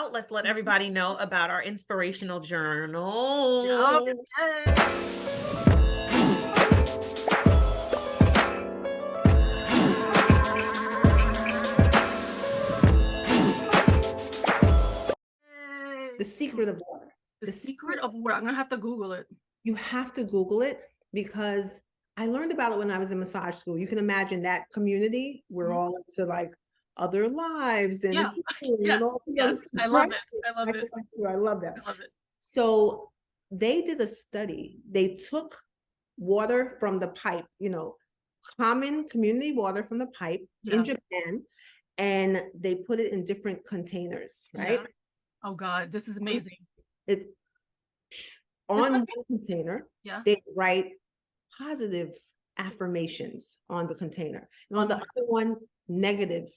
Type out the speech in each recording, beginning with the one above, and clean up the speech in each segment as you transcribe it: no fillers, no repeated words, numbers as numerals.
about, let's let everybody know about our inspirational journal. The secret of water. The secret of water. I'm gonna have to Google it. You have to Google it because I learned about it when I was in massage school. You can imagine that community. We're all into like other lives and yes, and all yes. I love it. I love it. I love that. I love it. So they did a study. They took water from the pipe, common community water from the pipe in Japan, and they put it in different containers, right? Yeah. Oh God, this is amazing. On one container, they write positive affirmations on the container. And on the other one, negative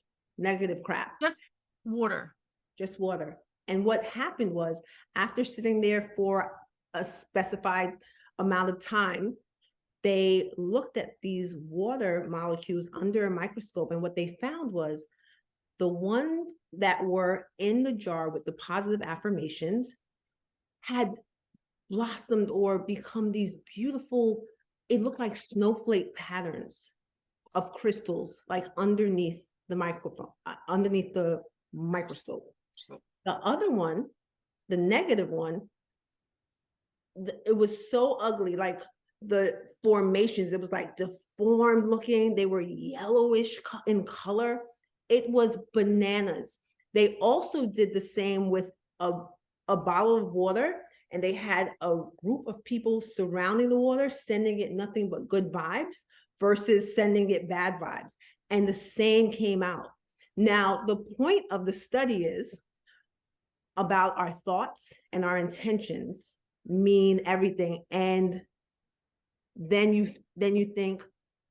crap. Just water. And what happened was, after sitting there for a specified amount of time, they looked at these water molecules under a microscope. And what they found was the ones that were in the jar with the positive affirmations had blossomed or become these beautiful, it looked like snowflake patterns of crystals, like underneath the microscope. The other one, the negative one, it was so ugly, like the formations, it was like deformed looking. They were yellowish in color. It was bananas. They also did the same with a bottle of water, and they had a group of people surrounding the water, sending it nothing but good vibes versus sending it bad vibes. And the same came out. Now, the point of the study is about our thoughts and our intentions mean everything. And then you think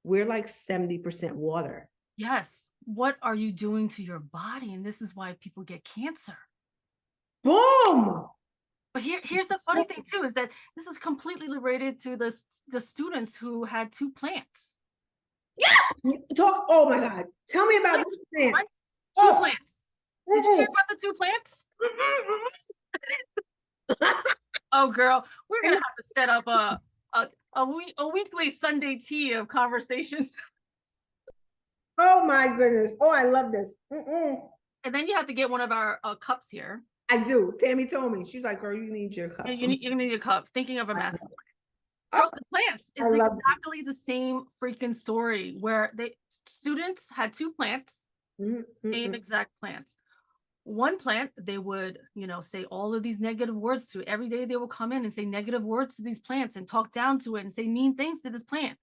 we're like 70% water. Yes. What are you doing to your body? And this is why people get cancer. Boom. But here's the funny thing too, is that this is completely related to the students who had 2 plants. Yeah. Oh my God. Tell me about this plant. Right? 2 plants. Did you hear about the 2 plants? Oh girl, we're gonna have to set up a weekly Sunday tea of conversations. Oh my goodness. Oh, I love this. And then you have to get one of our cups here. I do. Tammy told me. She's like, girl, you need your cup. You need a cup. Thinking of a master plan. The plants is exactly the same freaking story, where students had 2 plants, same exact plants. One plant, they would, say all of these negative words to it. Every day they will come in and say negative words to these plants and talk down to it and say mean things to this plant.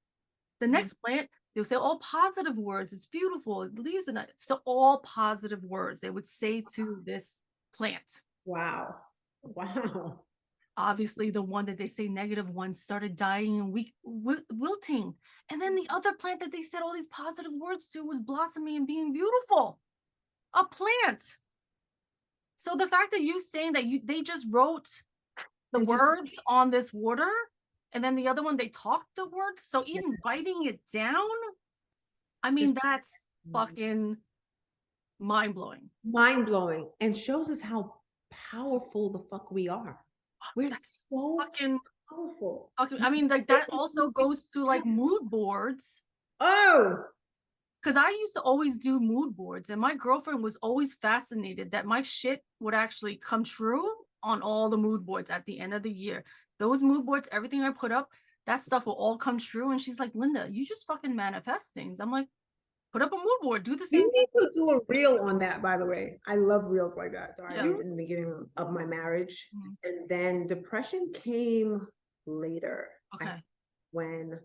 The next plant, they'll say all positive words. It's beautiful. It leaves it. So all positive words they would say to this plant. Wow. Obviously, the one that they say negative ones started dying and wilting. And then the other plant that they said all these positive words to was blossoming and being beautiful. A plant. So the fact that you saying that they just wrote the words on this water, and then the other one, they talked the words. So even writing it down, I mean, that's fucking mind-blowing. Mind-blowing, and shows us how powerful the fuck we are. We're so fucking powerful. I mean, like that also goes to like mood boards. Oh, because I used to always do mood boards, and my girlfriend was always fascinated that my shit would actually come true on all the mood boards at the end of the year. Those mood boards, everything I put up, that stuff will all come true. And she's like, Linda, you just fucking manifest things. I'm like, put up a mood board, do the same thing. You need to do a reel on that, by the way. I love reels like that. So I did in the beginning of my marriage. And then depression came later. Okay. When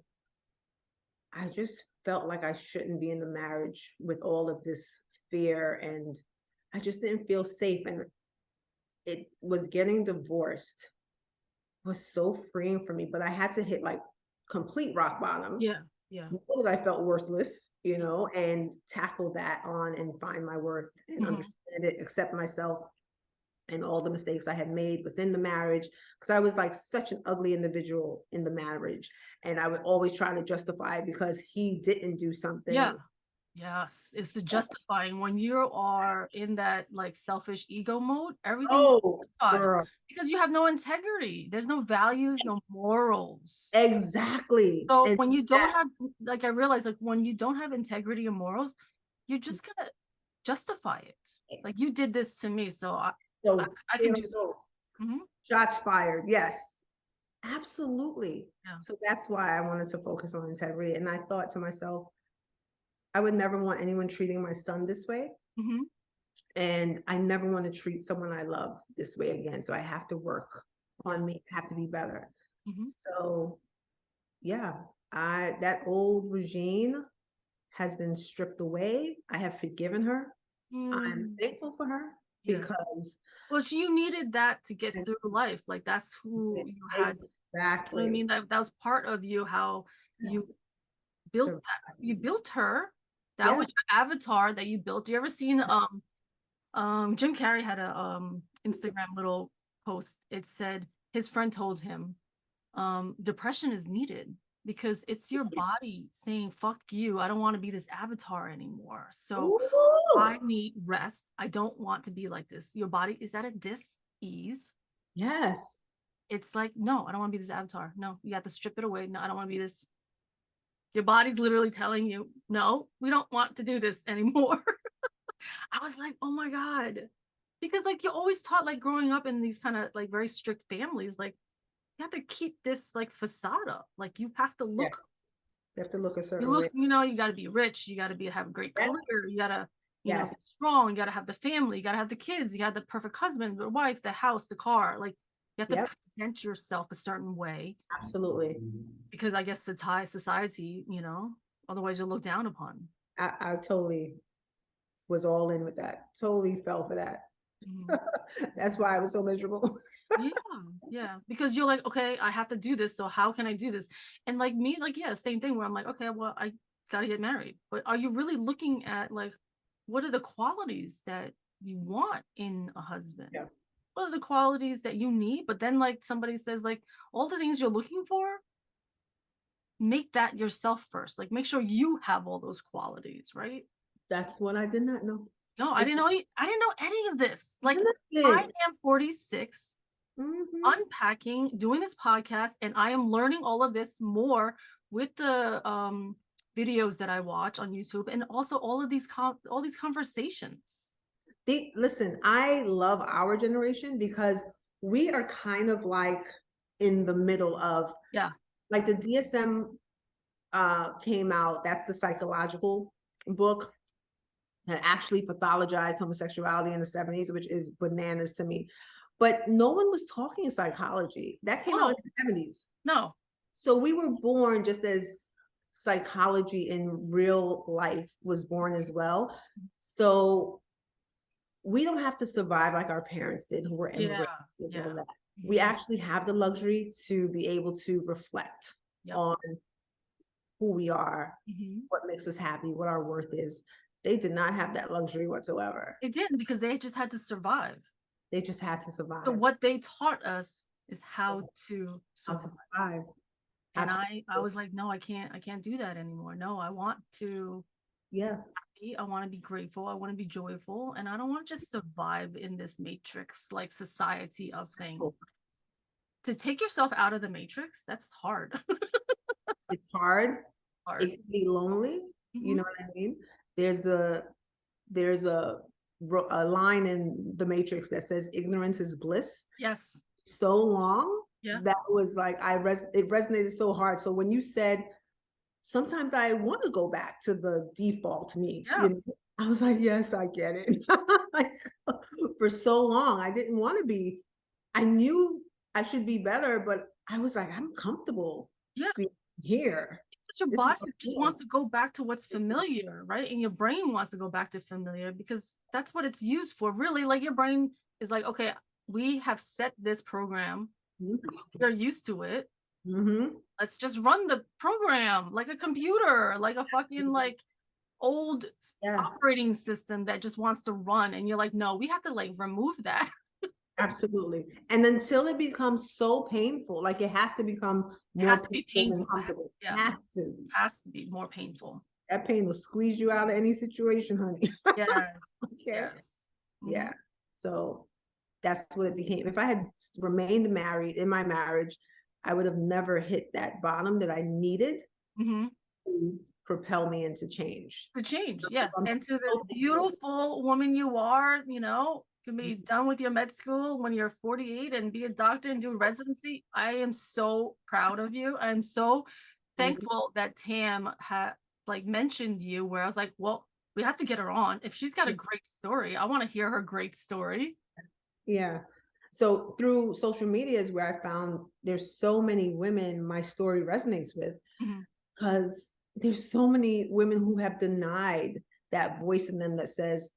I just felt like I shouldn't be in the marriage with all of this fear, and I just didn't feel safe. And it was getting divorced was so freeing for me, but I had to hit like complete rock bottom. Yeah. Know that I felt worthless, and tackle that on and find my worth and understand it, accept myself and all the mistakes I had made within the marriage, because I was like such an ugly individual in the marriage, and I would always try to justify it because he didn't do something. Yes, it's the justifying when you are in that like selfish ego mode, everything is Oh, justified girl. because you have no integrity. There's no values, no morals. Exactly. So And when you don't that, have, like I realized, like when you don't have integrity and morals, you're just gonna justify it. Like you did this to me, so so I can do this. Mhm. shots fired. Yes. Absolutely. Yeah. So that's why I wanted to focus on integrity. And I thought to myself, I would never want anyone treating my son this way. Mhm. And I never want to treat someone I love this way again. So I have to work on me, I have to be better. Mhm. So yeah, that old Regine has been stripped away. I have forgiven her. I'm Mm. thankful for her Yeah. because Well, you needed that to get through life. Like that's who you had. You know what I exactly. mean? That was part of you, how you Yes. built So that. You built her. That yeah, was your avatar that you built. You ever seen Jim Carrey had a Instagram little post. It said his friend told him, depression is needed because it's your body saying, fuck you. I don't want to be this avatar anymore. So I ooh, need rest. I don't want to be like this. Your body is at a dis-ease. yes, It's like, no, I don't want to be this avatar. No, you have to strip it away. No, I don't want to be this. Your body's literally telling you, no, we don't want to do this anymore. I was like, oh my God. Because like you're always taught, like growing up in these kind of like very strict families, like you have to keep this like facade up. Like you have to yes. look, You have to look a you certain look, way. you know, you got to be rich, you got to have a great Yes, career, you got to, you know, yes, be strong, you got to have the family, you got to have the kids, you got the perfect husband, the wife, the house, the car. Like you have to yep, present yourself a certain way absolutely. because I guess society, you know, otherwise you'll look down upon. I totally was all in with that. Totally fell for that. Mhm. That's why I was so miserable. Yeah, yeah. Because you're like, okay, I have to do this. So how can I do this? And like me, like, yeah, same thing where I'm like, okay, well, I gotta get married. But are you really looking at like what are the qualities that you want in a husband? Yeah. What are the qualities that you need? But then like somebody says, like, all the things you're looking for, make that yourself first. Like make sure you have all those qualities, right? That's what I did not know. No, I didn't know I didn't know any of this. Like I Nothing. am 46. Mhm. Unpacking, doing this podcast, and I am learning all of this more with the videos that I watch on YouTube, and also all of these all these conversations. Listen, I love our generation because we are kind of like in the middle of, Yeah. like, the DSM came out. That's the psychological book that actually pathologized homosexuality in the 70s, which is bananas to me. But no one was talking psychology. That came out in Oh, the 70s. no. So we were born just as psychology in real life was born as well. So we don't have to survive like our parents did, who were Yeah. immigrants and Yeah. all that. We Mhm. actually have the luxury to be able to reflect Yep. on who we are, Mhm. what makes us happy, what our worth is. They did not have that luxury whatsoever. It didn't because they just had to survive. They just had to So survive. what they taught us is how to How to survive. survive. And Absolutely. I was like, no, I can't do that anymore. No, I want to Yeah. I want to be grateful. I want to be joyful. And I don't want to just survive in this matrix, like society of things. To take yourself out of the matrix, that's hard. It's hard. Hard. It can be lonely. You Mhm. know what I mean? There's a there's a line in the Matrix that says ignorance is bliss. Yes. So long Yeah. that was like it resonated so hard. So when you said sometimes I want to go back to the default me, Yeah. you know, I was like, yes, I get it. Like, for so long, I didn't want to be. I knew I should be better, but I was like, I'm comfortable Yeah. being here. Because your This is body what I just feel. wants to go back to what's familiar, right? And your brain wants to go back to familiar because that's what it's used for. Really, like your brain is like, okay, we have set this program. You're used to it. Mm-hmm. Let's just run the program like a computer, like a fucking like old Yeah, operating system that just wants to run. And you're like, no, we have to like remove that. absolutely. And until it becomes so painful, like it has to become It more has to be painful than painful. comfortable. Yeah, Has to. has to be more painful. That pain will squeeze you out of any situation, honey. Yes. Okay. Yes. Yeah. So that's what it became. If I had remained married in my marriage, I would have never hit that bottom that I needed to propel me into change. To change, yeah. I'm And to so this beautiful woman you are, you know, can be done with your med school when you're 48 and be a doctor and do residency. I am so proud of you. I'm so thankful that Tam had like mentioned you, where I was like, well, we have to get her on. If she's got a great story, I want to hear her great story. Yeah. So through social media is where I found there's so many women my story resonates with, because there's so many women who have denied that voice in them that says,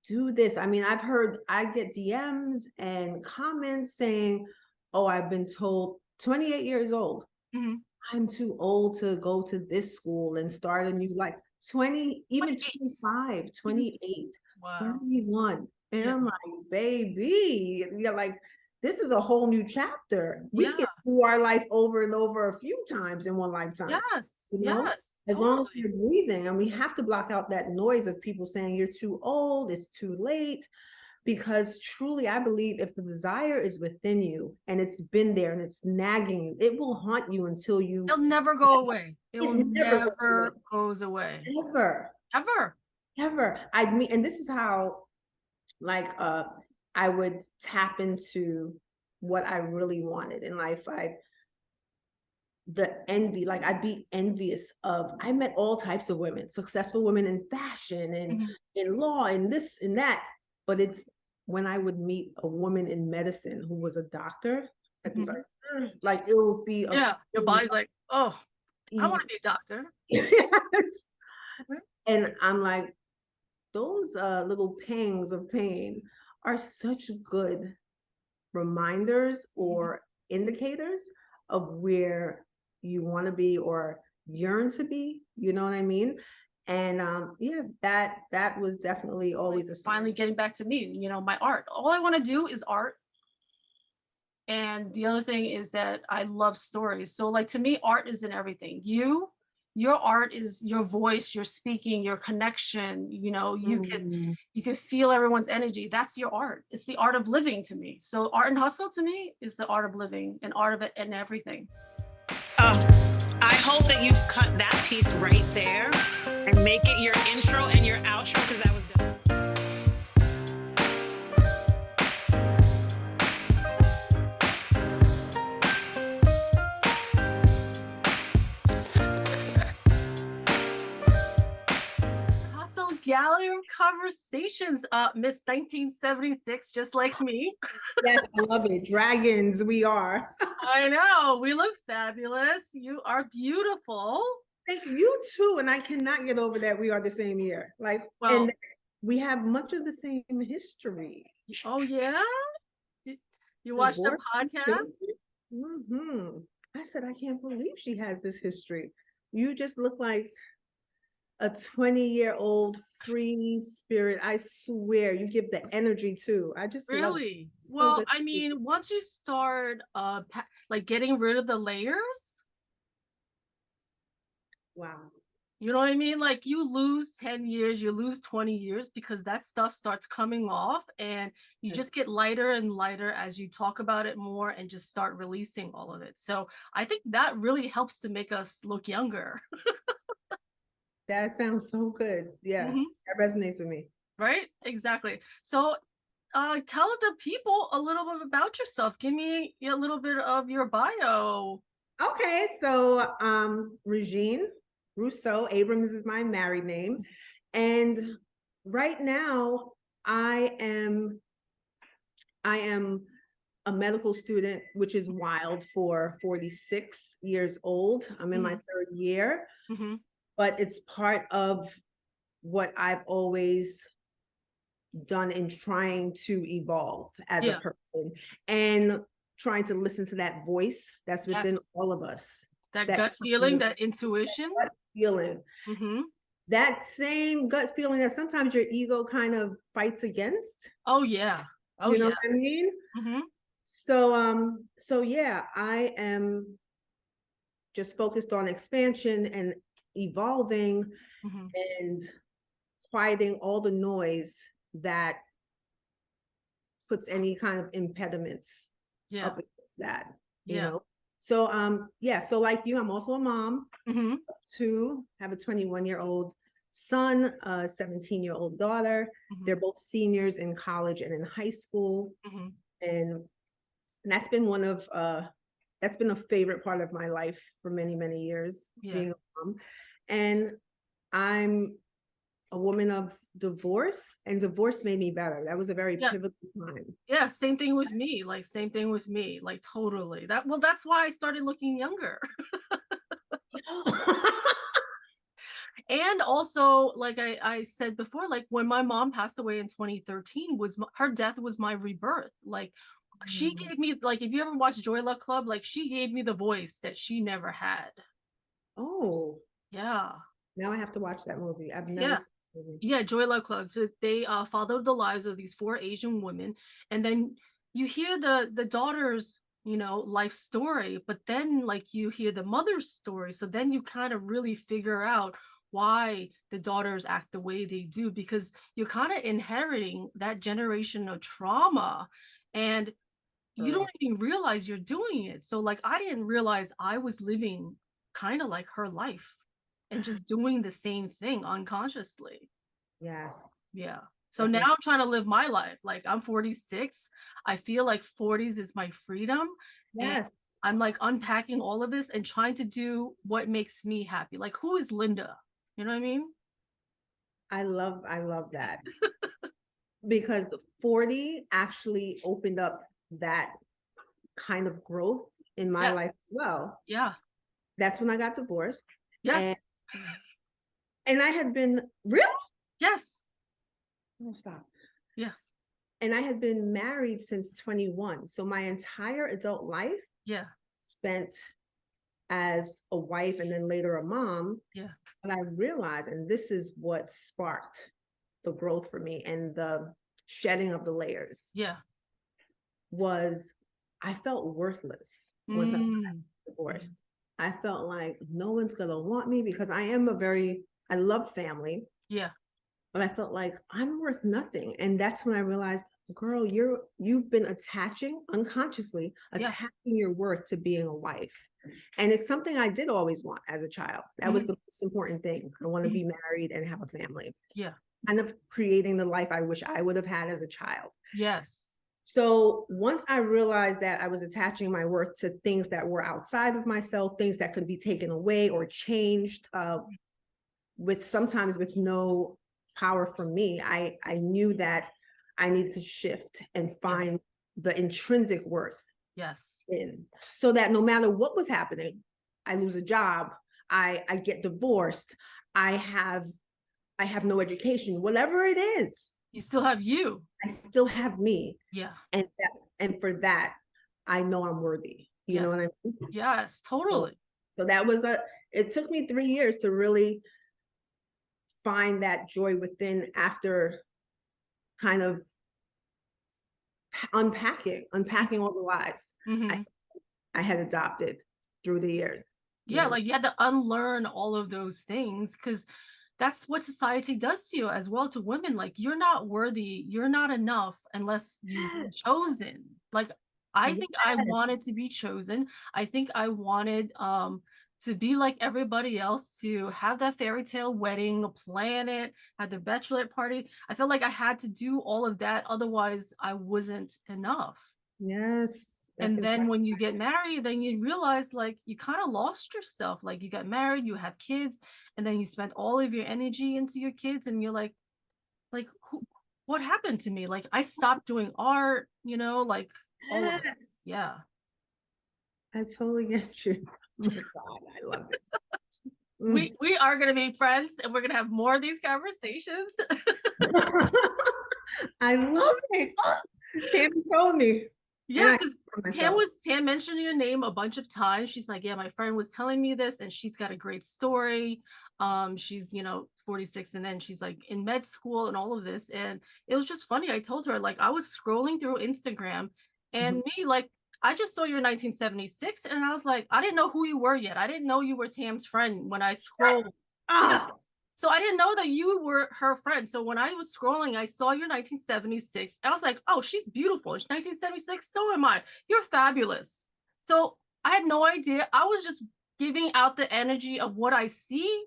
do this. I mean, I get DMs and comments saying, oh, I've been told 28 years old. I'm too old to go to this school and start a new life. 20, even 25, 28, Wow. 31. And I'm like, baby, you're like, this is a whole new chapter. We can do our life over and over a few times in one lifetime. Yes. You know? Yes. As long as you're breathing, and we have to block out that noise of people saying you're too old, it's too late. Because truly, I believe if the desire is within you and it's been there and it's nagging you, it will haunt you until you. It'll never go away. It will never goes away. Ever. Ever. Ever. I mean, and this is how, like, I would tap into what I really wanted in life. The envy, like I'd be envious of, I met all types of women, successful women in fashion and in law and this and that. But it's when I would meet a woman in medicine who was a doctor, I'd be like it would be your body's like, oh, I want to be a doctor. And I'm like, those little pangs of pain are such good reminders or indicators of where you want to be or yearn to be, you know what I mean? And that was definitely always a sign. Finally getting back to me, you know, my art. All I want to do is art. And the other thing is that I love stories. So like to me, art isn't everything. Your art is your voice, your speaking, your connection, you know, you can feel everyone's energy. That's your art. It's the art of living to me. So art and hustle to me is the art of living and art of it and everything. I hope that you've cut that piece right there and make it your intro and your outro, because that was dope. Gallery of Conversations, Miss 1976, just like me. Yes, I love it. Dragons, we are. I know, we look fabulous. You are beautiful. Thank you too, and I cannot get over that we are the same year. Like, and we have much of the same history. Oh yeah, you watched a podcast? I said, I can't believe she has this history. You just look like a 20-year-old free spirit. I swear, you give the energy too. I just really so well. I mean, once you start like getting rid of the layers, wow. You know what I mean? Like you lose 10 years, you lose 20 years because that stuff starts coming off and you just get lighter and lighter as you talk about it more and just start releasing all of it. So I think that really helps to make us look younger. That sounds so good. Yeah, that resonates with me. Right? Exactly. So tell the people a little bit about yourself. Give me a little bit of your bio. Okay, so Regine Rousseau Abrams is my married name. And right now I am a medical student, which is wild for 46 years old. I'm in my third year. But it's part of what I've always done in trying to evolve as a person and trying to listen to that voice that's within all of us. That gut feeling, that intuition. That gut feeling. That same gut feeling that sometimes your ego kind of fights against. Oh, yeah. Oh, you know what I mean? So yeah, I am just focused on expansion and evolving and quieting all the noise that puts any kind of impediments up against that, you know? So, yeah, so like you, I'm also a mom to have a 21-year-old son, a 17-year-old daughter. They're both seniors in college and in high school. And that's been that's been a favorite part of my life for many, many years, being a mom. And I'm a woman of divorce, and divorce made me better. That was a very pivotal time. Yeah, same thing with me. Like, same thing with me. Like, totally. That's why I started looking younger. And also, like I said before, like when my mom passed away in 2013, her death was my rebirth. Like, she gave me, like, if you ever watched Joy Luck Club, like, she gave me the voice that she never had. Oh. Yeah. Now I have to watch that movie. I've never seen the movie. Yeah, Joy Luck Club. So they followed the lives of these 4 Asian women, and then you hear the daughter's, you know, life story, but then like you hear the mother's story. So then you kind of really figure out why the daughters act the way they do, because you're kind of inheriting that generation of trauma, and you don't even realize you're doing it. So like, I didn't realize I was living kind of like her life and just doing the same thing unconsciously. Yes. Yeah. So now I'm trying to live my life. Like, I'm 46. I feel like 40s is my freedom. Yes. And I'm like unpacking all of this and trying to do what makes me happy. Like, who is Linda? You know what I mean? I love that. Because the 40 actually opened up that kind of growth in my life as well. Yeah. That's when I got divorced. Yes. And I had been, really? Yes. Oh, stop. Yeah. And I had been married since 21. So my entire adult life spent as a wife and then later a mom. Yeah. And I realized, and this is what sparked the growth for me and the shedding of the layers. Yeah. Was I felt worthless once I got divorced. I felt like no one's gonna want me because I love family. Yeah. But I felt like I'm worth nothing. And that's when I realized, girl, you've been unconsciously attaching your worth to being a wife. And it's something I did always want as a child. That was the most important thing. I want to be married and have a family. Yeah. Kind of creating the life I wish I would have had as a child. Yes. So once I realized that I was attaching my worth to things that were outside of myself, things that could be taken away or changed, sometimes with no power from me, I knew that I needed to shift and find the intrinsic worth. Yes. So that no matter what was happening, I lose a job, I get divorced, I have no education, whatever it is. You still have you. I still have me. Yeah. And for that, I know I'm worthy. You know what I mean? Yes, totally. So that was it took me 3 years to really find that joy within, after kind of unpacking all the lies I had adopted through the years. Yeah, like you had to unlearn all of those things, because that's what society does to you as well, to women. Like, you're not worthy, you're not enough unless you're chosen. Like, I think I wanted to be chosen. I think I wanted to be like everybody else, to have that fairy tale wedding, plan it, have the bachelorette party. I felt like I had to do all of that, otherwise I wasn't enough. Yes. And then when you get married, then you realize like you kind of lost yourself. Like, you got married, you have kids, and then you spent all of your energy into your kids, and you're like what happened to me? Like, I stopped doing art, you know, like all of it. Yeah. I totally get you. Oh my God, I love this. We are going to be friends, and we're going to have more of these conversations. I love it. Tammy told me. Yeah, because Tam mentioned your name a bunch of times. She's like, yeah, my friend was telling me this, and she's got a great story. She's 46, and then she's like in med school and all of this. And it was just funny. I told her, like, I was scrolling through Instagram, and like, I just saw your 1976, and I was like, I didn't know who you were yet. I didn't know you were Tam's friend when I scrolled Ah, So I didn't know that you were her friend. So when I was scrolling, I saw your 1976. I was like, oh, she's beautiful. 1976. So am I. You're fabulous. So I had no idea. I was just giving out the energy of what I see.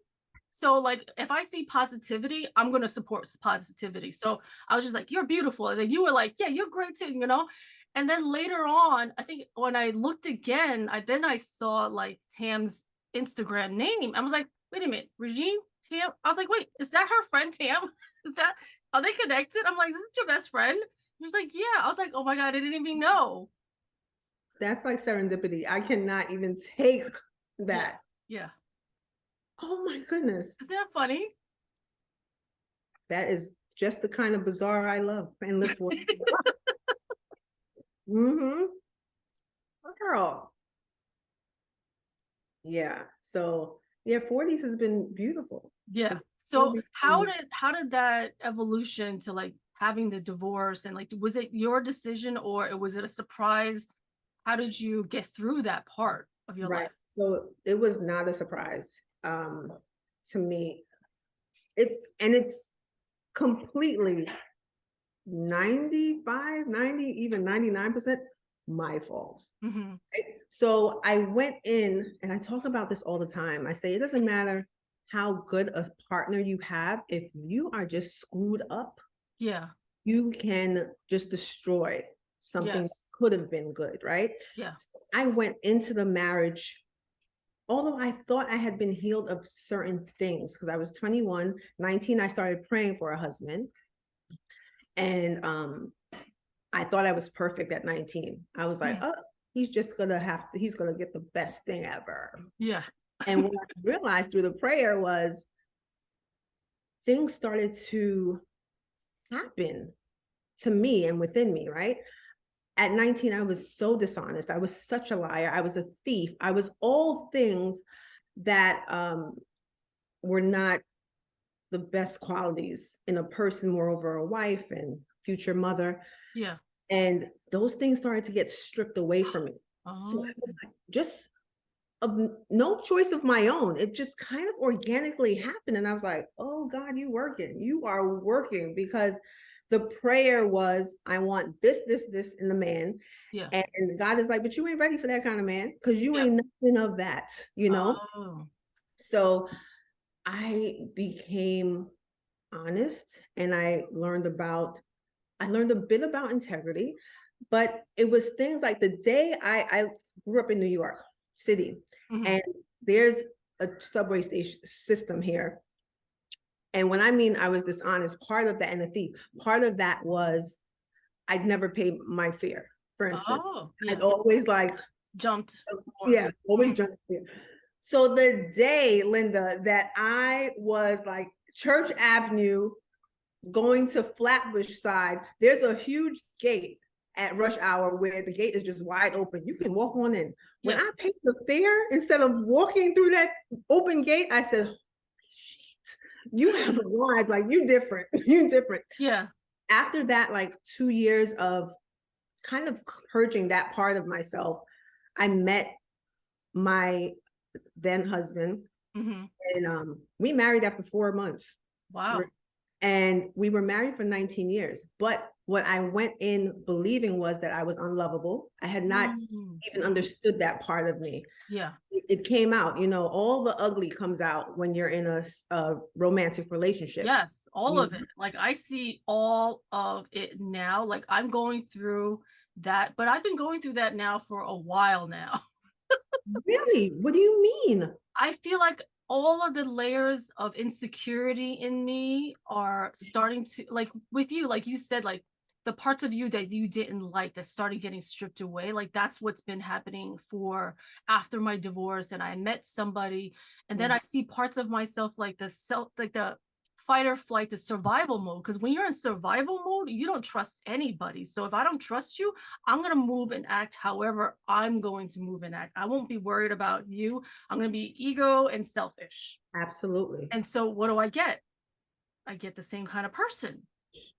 So like, if I see positivity, I'm going to support positivity. So I was just like, you're beautiful. And then you were like, yeah, you're great too, you know? And then later on, I think when I looked again, I saw like Tam's Instagram name. I was like, wait a minute, Regine? Tam? I was like, wait, is that her friend Tam? Is that, are they connected? I'm like, is this your best friend? He was like, yeah. I was like, oh my God, I didn't even know. that's like serendipity. I cannot even take that. Yeah. Oh my goodness. Isn't that funny? That is just the kind of bizarre I love and live for. Mm-hmm. Girl. Yeah. So yeah, 40s has been beautiful. Yeah. It's So really how been- did that evolution to like having the divorce and like, was it your decision or was it a surprise? How did you get through that part of your right. life? So it was not a surprise to me. It's completely 95, 90, even 99% my fault. Mm-hmm. Right? So I went in and I talk about this all the time. I say it doesn't matter how good a partner you have, if you are just screwed up, Yeah. you can just destroy something that Yes. could have been good, right? Yeah. So I went into the marriage, although I thought I had been healed of certain things, because I was 21, 19, I started praying for a husband. And I thought I was perfect at 19. I was like, oh, he's gonna get the best thing ever. Yeah. And what I realized through the prayer was things started to happen to me and within me, right? At 19, I was so dishonest. I was such a liar. I was a thief. I was all things that were not the best qualities in a person, moreover, a wife and future mother. Yeah. And those things started to get stripped away from me. So it was like just of no choice of my own. It just kind of organically happened. And I was like, oh God, you are working, because the prayer was, I want this in the man. Yeah. And God is like, but you ain't ready for that kind of man, because you Yeah. ain't nothing of that, you know? Oh. So I became honest and I learned a bit about integrity, but it was things like the day I grew up in New York City, Mm-hmm. and there's a subway station system here. And when I mean I was dishonest, part of that, and a thief, part of that was I'd never paid my fare, for instance. Oh, yeah. I'd always like, Jumped. yeah, always jumped here. So the day, Linda, that I was like Church Avenue going to Flatbush side, there's a huge gate at rush hour where the gate is just wide open. You can walk on in. When I paid the fare, instead of walking through that open gate, I said, shit, you have arrived. Like, you different. You different. Yeah. After that, like 2 years of kind of purging that part of myself, I met my then husband. Mm-hmm. And we married after 4 months. Wow. And we were married for 19 years. But what I went in believing was that I was unlovable. I had not even understood that part of me. Yeah. It came out, you know, all the ugly comes out when you're in a romantic relationship. Yes, all of it. Like I see all of it now. Like I'm going through that, but I've been going through that now for a while now. Really? What do you mean? I feel like all of the layers of insecurity in me are starting to, like with you, like you said, like the parts of you that you didn't like that started getting stripped away. Like that's what's been happening for after my divorce. And I met somebody, and then I see parts of myself like the fight or flight, the survival mode. Because when you're in survival mode, you don't trust anybody. So if I don't trust you, I'm going to move and act however I'm going to move and act. I won't be worried about you. I'm going to be ego and selfish. Absolutely. And so what do I get? I get the same kind of person,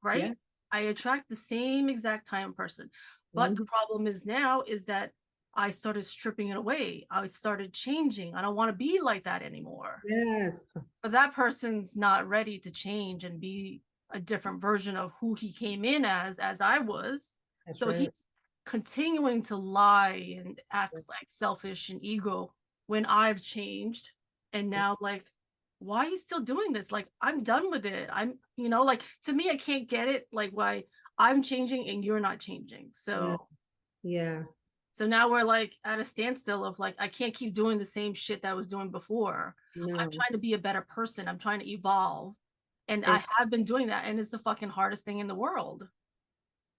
right? Yeah. I attract the same exact time person. But the problem is now is that I started stripping it away. I started changing. I don't want to be like that anymore. Yes. But that person's not ready to change and be a different version of who he came in as I was. That's So right. he's continuing to lie and act like selfish and ego when I've changed. And now, like, why are you still doing this? Like, I'm done with it. Like, to me, I can't get it. Like, why I'm changing and you're not changing. So yeah. So now we're like at a standstill of like, I can't keep doing the same shit that I was doing before. No. I'm trying to be a better person. I'm trying to evolve. And I have been doing that. And it's the fucking hardest thing in the world.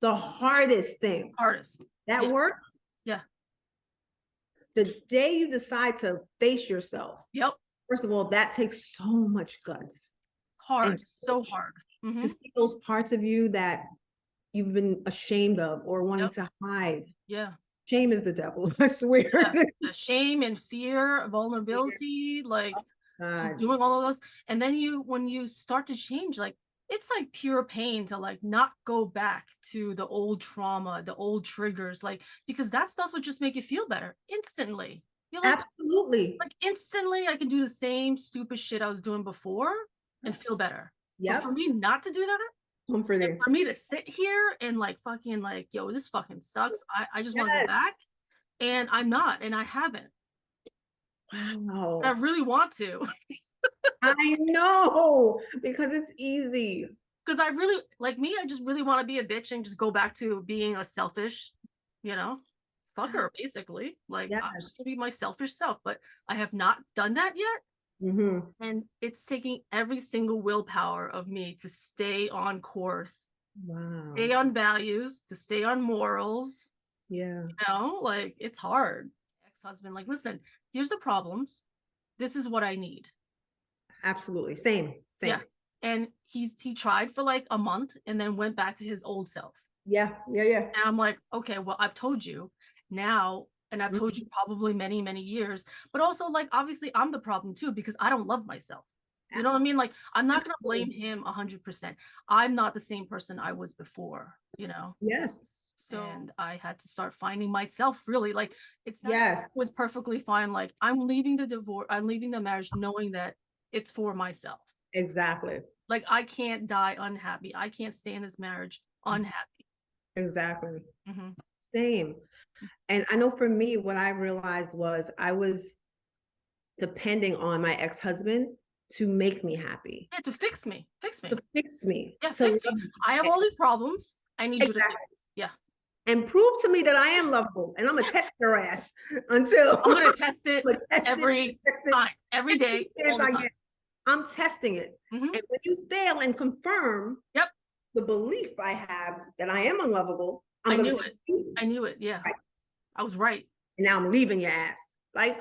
The hardest thing. Hardest. That work? Yeah. The day you decide to face yourself. Yep. First of all, that takes so much guts. Hard. So hard. To see those parts of you that you've been ashamed of or wanting to hide. Yeah. Shame is the devil, I swear. Yeah. Shame and fear, vulnerability, like doing all of those. And then when you start to change, like it's like pure pain to like not go back to the old trauma, the old triggers, like because that stuff would just make you feel better instantly. You're like, absolutely. Like instantly I can do the same stupid shit I was doing before and feel better. Yeah. For me not to do that, for me to sit here and like fucking like, yo, this fucking sucks. I just want to go back. And I'm not, and I haven't. Wow. I really want to. I know, because it's easy. Because I really, like me, I just really want to be a bitch and just go back to being a selfish, fucker, basically. Like, I'm just going to be my selfish self, but I have not done that yet. And it's taking every single willpower of me to stay on course, stay on values, to stay on morals. Yeah. Like it's hard. Ex-husband, like, listen, here's the problems. This is what I need. Absolutely. Same. Yeah. And he tried for like a month and then went back to his old self. Yeah. And I'm like, okay, well, I've told you now, and I've told you probably many, many years, but also like, obviously I'm the problem too, because I don't love myself. You know what I mean? Like, I'm not going to blame him 100%. I'm not the same person I was before, Yes. So, and I had to start finding myself really, like, it's not, it was perfectly fine. Like, I'm leaving the divorce, I'm leaving the marriage knowing that it's for myself. Exactly. Like, I can't die unhappy. I can't stay in this marriage unhappy. Exactly. Same. And I know for me, what I realized was I was depending on my ex-husband to make me happy. Yeah, to fix me. To fix me. Yeah, fix me. I have all these problems. I need you to fix me. Yeah. And prove to me that I am lovable. And I'm going to test your ass until I'm going to test it every time, every day. I'm testing it. And when you fail and confirm the belief I have that I am unlovable, I knew it. Yeah. Right. I was right. And now I'm leaving your ass. Like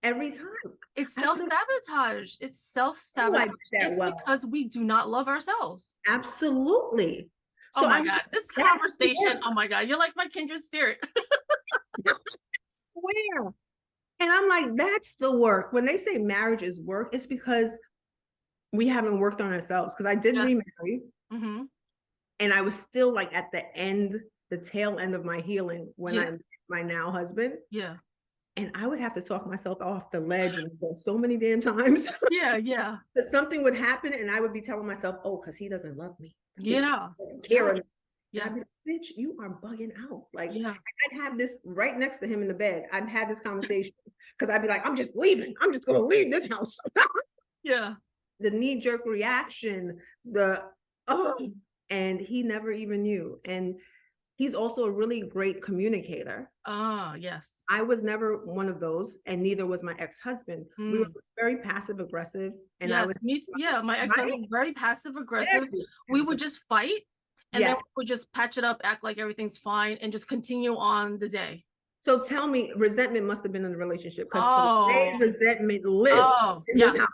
every time. It's self-sabotage. It's self-sabotage. It's because we do not love ourselves. Absolutely. So oh my God, this conversation, oh my God, you're like my kindred spirit. I swear. And I'm like, that's the work. When they say marriage is work, it's because we haven't worked on ourselves. Because I did remarry. And I was still like at the tail end of my healing when I met my now husband. Yeah. And I would have to talk myself off the ledge and go so many damn times. Yeah. Because something would happen and I would be telling myself, oh, because he doesn't love me. Yeah. Yeah. Bitch, you are bugging out. Like, I'd have this right next to him in the bed. I'd have this conversation because I'd be like, I'm just leaving. I'm just going to leave this house. Yeah. The knee-jerk reaction, and he never even knew. And he's also a really great communicator. Yes. I was never one of those, and neither was my ex-husband. We were very passive aggressive. And my ex-husband was very passive aggressive. We would just fight, and then we would just patch it up, act like everything's fine, and just continue on the day. So tell me, resentment must have been in the relationship because resentment lived in this house.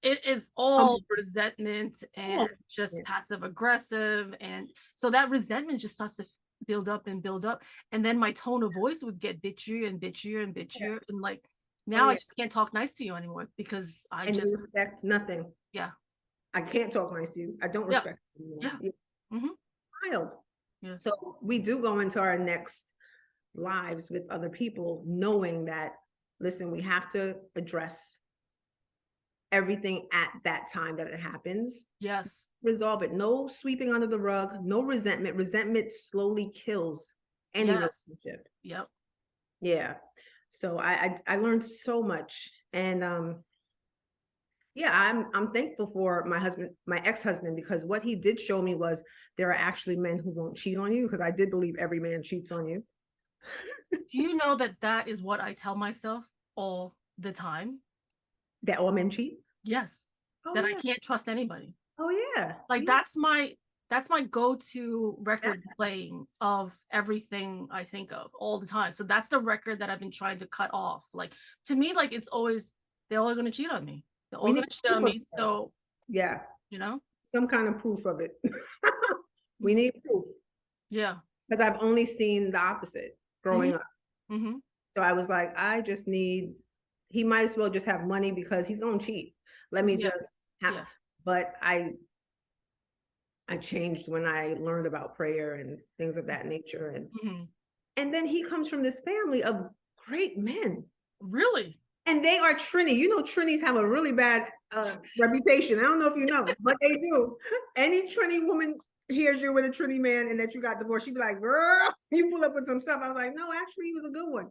It is all resentment and just passive aggressive. And so that resentment just starts to build up. And then my tone of voice would get bitchier and bitchier and bitchier. And like, now I just can't talk nice to you anymore because I just respect nothing. Yeah. I can't talk nice to you. I don't respect you. Yeah. Wild. Yeah. So we do go into our next lives with other people, knowing that, listen, we have to address everything at that time that it happens. Yes. Resolve it. No sweeping under the rug, no resentment. Resentment slowly kills any relationship. Yep. Yeah. So I learned so much. And yeah, I'm thankful for my husband, my ex-husband, because what he did show me was there are actually men who won't cheat on you, because I did believe every man cheats on you. Do you know that that is what I tell myself all the time? That all men cheat? Yes. Oh, that yeah. I can't trust anybody. Oh yeah. Like yeah. that's my go-to record playing of everything I think of all the time. So that's the record that I've been trying to cut off. Like, to me, like, it's always, they're all going to cheat on me. They're all going to cheat on me. So yeah, you know, some kind of proof of it. We need proof. Yeah. Because I've only seen the opposite growing up. Mm-hmm. So I was like, I just need, he might as well just have money because he's gonna cheat. Let me just have, but I changed when I learned about prayer and things of that nature. And then he comes from this family of great men. Really? And they are Trini. You know, Trinis have a really bad reputation. I don't know if you know, but they do. Any Trini woman hears you're with a Trini man and that you got divorced, she'd be like, girl, you pull up with some stuff. I was like, no, actually, he was a good one.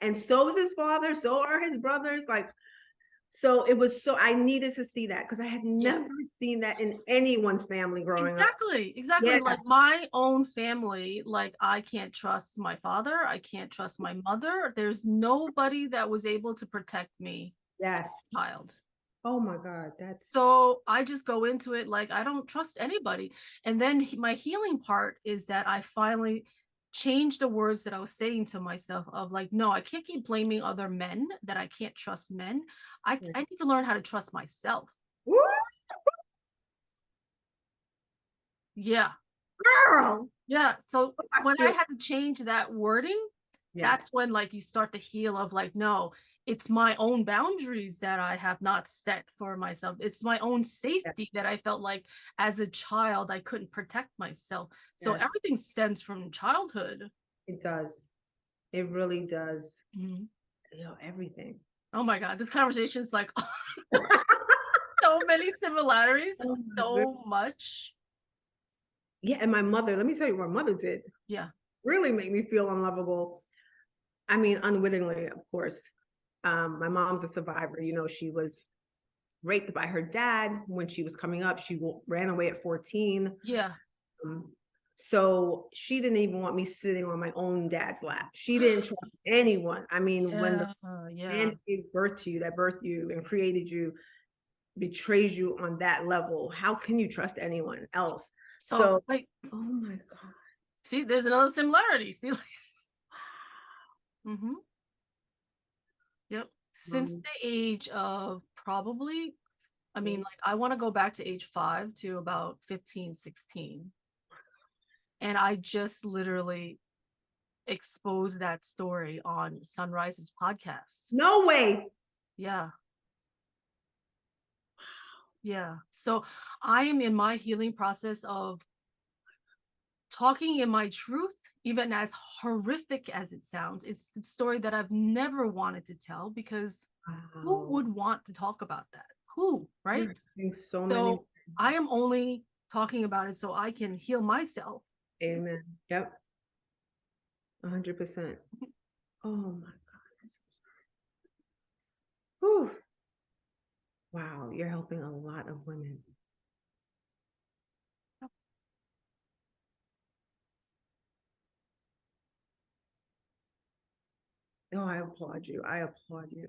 And so was his father. So are his brothers. Like, so it was, so I needed to see that because I had never seen that in anyone's family growing up. Exactly. Yeah. Like my own family, like I can't trust my father. I can't trust my mother. There's nobody that was able to protect me. Yes. Child. Oh my God. That's so I just go into it like I don't trust anybody. And then my healing part is that I finally changed the words that I was saying to myself of like, no, I can't keep blaming other men that I can't trust men. I need to learn how to trust myself. Woo! Yeah. Girl. Yeah. So when I had to change that wording, that's when like you start to heal of like, no, it's my own boundaries that I have not set for myself. It's my own safety that I felt like as a child I couldn't protect myself. So everything stems from childhood. It does. It really does. You know, everything. Oh my God, this conversation is like so many similarities, so much. Yeah, and my mother, let me tell you what my mother did. Yeah. Really made me feel unlovable. I mean, unwittingly, of course. My mom's a survivor. You know, she was raped by her dad when she was coming up. She ran away at 14. Yeah. So she didn't even want me sitting on my own dad's lap. She didn't trust anyone. I mean, when the man gave birth to you, that birthed you and created you, betrays you on that level, how can you trust anyone else? So like, oh my God. See, there's another similarity. See, like, Yep. Since the age of probably, I mean, like I want to go back to age 5 to about 15, 16. And I just literally exposed that story on Sunrise's podcast. No way. Yeah. Yeah. So I am in my healing process of talking in my truth, even as horrific as it sounds. It's the story that I've never wanted to tell because who would want to talk about that? Who, right? So I am only talking about it so I can heal myself. Amen. Yep. 100%. Oh my God. I'm so sorry. Whew. Wow, you're helping a lot of women. Oh, I applaud you. I applaud you.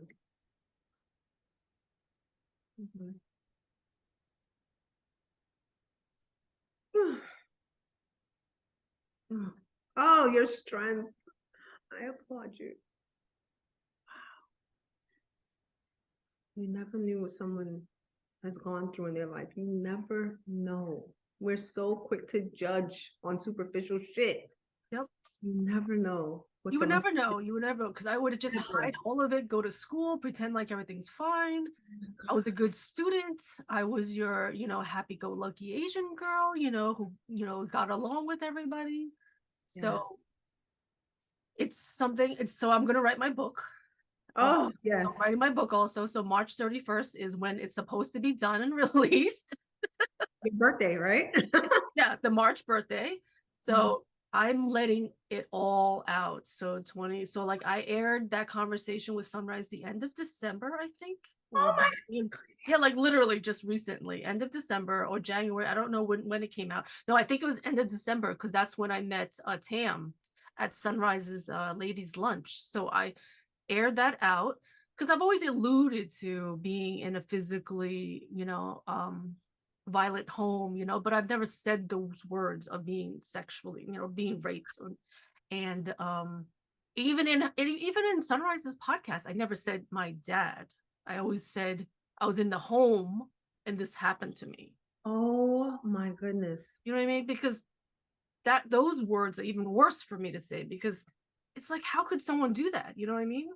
Oh, your strength. I applaud you. Wow. You never knew what someone has gone through in their life. You never know. We're so quick to judge on superficial shit. Yep. You never know. You would never know. You would never, because I would just hide all of it, go to school, pretend like everything's fine. I was a good student. I was your, happy-go-lucky Asian girl, who, got along with everybody. So so I'm going to write my book. Oh, yes. So I'm writing my book also. So March 31st is when it's supposed to be done and released. Your birthday, right? Yeah, the March birthday. So I'm letting it all out. So like I aired that conversation with Sunrise the end of December, I think. Oh my Yeah, like literally just recently, end of December or January. I don't know when it came out. No, I think it was end of December because that's when I met Tam at Sunrise's ladies lunch. So I aired that out because I've always alluded to being in a physically, violent home, but I've never said those words of being sexually, being raped. And even in Sunrise's podcast, I never said my dad. I always said I was in the home and this happened to me. Oh my goodness. You know what I mean? Because those words are even worse for me to say because it's like, how could someone do that? You know what I mean?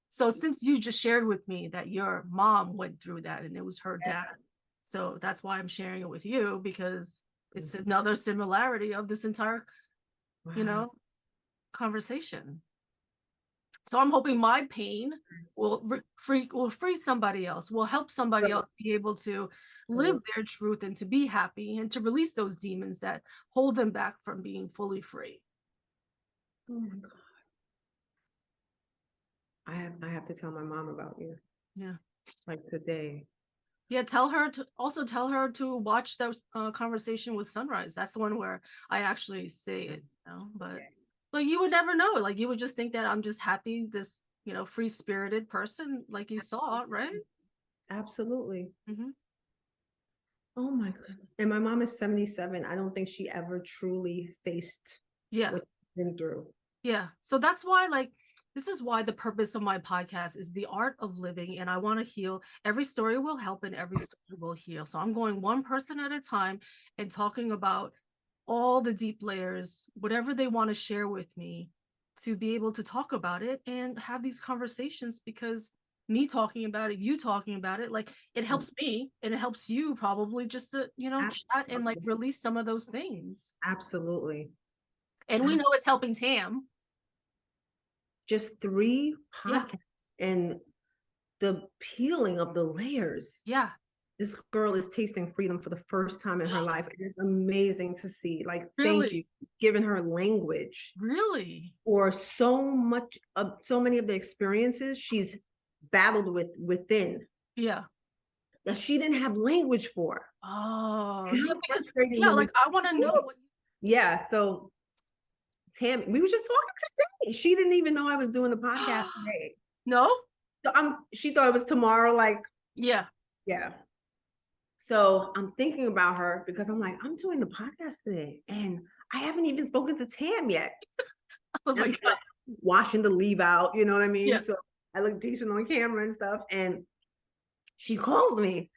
So since you just shared with me that your mom went through that and it was her dad, so that's why I'm sharing it with you because it's another similarity of this entire, conversation. So I'm hoping my pain will free somebody else, will help somebody else be able to live their truth and to be happy and to release those demons that hold them back from being fully free. Oh my God. I have to tell my mom about you. Yeah. Like today. Yeah, tell her to watch that conversation with Sunrise. That's the one where I actually say it, but you would never know. Like you would just think that I'm just happy, this free-spirited person, like you saw, right? Absolutely. Oh my goodness. And my mom is 77. I don't think she ever truly faced what she's been through. Yeah. So that's why, this is why the purpose of my podcast is the art of living. And I want to heal. Every story will help and every story will heal. So I'm going one person at a time and talking about all the deep layers, whatever they want to share with me, to be able to talk about it and have these conversations, because me talking about it, you talking about it, like it helps me and it helps you probably just to, chat and release some of those things. Absolutely. And we know it's helping Tam. Just 3 podcasts and the peeling of the layers. Yeah. This girl is tasting freedom for the first time in her life. It's amazing to see. Like, really? Thank you, giving her language. Really? For so many of the experiences she's battled within. Yeah. That she didn't have language for. Oh, yeah, because I want to know what. Yeah, so Tam, we were just talking today. She didn't even know I was doing the podcast today. No? So she thought it was tomorrow, Yeah. So I'm thinking about her because I'm like, I'm doing the podcast today and I haven't even spoken to Tam yet. Oh my God. Washing the leave out, you know what I mean? Yeah. So I look decent on camera and stuff. And she calls me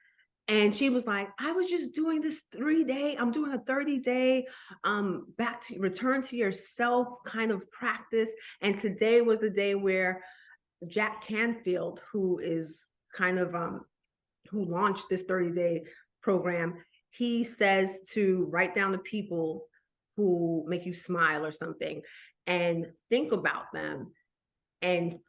and she was like, I was just doing this 3-day, I'm doing a 30-day back to return to yourself kind of practice. And today was the day where Jack Canfield, who is kind of who launched this 30-day program, he says to write down the people who make you smile or something and think about them and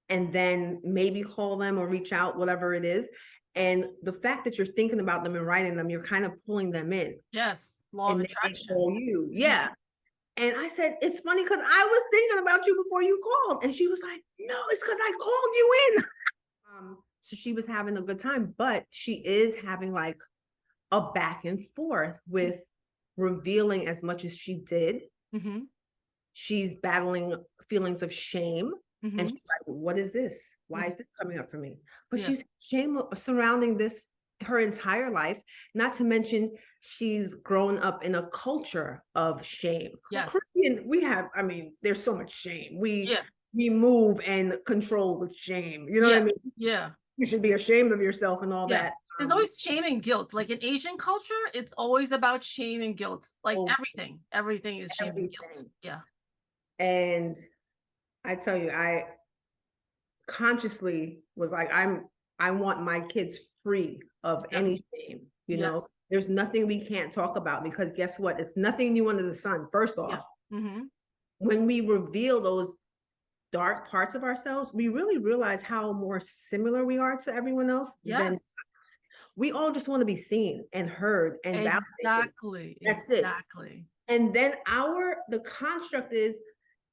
then maybe call them or reach out, whatever it is. And the fact that you're thinking about them and writing them, you're kind of pulling them in. Yes, law of attraction. You. Yeah. And I said, it's funny because I was thinking about you before you called. And she was like, no, it's because I called you in. So she was having a good time, but she is having a back and forth with revealing as much as she did. She's battling feelings of shame. And she's like, what is this? Why is this coming up for me? But she's shame surrounding this her entire life, not to mention she's grown up in a culture of shame. Yes. Christian, there's so much shame. We move and control with shame. You know what I mean? Yeah. You should be ashamed of yourself and all that. There's always shame and guilt. Like in Asian culture, it's always about shame and guilt. Like everything is shame and guilt. Yeah. And I tell you, I consciously was like, I want my kids free of any shame. You know, there's nothing we can't talk about because guess what? It's nothing new under the sun, first off. when we reveal those dark parts of ourselves, we really realize how more similar we are to everyone else. Than Yes. we all just want to be seen and heard and validated. Exactly. That's it. Exactly. And then the construct is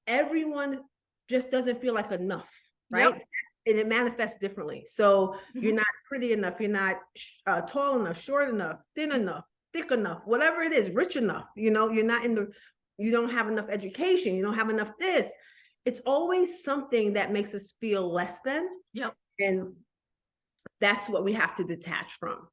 everyone just doesn't feel like enough, right? Yep. And it manifests differently. So you're Mhm. not pretty enough, you're not tall enough, short enough, thin enough, thick enough, whatever it is, rich enough, you know, you're not you don't have enough education, you don't have enough this. It's always something that makes us feel less than. Yep. And that's what we have to detach from.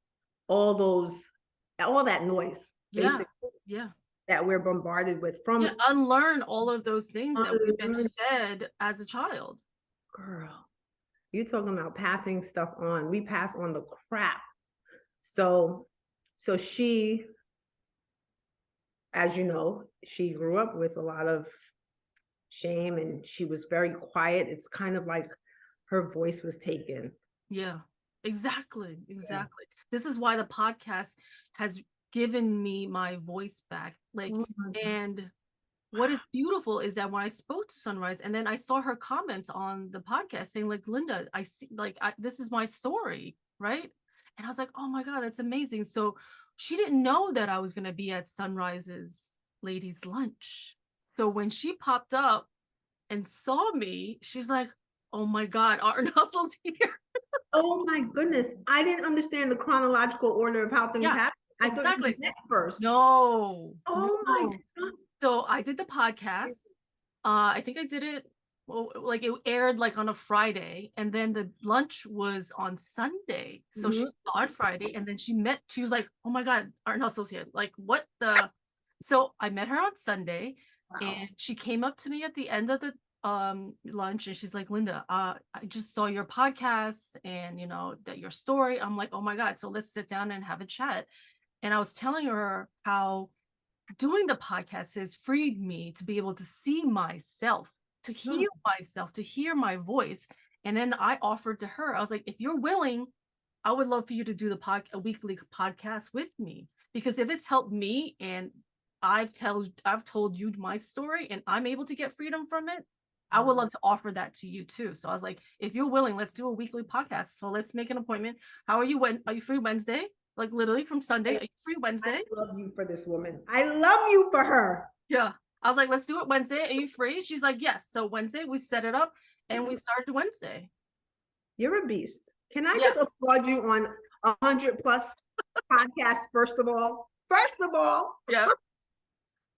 All that noise, Yeah. basically, Yeah. that we're bombarded with from unlearn all of those things that we've been Unlearn. fed as a child. Girl, you're talking about passing stuff on. We pass on the crap. So she, as you know, she grew up with a lot of shame and she was very quiet. It's kind of like her voice was taken. Yeah, exactly. Exactly. This is why the podcast has given me my voice back. Like, Oh my God. and what is beautiful is that when I spoke to Sunrise and then I saw her comments on the podcast saying like, Linda, I see, like, this is my story, right? And I was like, oh my God, that's amazing. So she didn't know that I was going to be at Sunrise's ladies lunch. So when she popped up and saw me, she's like, oh my God, Artandhustle's here. Oh my goodness. I didn't understand the chronological order of how things Yeah, happened. I thought exactly. you met first. No. Oh my God. So I did the podcast. I think I did it, well, like it aired like on a Friday, and then the lunch was on Sunday. So she saw it Friday, and then she was like, oh my God, Artandhustle's here. Like, what the? So I met her on Sunday, and she came up to me at the end of the lunch, and she's like, Linda, I just saw your podcast and you know that your story. I'm like, oh my God, so let's sit down and have a chat. And I was telling her how doing the podcast has freed me to be able to see myself, to hear myself, to hear my voice. And then I offered to her, I was like, if you're willing, I would love for you to do a weekly podcast with me, because if it's helped me and I've told you my story and I'm able to get freedom from it, I would love to offer that to you too. So I was like, if you're willing, let's do a weekly podcast. So let's make an appointment. How are you? Are you free Wednesday? Like literally from Sunday. Are you free Wednesday? I love you for this woman. I love you for her. Yeah. I was like, let's do it Wednesday. Are you free? She's like, yes. So Wednesday we set it up and we started Wednesday. You're a beast. Can I just applaud you on 100+ podcasts, first of all? First of all. Yeah.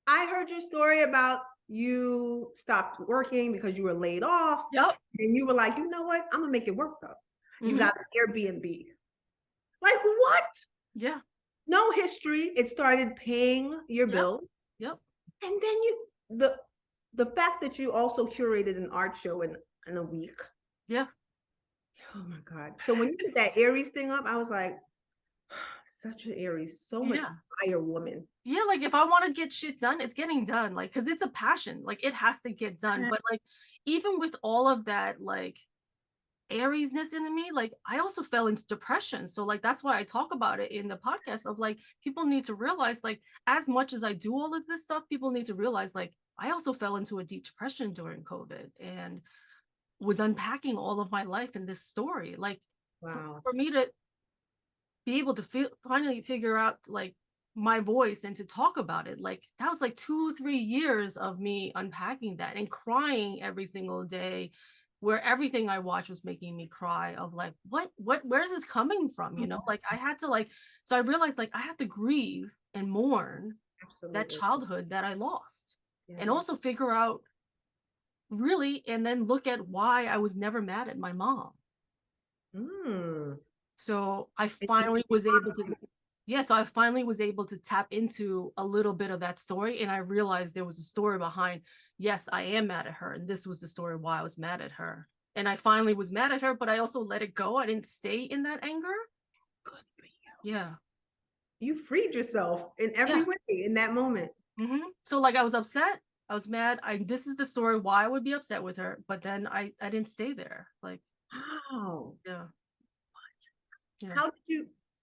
I heard your story about you stopped working because you were laid off. Yep. And you were like, you know what? I'm gonna make it work though. You got an Airbnb. Like what? Yeah. No history. It started paying your bill. Yep. And then the fact that you also curated an art show in a week. Yeah. Oh my God. So when you did that Aries thing up, I was like, such an Aries, so much fire woman. Yeah, like if I want to get shit done, it's getting done. Like, because it's a passion. Like it has to get done. But like even with all of that, like Ariesness in me, like I also fell into depression. So like that's why I talk about it in the podcast of like people need to realize, like, as much as I do all of this stuff, people need to realize like I also fell into a deep depression during COVID and was unpacking all of my life in this story. Like for me to be able to finally figure out like my voice and to talk about it, like that was like 2-3 years of me unpacking that and crying every single day, where everything I watched was making me cry of like, where's this coming from? You know, like I had to like, so I realized like I have to grieve and mourn that childhood that I lost and also figure out really, and then look at why I was never mad at my mom. So I finally was able to, so I finally was able to tap into a little bit of that story. And I realized there was a story behind, yes, I am mad at her. And this was the story why I was mad at her. And I finally was mad at her, but I also let it go. I didn't stay in that anger. Good for you. Yeah. You freed yourself in every way in that moment. So like I was upset. I was mad. This is the story why I would be upset with her. But then I didn't stay there. Like, wow. Yeah. Yeah.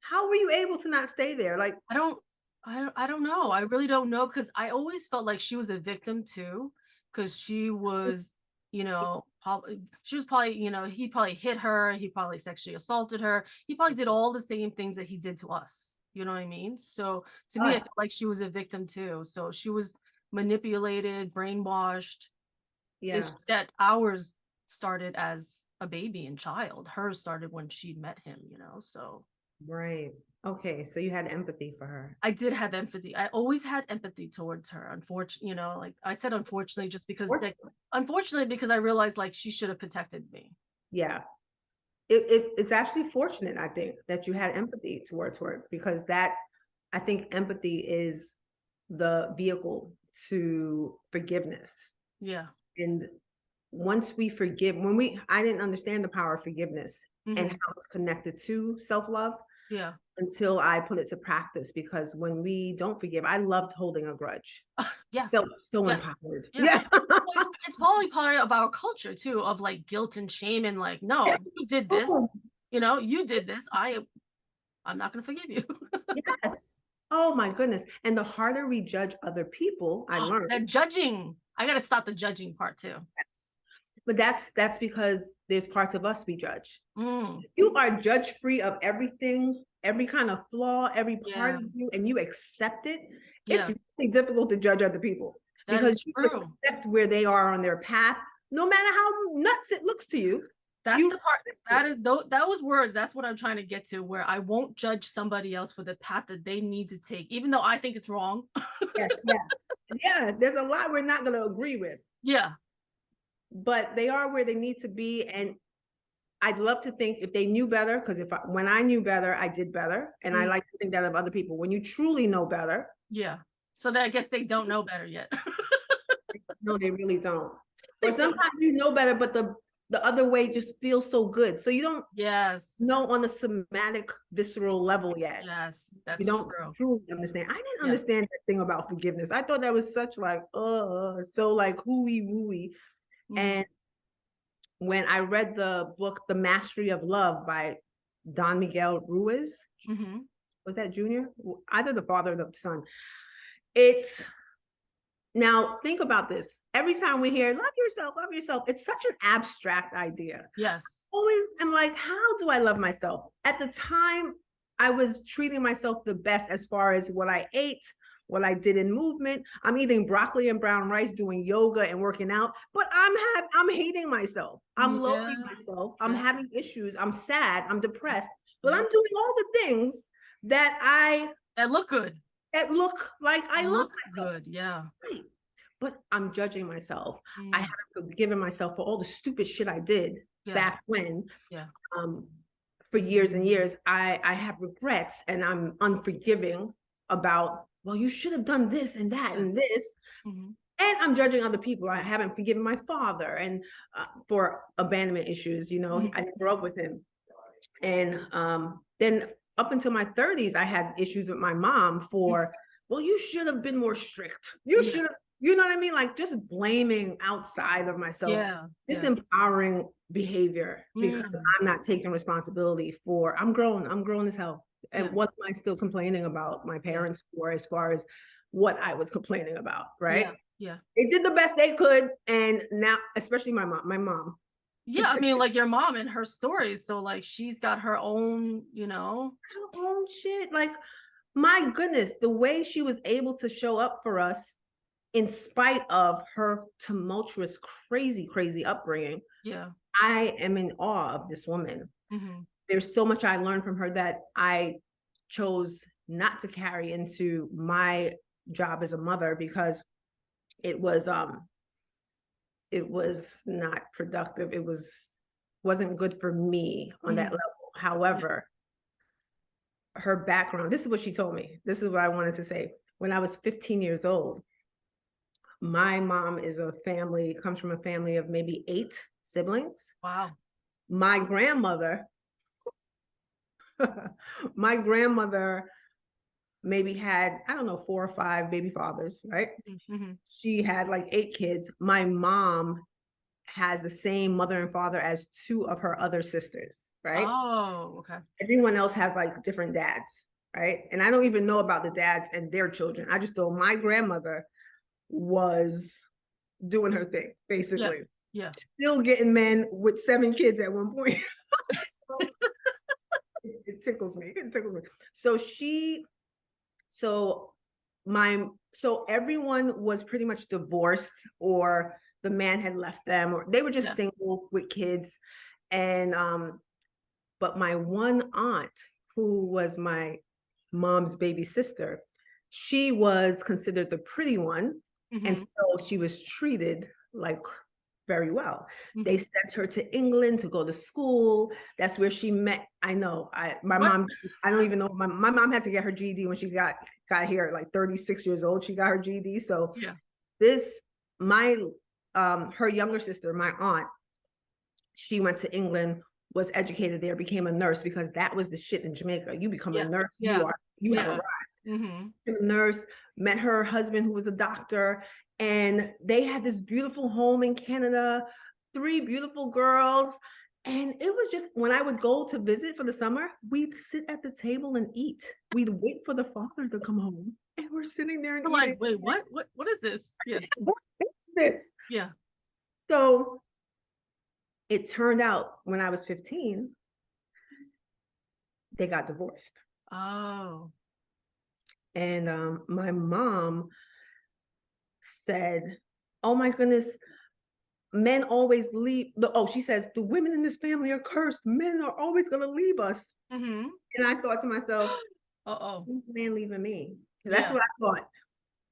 How were you able to not stay there? Like, I don't know. I really don't know, because I always felt like she was a victim too. because she was, she was probably, he probably hit her, he probably sexually assaulted her, he probably did all the same things that he did to us. You know what I mean? So to me, I feel like she was a victim too. So she was manipulated, brainwashed. Yeah. It's that ours started as a baby and child. Hers started when she met him, so. Right. Okay. So you had empathy for her. I did have empathy. I always had empathy towards her. Unfortunately, like I said, unfortunately, just because, unfortunately, because I realized like she should have protected me. Yeah. It's actually fortunate, I think, that you had empathy towards her, because I think empathy is the vehicle to forgiveness. Yeah. And once we forgive, I didn't understand the power of forgiveness and how it's connected to self-love. Yeah. Until I put it to practice, because when we don't forgive, I loved holding a grudge. Yes. Felt so empowered. Yeah. It's probably part of our culture too, of like guilt and shame and like, no, you did this, you did this. I'm not going to forgive you. Yes. Oh my goodness. And the harder we judge other people, I learned. That judging. I got to stop the judging part too. Yes. But that's because there's parts of us we judge. You are judge free of everything, every kind of flaw, every part of you, and you accept it. It's really difficult to judge other people, because you accept where they are on their path, no matter how nuts it looks to you. That's the part those words. That's what I'm trying to get to, where I won't judge somebody else for the path that they need to take, even though I think it's wrong. Yeah. There's a lot we're not going to agree with. Yeah. But they are where they need to be. And I'd love to think if they knew better, because when I knew better, I did better. And I like to think that of other people. When you truly know better. Yeah. So that I guess they don't know better yet. No, they really don't. Or sometimes you know better, but the other way just feels so good. So you don't know on a somatic, visceral level yet. Yes, that's you don't true. Truly understand. I didn't understand that thing about forgiveness. I thought that was such like, so like hooey wooey. And when I read the book, The Mastery of Love by Don Miguel Ruiz, was that Junior? Either the father or the son. Now think about this. Every time we hear love yourself, it's such an abstract idea. Yes. Always I'm like, how do I love myself? At the time, I was treating myself the best as far as what I ate, what I did in movement. I'm eating broccoli and brown rice, doing yoga and working out, but I'm hating myself. I'm loathing myself. I'm having issues. I'm sad. I'm depressed, but I'm doing all the things that look good. That look like I look good. Yeah. Right. But I'm judging myself. I haven't forgiven myself for all the stupid shit I did back when. Yeah. For years and years, I have regrets, and I'm unforgiving about, well, you should have done this and that and this. And I'm judging other people. I haven't forgiven my father and for abandonment issues. I didn't grow up with him. And then up until my 30s, I had issues with my mom for, well, you should have been more strict. You should have, you know what I mean? Like just blaming outside of myself. Disempowering behavior, because I'm not taking responsibility for, I'm grown as hell. And what am I still complaining about my parents for, as far as what I was complaining about, right? Yeah. They did the best they could. And now, especially my mom. Yeah, I mean, like your mom and her stories. So like she's got her own, her own shit. Like, my goodness, the way she was able to show up for us in spite of her tumultuous, crazy upbringing. Yeah. I am in awe of this woman. There's so much I learned from her that I chose not to carry into my job as a mother, because it was not productive. It wasn't good for me on that level. However, her background, this is what she told me. This is what I wanted to say. When I was 15 years old, my mom comes from a family of maybe 8 siblings. Wow. My grandmother maybe had, I don't know, 4 or 5 baby fathers, right? She had like 8 kids. My mom has the same mother and father as 2 of her other sisters, right? Oh, okay. Everyone else has like different dads, right? And I don't even know about the dads and their children. I just know my grandmother was doing her thing, basically. Yeah. Still getting men with 7 kids at one point. So, it tickles me. It tickles me. So everyone was pretty much divorced, or the man had left them, or they were just single with kids. And but my one aunt, who was my mom's baby sister, she was considered the pretty one. And so she was treated like very well. They sent her to England to go to school. That's where she met. I know. My mom, I don't even know. My mom had to get her GED when she got here at like 36 years old. She got her GED. So her younger sister, my aunt, she went to England, was educated there, became a nurse, because that was the shit in Jamaica. You become a nurse, you have arrived. A nurse, met her husband, who was a doctor, and they had this beautiful home in Canada, 3 beautiful girls. And it was just, when I would go to visit for the summer, we'd sit at the table and eat. We'd wait for the father to come home, and we're sitting there and eating. Like, wait, what is this? Yes. What is this? Yeah. So it turned out when I was 15, they got divorced. Oh. And my mom said, oh my goodness, men always leave. She says, the women in this family are cursed. Men are always going to leave us. And I thought to myself, man leaving me. That's what I thought.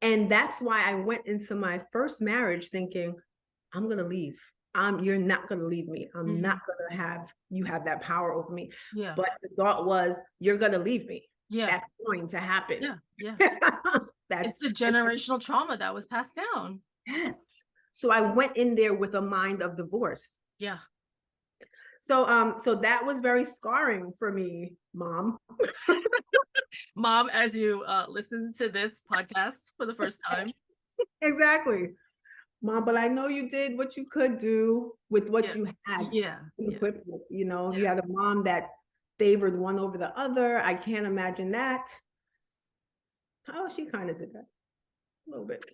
And that's why I went into my first marriage thinking, I'm going to leave. You're not going to leave me. I'm not going to have you have that power over me. Yeah. But the thought was, you're going to leave me. Yeah. That's going to happen. Yeah. It's the generational trauma that was passed down. Yes. So I went in there with a mind of divorce. Yeah. So that was very scarring for me, Mom. Mom, as you listen to this podcast for the first time. Exactly. Mom, but I know you did what you could do with what you had. Equipped with, you had a mom that favored one over the other. I can't imagine that. Oh, she kind of did that a little bit.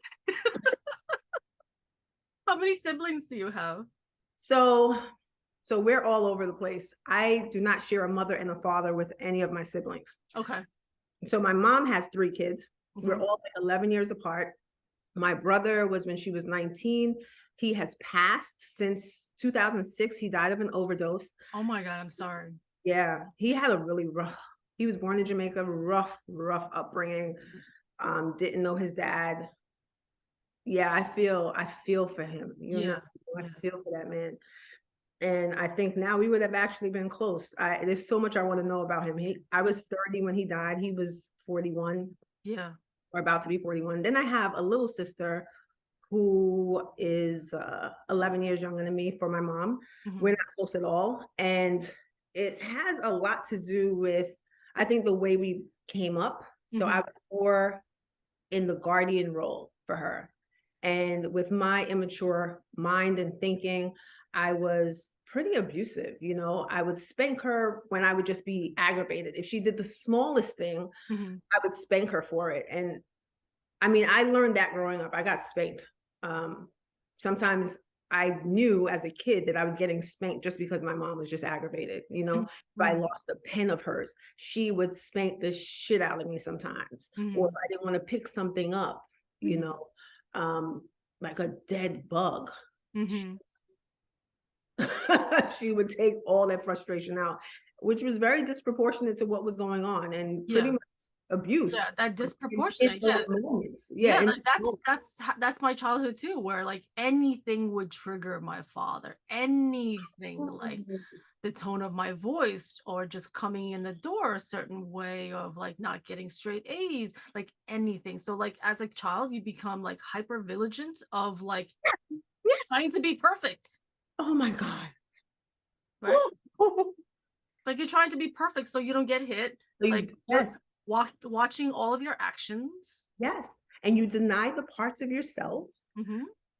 How many siblings do you have? So we're all over the place. I do not share a mother and a father with any of my siblings. Okay. So my mom has 3 kids. We're all like 11 years apart. My brother was when she was 19. He has passed since 2006. He died of an overdose. Oh my God, I'm sorry. Yeah, he had a really he was born in Jamaica, rough upbringing. Didn't know his dad. Yeah, I feel for him. I feel for that man. And I think now we would have actually been close. There's so much I want to know about him. I was 30 when he died. He was 41. Yeah. Or about to be 41. Then I have a little sister who is 11 years younger than me for my mom. We're not close at all. And it has a lot to do with, I think, the way we came up. So I was more in the guardian role for her. And with my immature mind and thinking, I was pretty abusive. I would spank her when I would just be aggravated. If she did the smallest thing, I would spank her for it. And I mean, I learned that growing up. I got spanked. Sometimes I knew as a kid that I was getting spanked just because my mom was just aggravated. If I lost a pen of hers, she would spank the shit out of me sometimes. Or if I didn't want to pick something up, like a dead bug. She would take all that frustration out, which was very disproportionate to what was going on, and pretty much abuse. Yeah, that disproportionate. That's my childhood too, where like anything would trigger my father. Anything, like the tone of my voice, or just coming in the door a certain way, of like not getting straight A's, like anything. So like as a child, you become like hyper vigilant of like trying to be perfect. Oh my God. Right? Like you're trying to be perfect so you don't get hit. Like watching all of your actions. Yes. And you deny the parts of yourself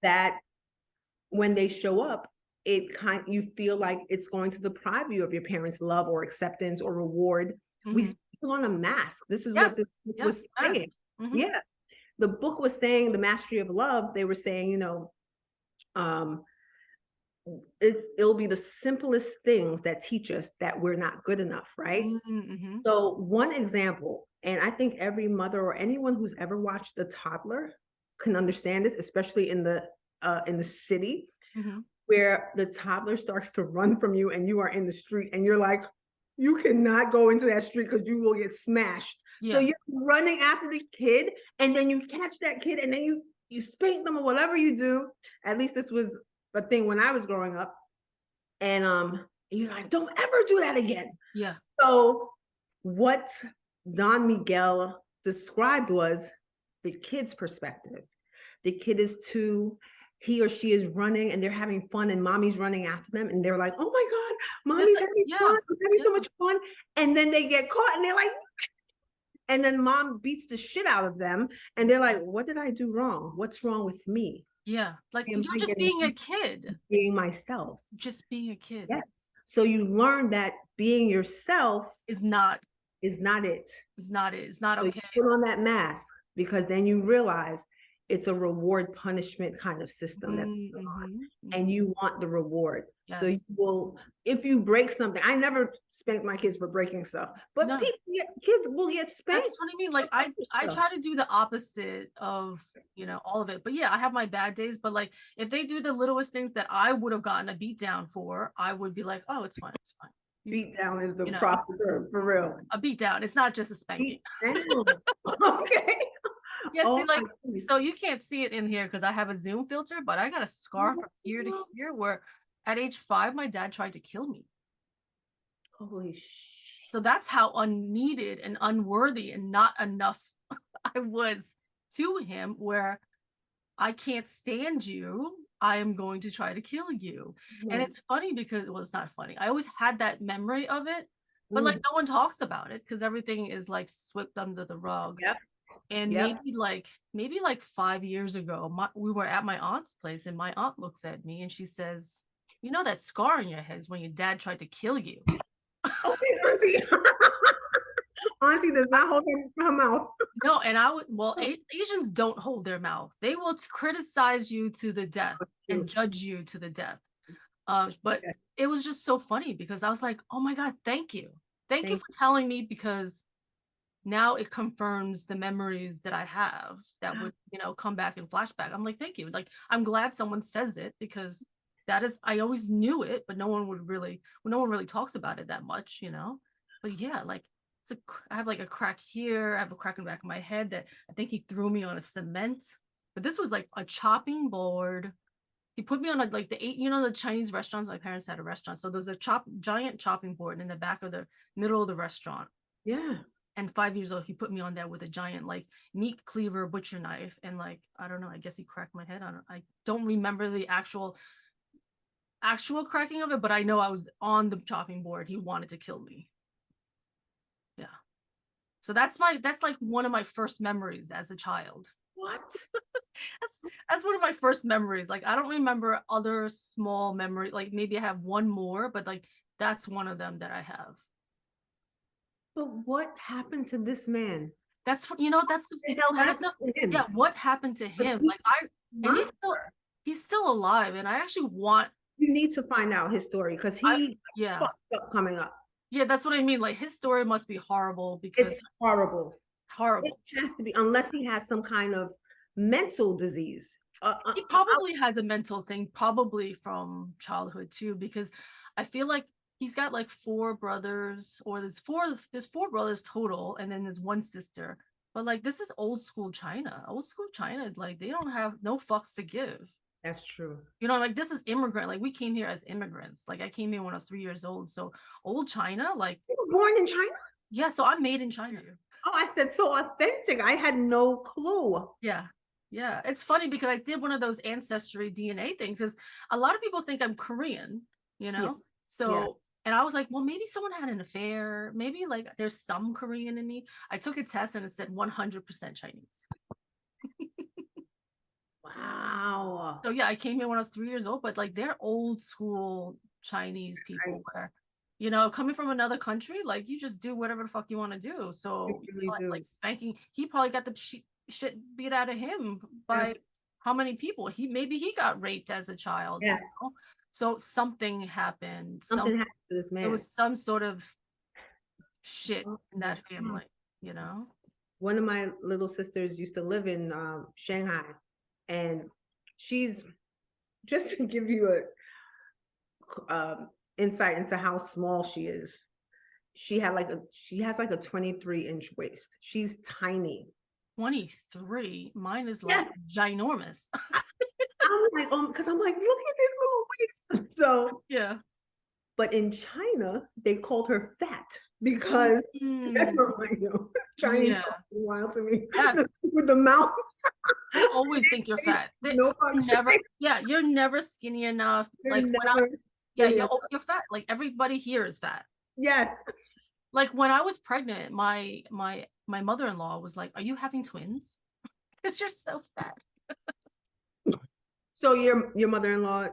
that when they show up, you feel like it's going to deprive you of your parents' love or acceptance or reward. We put on a mask. This is what this book was saying. Yeah. The book was saying, The Mastery of Love. They were saying, it'll be the simplest things that teach us that we're not good enough, right? Mm-hmm. So one example, and I think every mother or anyone who's ever watched a toddler can understand this, especially in the city, Mm-hmm. where the toddler starts to run from you and you are in the street and you're like, you cannot go into that street because you will get smashed. So Yeah. you're running after the kid, and then you catch that kid, and then you spank them or whatever you do. At least this was a thing when I was growing up. And you're like, don't ever do that again. Yeah. So what Don Miguel described was the kid's perspective. The kid is he or she is running and they're having fun, and mommy's running after them, and they're like, oh my God, mommy's having fun. I'm having so much fun. And then they get caught and they're like, and then mom beats the shit out of them. And they're like, what did I do wrong? What's wrong with me? Yeah. Like, you're just being a kid. Being myself. Just being a kid. Yes. So you learn that being yourself is not it. It's not it. It's not So okay. you put on that mask, because then you realize it's a reward punishment kind of system that's going on, and you want the reward. Yes. So you will, if you break something, I never spanked my kids for breaking stuff, but kids will get spanked. That's what I mean. Like, I try to do the opposite of, all of it. But yeah, I have my bad days, but like, if they do the littlest things that I would have gotten a beat down for, I would be like, oh, it's fine. It's fine. Beat down is the proper term, for real. A beat down. It's not just a spanking. Okay. Yeah, see, like, so you can't see it in here because I have a Zoom filter, but I got a scar from here to here where at age 5, my dad tried to kill me. Holy shit. So that's how unneeded and unworthy and not enough I was to him, where I can't stand you. I am going to try to kill you. And it's funny because, well, it's not funny. I always had that memory of it, but like no one talks about it because everything is like swept under the rug. Yep. And maybe like 5 years ago, we were at my aunt's place, and my aunt looks at me and she says, you know, that scar on your head is when your dad tried to kill you. Okay, Auntie. Auntie does not hold her mouth. No, and Asians don't hold their mouth. They will criticize you to the death and judge you to the death. But it was just so funny because I was like, oh my God, thank you. Thank you for telling me, because now it confirms the memories that I have that would, come back in flashback. I'm like, thank you. Like, I'm glad someone says it, because I always knew it, but no one really talks about it that much, But yeah, like, I have like a crack here. I have a crack in the back of my head that I think he threw me on a cement. But this was like a chopping board. He put me on the Chinese restaurants. My parents had a restaurant. So there's a giant chopping board in the back of the middle of the restaurant. Yeah. And 5 years old, he put me on there with a giant like meat cleaver butcher knife. And like, I don't know, I guess he cracked my head. I don't remember the actual cracking of it, but I know I was on the chopping board. He wanted to kill me. Yeah. So that's like one of my first memories as a child. What? That's one of my first memories. Like, I don't remember other small memories. Like, maybe I have one more, but like, that's one of them that I have. But what happened to this man? That's what, what happened to him? Like, he's still alive, and I actually want. You need to find out his story, because coming up. Yeah, that's what I mean. Like, his story must be horrible, because it's horrible. Horrible. It has to be, unless he has some kind of mental disease. He probably has a mental thing, probably from childhood too, because I feel like he's got like 4 brothers, or there's 4 brothers total, and then there's 1 sister. But like, this is old school China. Old school China, like, they don't have no fucks to give. That's true. Like, this is immigrant. Like, we came here as immigrants. Like, I came here when I was 3 years old. So old China, like, you were born in China? Yeah, so I'm made in China. Oh, I said so authentic. I had no clue. Yeah. Yeah. It's funny because I did one of those ancestry DNA things, because a lot of people think I'm Korean, So, and I was like, well, maybe someone had an affair. Maybe like there's some Korean in me. I took a test and it said 100% Chinese. Wow. So yeah, I came here when I was 3 years old, but like, they're old school Chinese people where, coming from another country, like, you just do whatever the fuck you want to do. So like spanking, he probably got the shit beat out of him by how many people maybe he got raped as a child. Yes. You know? So something happened. Something happened to this man. There was some sort of shit in that God. family, you know? One of my little sisters used to live in Shanghai, and she's, just to give you a insight into how small she is. She has like a 23-inch waist. She's tiny. 23. Mine is like ginormous. I'm like, because I'm like, look at this little waist. So yeah. But in China, they called her fat because that's what I'm like, Chinese are wild to me. Yes. With the mouth. They always think you're fat. You're never skinny enough. You're you're fat. Like everybody here is fat. Yes. Like when I was pregnant, my mother-in-law was like, "Are you having twins? Because you're so fat." So your mother-in-law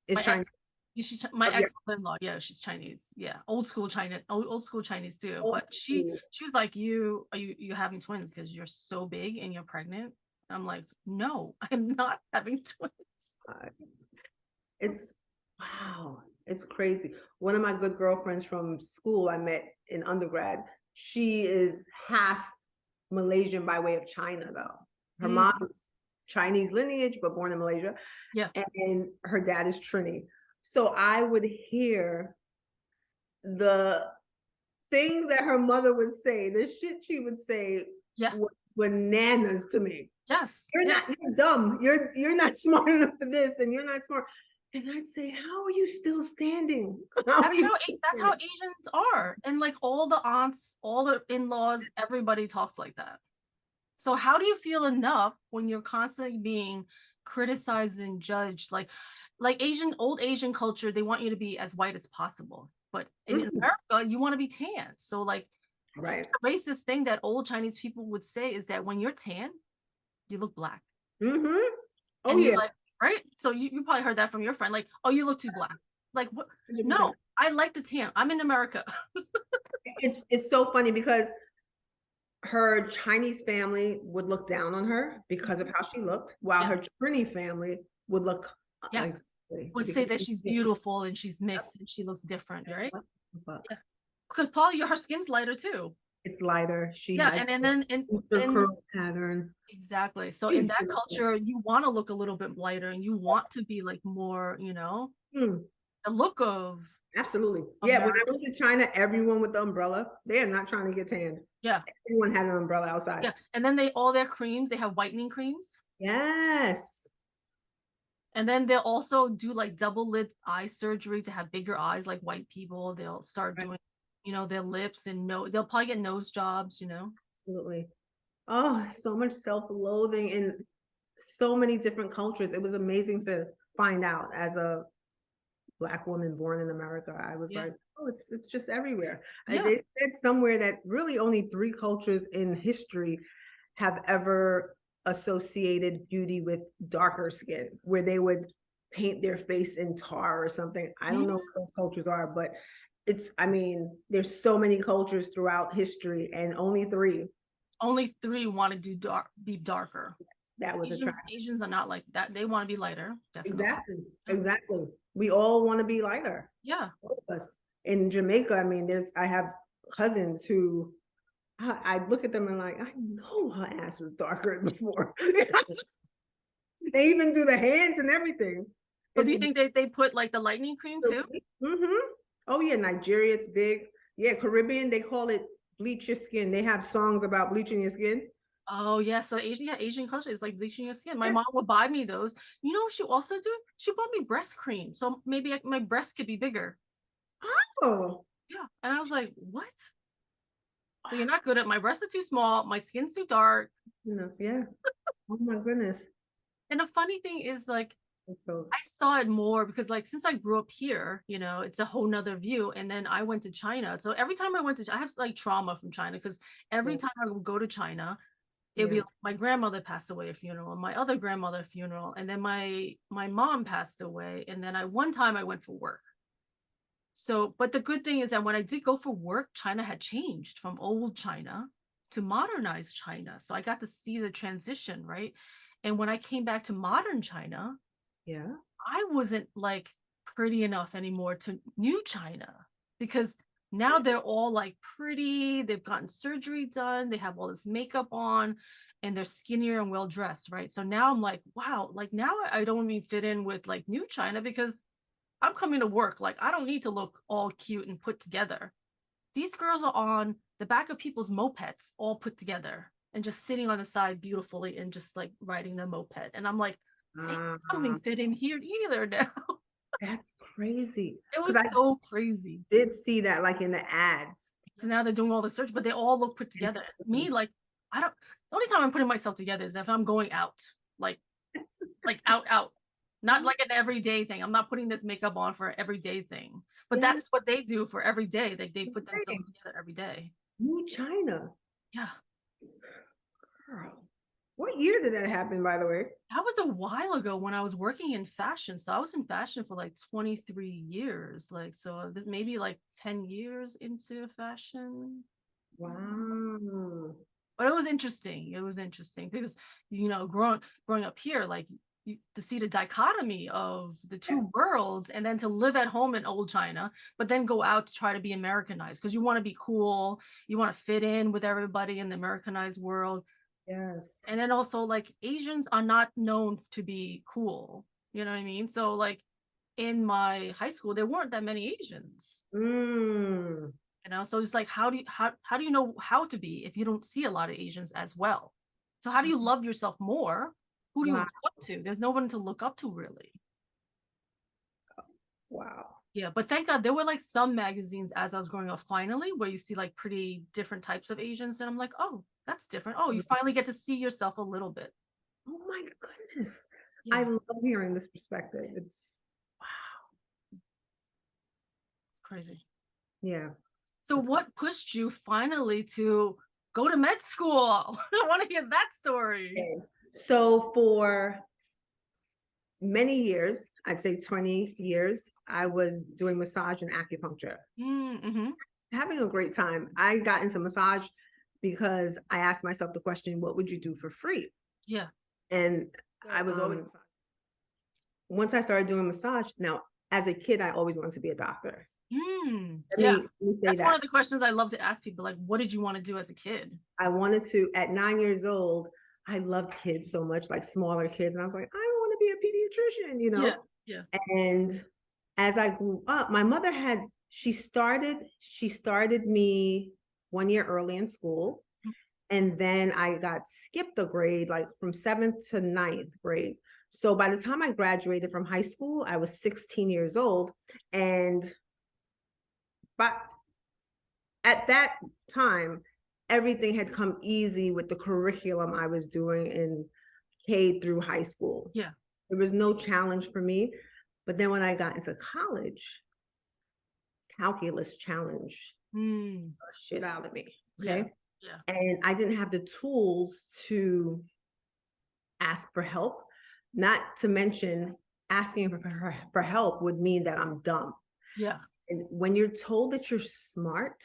is Chinese. My ex-mother-in-law, she's Chinese. Yeah, old school Chinese too. But she was like, "You having twins because you're so big and you're pregnant?" And I'm like, "No, I'm not having twins." It's crazy. One of my good girlfriends from school I met in undergrad, she is half Malaysian by way of China though. Her mom is Chinese lineage, but born in Malaysia. Yeah. And her dad is Trini. So I would hear the things that her mother would say, the shit she would say were bananas to me. Yes. You're dumb. You're not smart enough for this, and you're not smart. And I'd say, how are you still standing? That's how Asians are. And like all the aunts, all the in-laws, everybody talks like that. So how do you feel enough when you're constantly being criticized and judged? Like old Asian culture, they want you to be as white as possible. But in America, you want to be tan. So like the racist thing that old Chinese people would say is that when you're tan, you look black. Oh, yeah. Like, right? So you probably heard that from your friend. Like, oh, you look too black. Like, what? No, I like the tan. I'm in America. It's so funny because her Chinese family would look down on her because of how she looked, while her Trini family would look would say that she's beautiful and she's mixed and she looks different, right? Because Paul, her skin's lighter too. It's lighter. She has and then curl pattern. Exactly. So in that culture, you want to look a little bit lighter and you want to be like more, the look of absolutely. America. When I went to China, everyone with the umbrella, they are not trying to get tanned. Yeah. Everyone had an umbrella outside. Yeah. And then all their creams, they have whitening creams. Yes. And then they'll also do like double lid eye surgery to have bigger eyes like white people. They'll start doing, their lips and they'll probably get nose jobs, Absolutely. Oh, so much self-loathing in so many different cultures. It was amazing to find out as a Black woman born in America. I was like, oh, it's just everywhere. They said somewhere that really only 3 cultures in history have ever associated beauty with darker skin, where they would paint their face in tar or something. I don't know what those cultures are, but there's so many cultures throughout history, and only 3 want to be darker. That was attractive. Asians are not like that. They want to be lighter. Definitely. Exactly. We all want to be lighter. Yeah. All of us. In Jamaica, I have cousins who I look at them and like, I know her ass was darker before. They even do the hands and everything. But do you think they put like the lightning cream too? Oh yeah, Nigeria, it's big. Yeah, Caribbean, they call it bleach your skin. They have songs about bleaching your skin. Oh yeah, so Asian culture is like bleaching your skin. My mom would buy me those. You know what she also do? She bought me breast cream, so maybe my breast could be bigger. Oh yeah, and I was like, what? So you're not good at my breasts are too small, my skin's too dark. Yeah. Oh my goodness. And the funny thing is, like, I saw it more because, like, since I grew up here, it's a whole nother view. And then I went to China. So every time I have like trauma from China because every time I would go to China, it'd be like my grandmother passed away at a funeral, my other grandmother funeral, and then my mom passed away. And then one time I went for work. So, but the good thing is that when I did go for work, China had changed from old China to modernized China. So I got to see the transition, right? And when I came back to modern China, Yeah. I wasn't like pretty enough anymore to new China, because now they're all like pretty, they've gotten surgery done, they have all this makeup on, and they're skinnier and well dressed, right? So now I'm like, wow, like now I don't even fit in with like new China, because I'm coming to work. Like, I don't need to look all cute and put together. These girls are on the back of people's mopeds, all put together, and just sitting on the side beautifully and just like riding the moped. And I'm like, I don't even fit in here either now. That's crazy. It was I so crazy. did see that like in the ads. Now they're doing all the search, but they all look put together. Me, like, I don't, the only time I'm putting myself together is if I'm going out, like out. Not like an everyday thing. I'm not putting this makeup on for an everyday thing. But Yeah. that's what they do for every day. Like, they put themselves together every day. New China. Yeah. Girl. What year did that happen, by the way? That was a while ago when I was working in fashion. So I was in fashion for like 23 years. Like, so maybe like 10 years into fashion. Wow. But it was interesting. It was interesting because, you know, growing up here, like, to see the dichotomy of the two worlds, and then to live at home in old China, but then go out to try to be Americanized because you want to be cool, you want to fit in with everybody in the Americanized world. Yes. And then also, like, Asians are not known to be cool, you know what I mean? So like in my high school there weren't that many Asians. You know, so it's like, how do you know how to be if you don't see a lot of Asians as well? So how do you love yourself more? Who do you look up to? There's no one to look up to, really. Wow. Yeah, but thank God there were like some magazines as I was growing up, finally, where you see like pretty different types of Asians, and I'm like, oh, that's different. Oh, you finally get to see yourself a little bit. Oh my goodness. Yeah. I love hearing this perspective. It's wow. It's crazy. Yeah. So what pushed you finally to go to med school? I want to hear that story. Okay. So for many years, I'd say 20 years, I was doing massage and acupuncture. Having a great time. I got into massage because I asked myself the question, what would you do for free? Yeah. And I was always, once I started doing massage, now as a kid, I always wanted to be a doctor. Yeah, that's one of the questions I love to ask people. Like, what did you want to do as a kid? I wanted to, at 9 years old, I loved kids so much, like smaller kids. And I was like, I want to be a pediatrician, you know? Yeah. And as I grew up, my mother she started me 1 year early in school. And then I got skipped a grade, like from 7th to 9th grade. So by the time I graduated from high school, I was 16 years old. But at that time, everything had come easy with the curriculum I was doing in K through high school. Yeah. There was no challenge for me. But then when I got into college, calculus challenged the shit out of me. Okay. Yeah. And I didn't have the tools to ask for help. Not to mention, asking for help would mean that I'm dumb. Yeah. And when you're told that you're smart,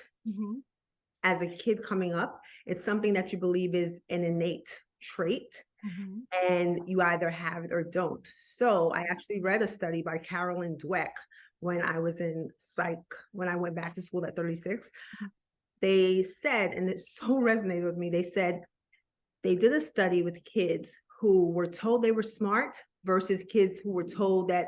as a kid coming up, it's something that you believe is an innate trait, and you either have it or don't. So I actually read a study by Carolyn Dweck when I was in psych, when I went back to school at 36. They said, and it so resonated with me, they said they did a study with kids who were told they were smart versus kids who were told that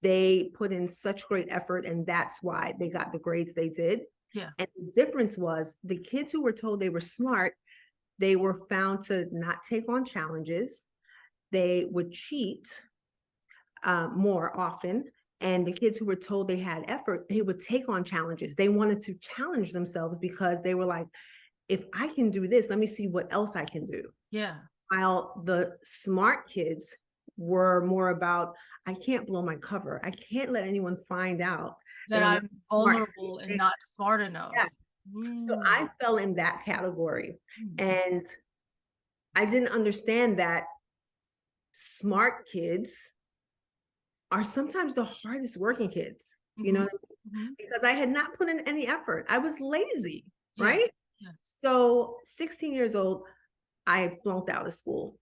they put in such great effort and that's why they got the grades they did. Yeah. And the difference was the kids who were told they were smart, they were found to not take on challenges. They would cheat more often. And the kids who were told they had effort, they would take on challenges. They wanted to challenge themselves because they were like, if I can do this, let me see what else I can do. Yeah. While the smart kids were more about, I can't blow my cover. I can't let anyone find out that I'm vulnerable and not smart enough. Yeah. So I fell in that category. And I didn't understand that smart kids are sometimes the hardest working kids, you know, because I had not put in any effort. I was lazy, right? Yeah. So 16 years old, I flunked out of school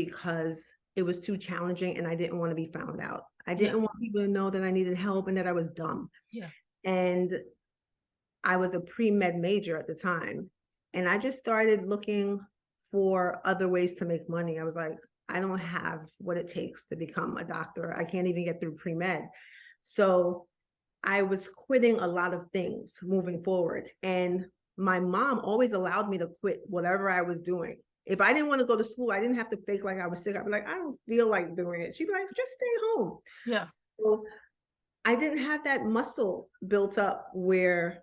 because it was too challenging and I didn't want to be found out. I didn't want people to know that I needed help and that I was dumb. Yeah. And I was a pre-med major at the time. And I just started looking for other ways to make money. I was like, I don't have what it takes to become a doctor. I can't even get through pre-med. So I was quitting a lot of things moving forward. And my mom always allowed me to quit whatever I was doing. If I didn't want to go to school, I didn't have to fake like I was sick. I'd be like, I don't feel like doing it. She'd be like, just stay home. Yeah. So I didn't have that muscle built up where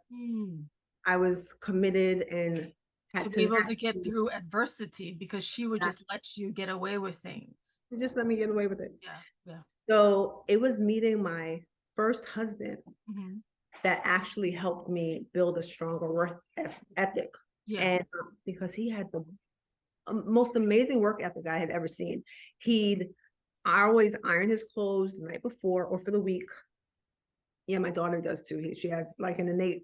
I was committed and had to be able to get through adversity, because she would just let you get away with things. She just let me get away with it. Yeah. Yeah. So it was meeting my first husband that actually helped me build a stronger work ethic. Yeah. And because he had the most amazing work ethic I had ever seen. He'd always iron his clothes the night before or for the week. Yeah, my daughter does too. She has like an innate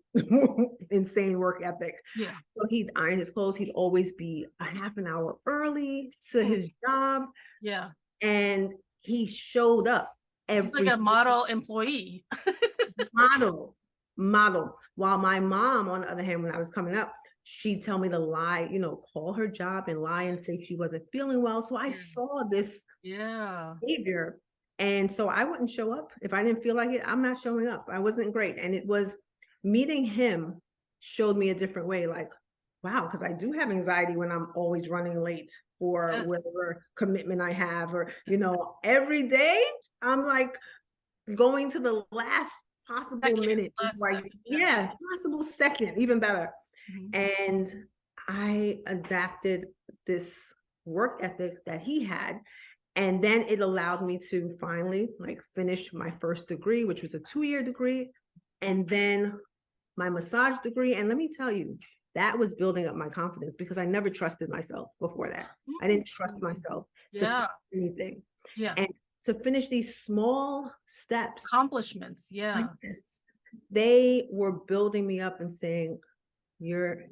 insane work ethic. Yeah. So he'd iron his clothes. He'd always be a half an hour early to his job. Yeah. And he showed up every He's like a model employee. model. While my mom, on the other hand, when I was coming up, she'd tell me to lie, call her job and lie and say she wasn't feeling well. So I saw this behavior. And so I wouldn't show up. If I didn't feel like it, I'm not showing up. I wasn't great. And it was meeting him showed me a different way. Like, wow, because I do have anxiety when I'm always running late for whatever commitment I have, or, every day I'm like going to the last possible minute. Possible second, even better. And I adapted this work ethic that he had. And then it allowed me to finally finish my first degree, which was a 2-year degree, and then my massage degree. And let me tell you, that was building up my confidence because I never trusted myself before that. I didn't trust myself to finish anything. Yeah. And to finish these small steps. Accomplishments. Yeah. They were building me up and saying, you're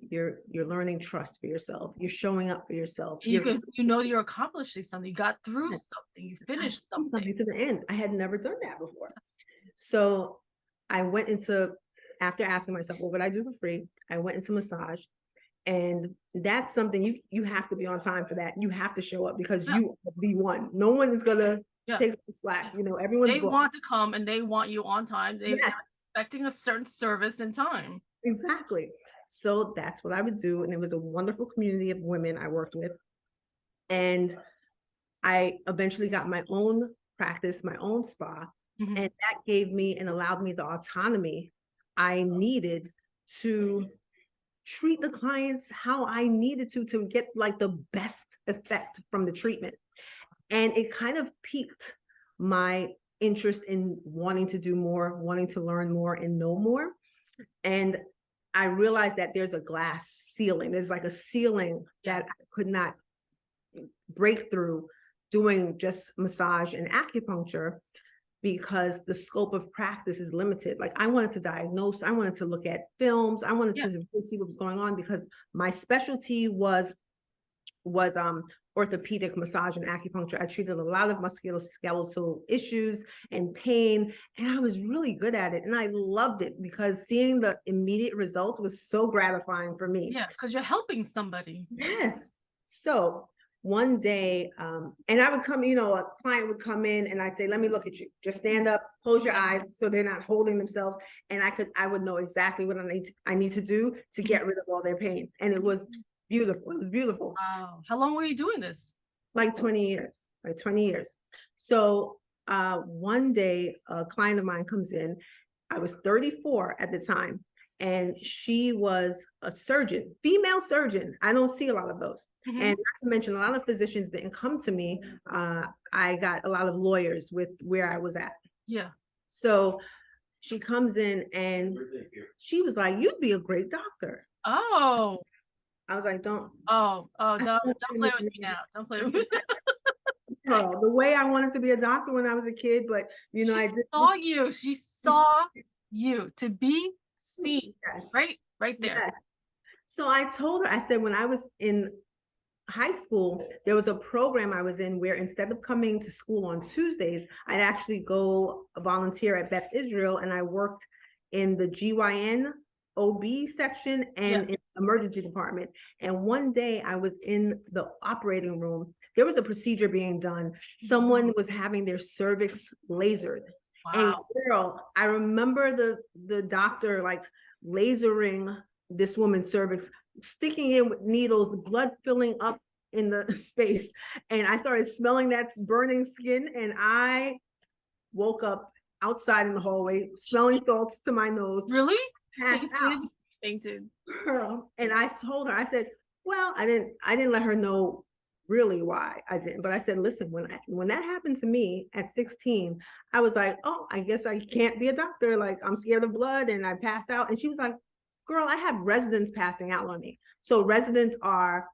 learning trust for yourself. You're showing up for yourself. You're accomplishing something. You got through something. You finished something to the end. I had never done that before. So I went into, after asking myself, what would I do for free? I went into massage, and that's something you have to be on time for that. You have to show up because you are the one. No one is gonna take the slack. Everyone's booked. Want to come and they want you on time. They're expecting a certain service in time. Exactly. So that's what I would do. And it was a wonderful community of women I worked with. And I eventually got my own practice, my own spa. And that gave me and allowed me the autonomy I needed to treat the clients how I needed to get the best effect from the treatment. And it kind of piqued my interest in wanting to do more, wanting to learn more and know more. And I realized that there's a glass ceiling. There's a ceiling that I could not break through doing just massage and acupuncture because the scope of practice is limited. I wanted to diagnose, I wanted to look at films, I wanted to see what was going on because my specialty was orthopedic massage and acupuncture. I treated a lot of musculoskeletal issues and pain, and I was really good at it. And I loved it because seeing the immediate results was so gratifying for me. Yeah, because you're helping somebody. Yes. So one day, and I would come, a client would come in and I'd say, let me look at you. Just stand up, close your eyes so they're not holding themselves. And I would know exactly what I need to do to get rid of all their pain. And it was beautiful. It was beautiful. Wow. How long were you doing this? 20 years. 20 years. So one day a client of mine comes in. I was 34 at the time, and she was a surgeon, female surgeon. I don't see a lot of those. And not to mention, a lot of physicians didn't come to me. I got a lot of lawyers with where I was at. Yeah. So she comes in and she was like, "You'd be a great doctor." Oh. I was like, don't play with me now. Don't play with me. The way I wanted to be a doctor when I was a kid, but She saw you to be seen. Right there. Yes. So I told her, I said, when I was in high school, there was a program I was in where instead of coming to school on Tuesdays, I'd actually go volunteer at Beth Israel, and I worked in the GYN OB section and in the emergency department. And one day I was in the operating room. There was a procedure being done. Someone was having their cervix lasered. Wow. And girl, I remember the doctor like lasering this woman's cervix, sticking in with needles, the blood filling up in the space. And I started smelling that burning skin, and I woke up outside in the hallway, smelling salts to my nose. Really? Fainted. Girl. And I told her, I said, well, I didn't let her know really why I didn't, but I said, listen, when that happened to me at 16, I was like, oh, I guess I can't be a doctor. Like, I'm scared of blood and I pass out. And she was like, girl, I have residents passing out on me. So residents are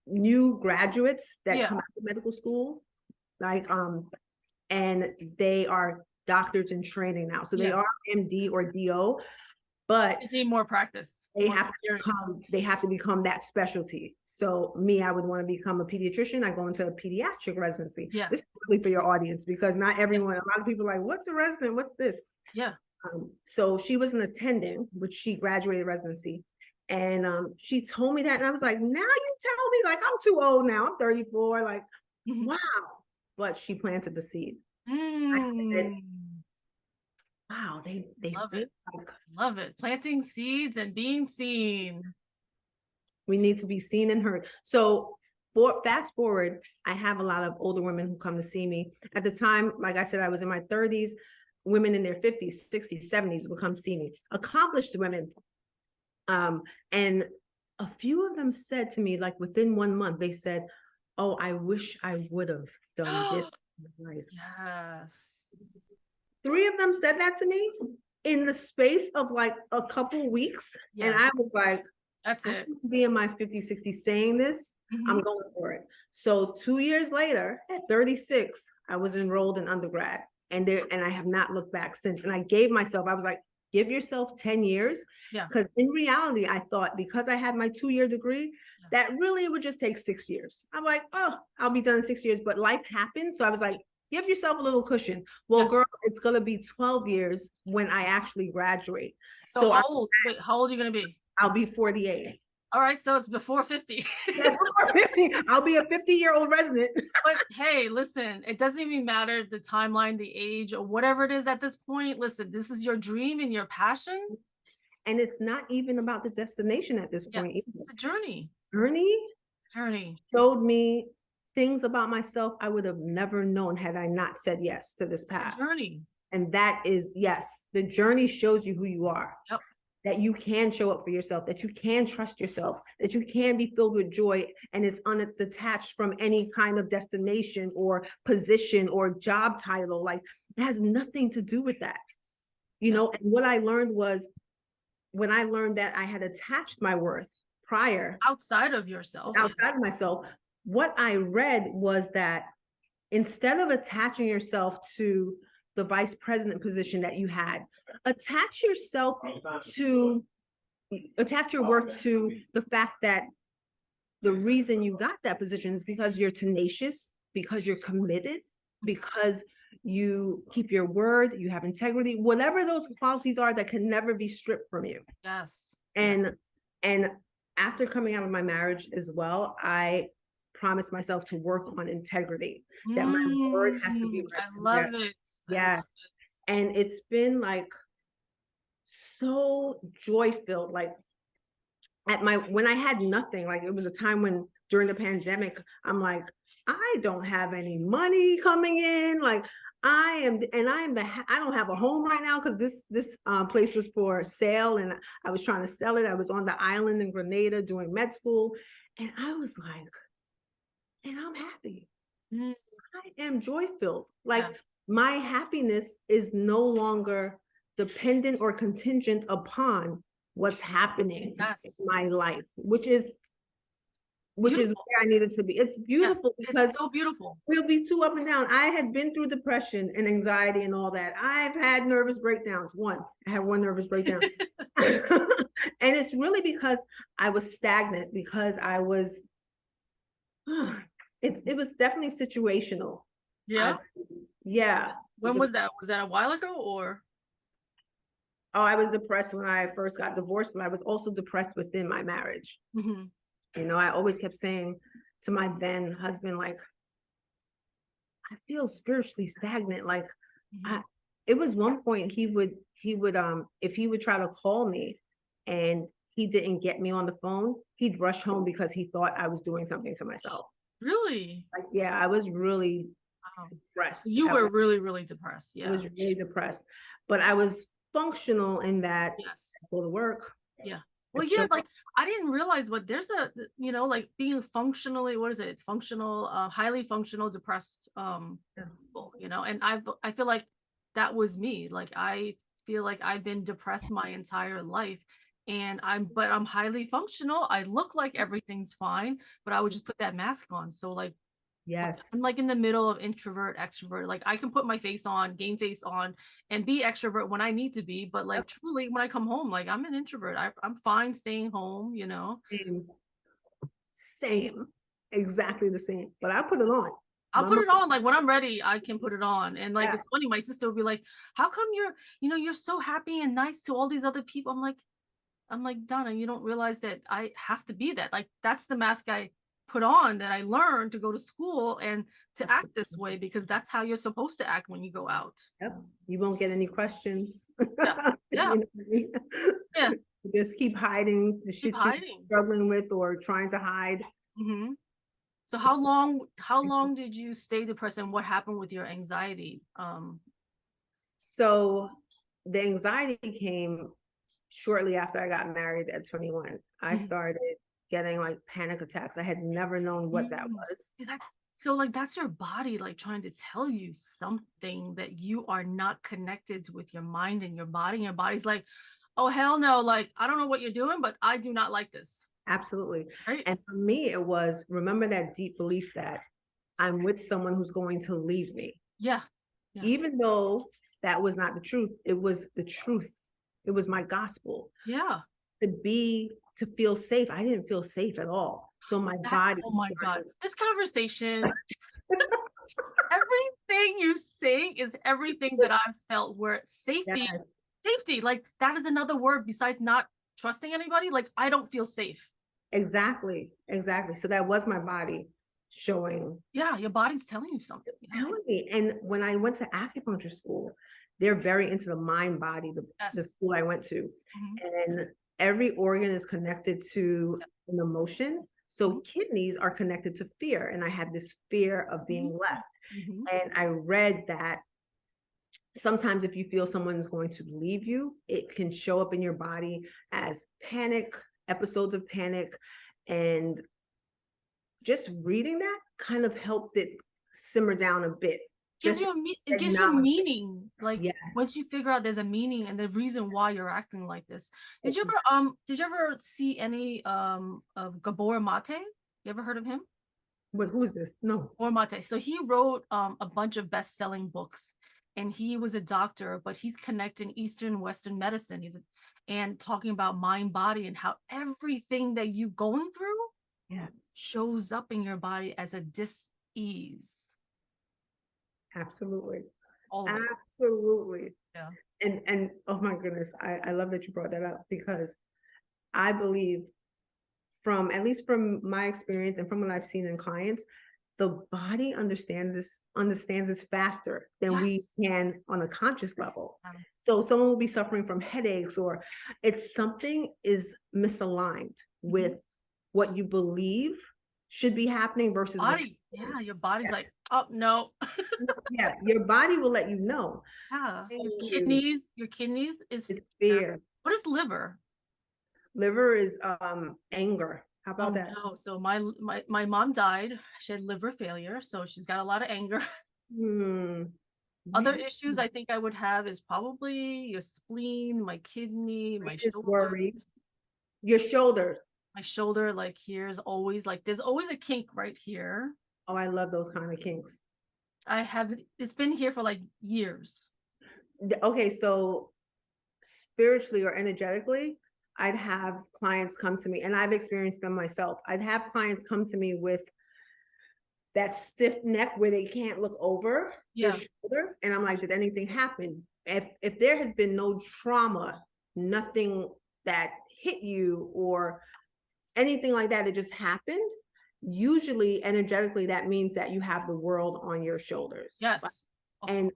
new graduates that come out of medical school, like, and they are doctors in training now. So they are MD or DO, but they need more practice. They have to become that specialty. So me, I would want to become a pediatrician. I go into a pediatric residency. Yeah. This is really for your audience, because not everyone, a lot of people are like, what's a resident? What's this? Yeah. So she was an attending, which she graduated residency. And she told me that, and I was like, now you tell me, like, I'm too old now. I'm 34. Like, wow. But she planted the seed. I said, wow, they love it. Love it. Planting seeds and being seen. We need to be seen and heard. So fast forward, I have a lot of older women who come to see me. At the time, like I said, I was in my 30s. Women in their 50s, 60s, 70s would come see me. Accomplished women. And a few of them said to me, like within 1 month, they said, oh, I wish I would have done this in my life. Yes. 3 of them said that to me in the space of like a couple weeks. And I was like, that's it. Be in my 50s, 60s saying this, I'm going for it. So 2 years later, at 36, I was enrolled in undergrad, and I have not looked back since. And I gave myself, I was like, give yourself 10 years. Yeah. Because in reality, I thought because I had my 2-year degree, that really would just take 6 years. I'm like, oh, I'll be done in 6 years. But life happened. So I was like, give yourself a little cushion. Well, girl, it's going to be 12 years when I actually graduate. So how old are you going to be? I'll be 48. All right. So it's before 50. Before 50. I'll be a 50-year-old resident. But hey, listen, it doesn't even matter the timeline, the age, or whatever it is at this point. Listen, this is your dream and your passion. And it's not even about the destination at this point. It's a journey. Journey showed me things about myself I would have never known had I not said yes to this path. Journey. And that is, yes, the journey shows you who you are. Yep. That you can show up for yourself, that you can trust yourself, that you can be filled with joy, and it's unattached from any kind of destination or position or job title. Like, it has nothing to do with that. You know, and what I learned was when I learned that I had attached my worth prior. Outside of yourself. Outside of myself. What I read was that instead of attaching yourself to the vice president position that you had, attach your worth to the fact that the reason you got that position is because you're tenacious, because you're committed, because you keep your word, you have integrity, whatever those qualities are that can never be stripped from you. Yes. And after coming out of my marriage as well, I promised myself to work on integrity, that my word has to be right. I love it. Yeah. And it's been like so joy-filled. Like when I had nothing, like it was a time when during the pandemic, I'm like, I don't have any money coming in. Like I don't have a home right now because this place was for sale and I was trying to sell it. I was on the island in Grenada doing med school. And I was like, and I'm happy. I am joy-filled. Like my happiness is no longer dependent or contingent upon what's happening in my life, which is where I needed to be. It's beautiful because it's so beautiful. We'll be too up and down. I had been through depression and anxiety and all that. I've had nervous breakdowns. I had one nervous breakdown. And it's really because I was stagnant, because I was It was definitely situational. Yeah. Yeah. When was that? Was that a while ago or? Oh, I was depressed when I first got divorced, but I was also depressed within my marriage. Mhm. You know, I always kept saying to my then husband, like, I feel spiritually stagnant. Like, Mhm. it was one point he would, if he would try to call me and he didn't get me on the phone, he'd rush home because he thought I was doing something to myself. Really? Like, yeah, I was really Wow. depressed. You were really, really depressed. I Yeah. was really depressed, but I was functional in that I Yes. go to work. Yeah. I Well, show yeah, up. like I didn't realize, but there's a, you know, like being functionally, what is it? Functional, highly functional, depressed, people, you know, and I feel like that was me. Like I feel like I've been depressed my entire life, and but I'm highly functional. I look like everything's fine, but I would just put that mask on. So like Yes, I'm like in the middle of introvert, extrovert. Like I can put my face on, game face on, and be extrovert when I need to be. But like truly, when I come home, like I'm an introvert. I'm fine staying home, you know. same, same, exactly the same. But I put it on. I'll My put mom, it on. Like when I'm ready, I can put it on. And like yeah, it's funny, my sister will be like, "How come you're so happy and nice to all these other people?" I'm like, Donna, you don't realize that I have to be that. Like that's the mask I put on that I learned to go to school and to act this way because that's how you're supposed to act when you go out. yep. You won't get any questions. Yeah. Yeah. You know what I mean? Yeah. Just keep hiding the Keep shit you're hiding. struggling with or trying to hide. Hmm. So how long did you stay depressed and what happened with your anxiety? So the anxiety came shortly after I got married at 21. I Mhm. started getting like panic attacks. I had never known what that Mm. was. Yeah, so like that's your body like trying to tell you something that you are not connected with your mind and your body. And your body's like, oh hell no, like I don't know what you're doing, but I do not like this. Absolutely. Right? And for me, it was remember that deep belief that I'm with someone who's going to leave me. Yeah. Yeah. Even though that was not the truth, it was the truth. It was my gospel. Yeah. To feel safe, I didn't feel safe at all. So my body Oh my God. started. This conversation, everything you say is everything that I've felt where Yes, safety, like that is another word besides not trusting anybody. Like I don't feel safe. exactly, exactly. So that was my body showing, Yeah, your body's telling you something. Yeah. telling me. And when I went to acupuncture school, they're very into the mind body, the Yes. school I went to. Mhm. And every organ is connected to an emotion. So Mhm. kidneys are connected to fear. And I had this fear of being Mhm. left. Mhm. And I read that sometimes if you feel someone's going to leave you, it can show up in your body as panic, episodes of panic. And just reading that kind of helped it simmer down a bit. Gives Just you it gives you acknowledge it. meaning. Like once Yes. you figure out there's a meaning and the reason why you're acting like this. Did you ever see any of Gabor Mate? You ever heard of him? But who is this? No. Gabor Mate. So he wrote a bunch of best-selling books and he was a doctor, but he's connecting Eastern and Western medicine. And talking about mind body and how everything that you going through Yeah, shows up in your body as a dis-ease. absolutely. All of it. Absolutely. Yeah. And oh my goodness, I love that you brought that up because I believe from at least from my experience and from what I've seen in clients, the body understands this faster than we Yes. can on a conscious level. Um, So someone will be suffering from headaches or it's something is misaligned with what you believe should be happening versus what's body. happening. Yeah, your body's like, oh no. Yeah, your body will let you know. Yeah. Telling Your kidneys is is fear. fear. What is liver? Liver is anger. How Oh about that? no. So my mom died. She had liver failure, so she's got a lot of anger. Hmm. Other issues I think I would have is probably your spleen, my kidney, Just worry. Your shoulders. my shoulder, like here's always like there's always a kink right here. Oh, I love those kind of kinks. It's been here for like years. Okay, so spiritually or energetically, I'd have clients come to me, and I've experienced them myself. I'd have clients come to me with that stiff neck where they can't look over their Yeah. shoulder. And I'm like, did anything happen? If there has been no trauma, nothing that hit you or anything like that, it just happened, usually energetically, that means that you have the world on your shoulders. Yes. And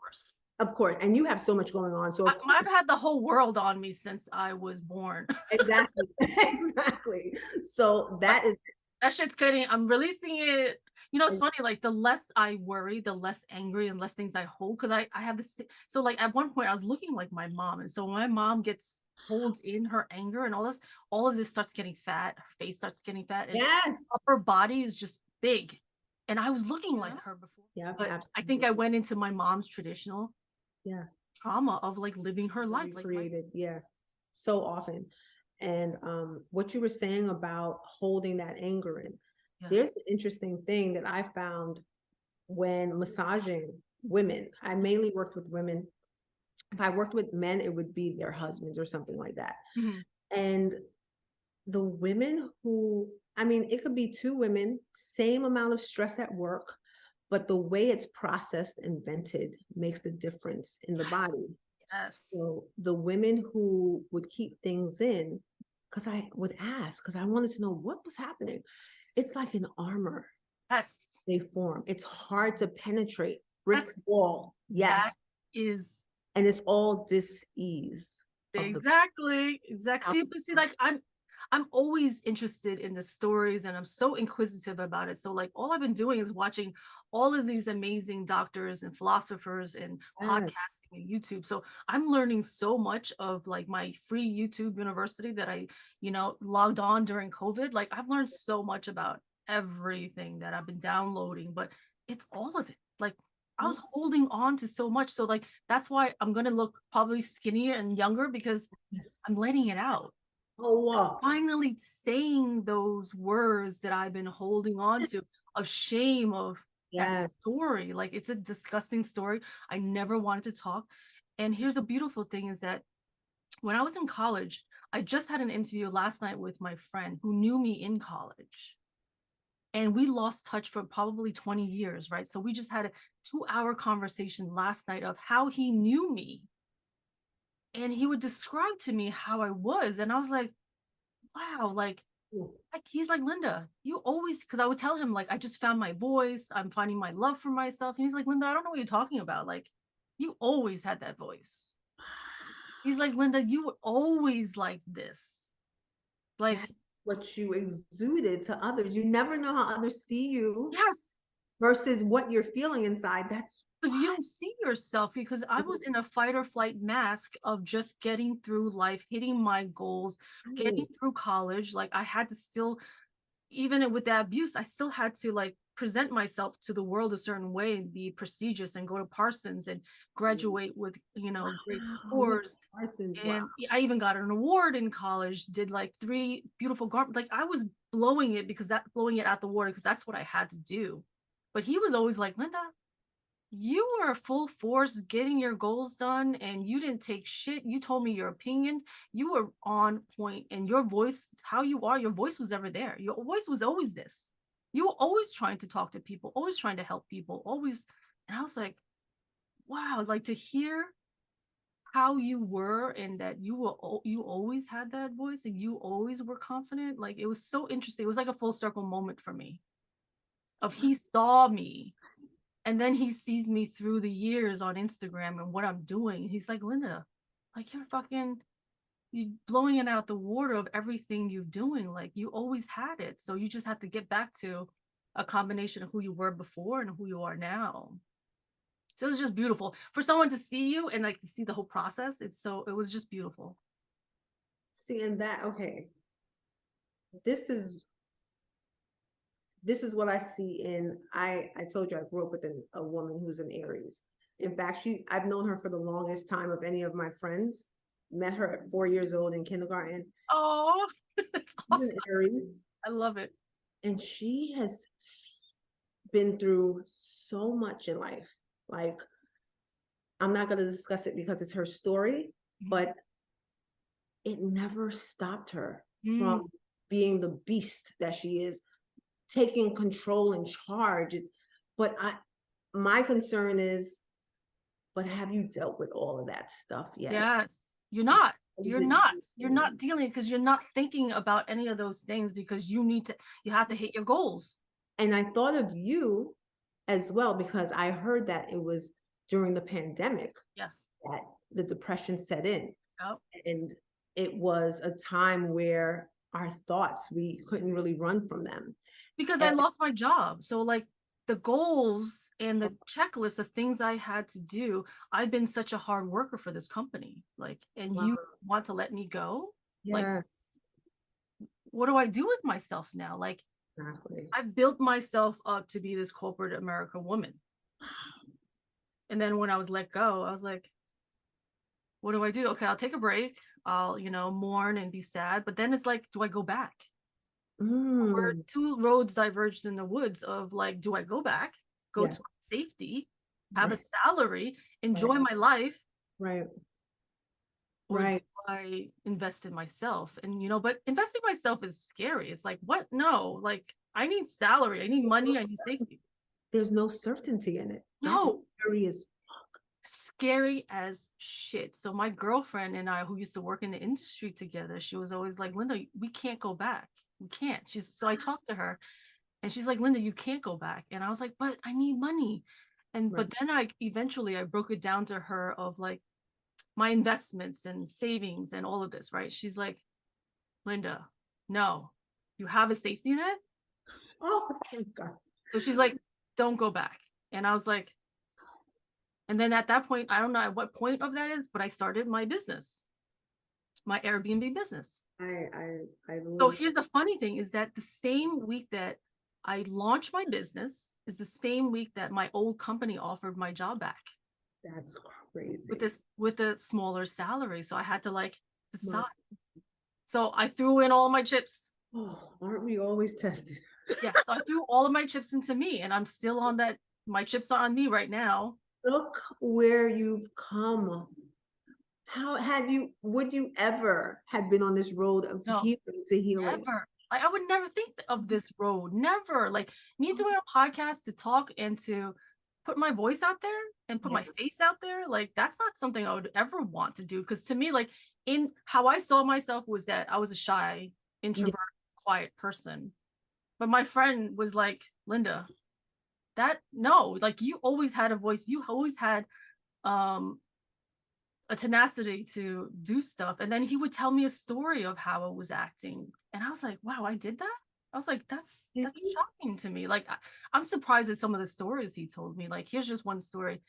of course, and you have so much going on. So I've had the whole world on me since I was born. exactly. Exactly. So that shit's getting, I'm releasing it. You know, it's funny, like the less I worry, the less angry and less things I hold. Cause I have this, so like at one point I was looking like my mom. And so when my mom holds in her anger and all of this starts getting fat, her face starts getting fat. And yes, her body is just big. And I was looking like her before. Yeah, but absolutely. I think I went into my mom's traditional trauma of like living her life. Created, so often. And what you were saying about holding that anger in, there's an interesting thing that I found when massaging women. I mainly worked with women. If I worked with men, it would be their husbands or something like that. And the women who, I mean, it could be two women, same amount of stress at work, but the way it's processed and vented makes the difference in the body. Yes. So the women who would keep things in, because I would ask, because I wanted to know what was happening. It's like an armor. Yes. They form. It's hard to penetrate. Brick wall. Yes. That is. And it's all dis-ease. Exactly. See, like I'm always interested in the stories and I'm so inquisitive about it. So like all I've been doing is watching all of these amazing doctors and philosophers and podcasting and YouTube. So I'm learning so much of like my free YouTube university that I, logged on during COVID. Like I've learned so much about everything that I've been downloading, but it's all of it. Like I was holding on to so much. So like, that's why I'm going to look probably skinnier and younger because I'm letting it out. Oh, wow. Finally saying those words that I've been holding on to of shame of that story. Like it's a disgusting story. I never wanted to talk. And here's the beautiful thing is that when I was in college, I just had an interview last night with my friend who knew me in college. And we lost touch for probably 20 years, right? So we just had a 2-hour conversation last night of how he knew me. And he would describe to me how I was. And I was like, wow, like he's like, Linda, you always, because I would tell him, like, I just found my voice. I'm finding my love for myself. And he's like, Linda, I don't know what you're talking about. Like, you always had that voice. He's like, Linda, you were always like this. Like, what you exuded to others. You never know how others see you. Yes. Versus what you're feeling inside. That's because you don't see yourself, because I was in a fight or flight mask of just getting through life, hitting my goals, getting through college. Like I had to still, even with that abuse, I still had to like present myself to the world a certain way and be prestigious and go to Parsons and graduate with, great scores. And I even got an award in college, did like 3 beautiful garments. Like I was blowing it out the water because that's what I had to do. But he was always like, Linda, you were full force getting your goals done and you didn't take shit. You told me your opinion. You were on point, and your voice, how you are, your voice was ever there. Your voice was always this. You were always trying to talk to people, always trying to help people, always. And I was like, wow, like to hear how you were and that you always had that voice and you always were confident. Like it was so interesting. It was like a full circle moment for me of he saw me. And then he sees me through the years on Instagram and what I'm doing. He's like, Linda, like you're blowing it out the water of everything you're doing. Like you always had it. So you just have to get back to a combination of who you were before and who you are now. So it was just beautiful for someone to see you and like to see the whole process. It was just beautiful. See, and that, okay. This is what I see in, I told you I grew up with a woman who's an Aries. In fact, I've known her for the longest time of any of my friends. Met her at 4 years old in kindergarten. Oh, that's awesome. She's an Aries. I love it. And she has been through so much in life. Like, I'm not going to discuss it because it's her story, but it never stopped her from being the beast that she is, taking control and charge. but my concern is, but have you dealt with all of that stuff yet? Yes, you're not. You're not dealing because you're not thinking about any of those things because you have to hit your goals. And I thought of you as well, because I heard that it was during the pandemic. Yes. That the depression set in. Yep. And it was a time where our thoughts, we couldn't really run from them. Because I lost my job. So like the goals and the checklist of things I had to do, I've been such a hard worker for this company. Like, and you want to let me go? Yeah. Like, what do I do with myself now? Like, exactly. I've built myself up to be this corporate America woman. And then when I was let go, I was like, what do I do? Okay, I'll take a break. I'll, mourn and be sad. But then it's like, do I go back? We're two roads diverged in the woods of like, do I go back, go to safety, have a salary, enjoy my life? Right. Or do I invest in myself? And, but investing in myself is scary. It's like, what? No, like I need salary. I need money. I need safety. There's no certainty in it. No. That's scary as fuck. Scary as shit. So my girlfriend and I, who used to work in the industry together, she was always like, Linda, we can't go back. We can't. So I talked to her and she's like, Linda, you can't go back. And I was like, but I need money. And but then I broke it down to her of like my investments and savings and all of this, right? She's like, Linda, no, you have a safety net. Oh, thank God. So she's like, don't go back. And I was like, and then at that point, I don't know at what point of that is, but I started my business, my Airbnb business. So here's the funny thing is that the same week that I launched my business is the same week that my old company offered my job back. That's crazy. With a smaller salary. So I had to like decide. So I threw in all my chips. Oh, aren't we always tested? Yeah. So I threw all of my chips into me and I'm still on that. My chips are on me right now. Look where you've come. Would you ever have been on this road of healing to healing? Never. I would never think of this road. Never. Like me doing a podcast to talk and to put my voice out there and put my face out there. Like that's not something I would ever want to do. Because to me, like in how I saw myself was that I was a shy, introvert, quiet person. But my friend was like, Linda, like you always had a voice. You always had a tenacity to do stuff. And then he would tell me a story of how I was acting. And I was like, wow, I did that? I was like, that's shocking to me. Like, I'm surprised at some of the stories he told me. Like, here's just one story.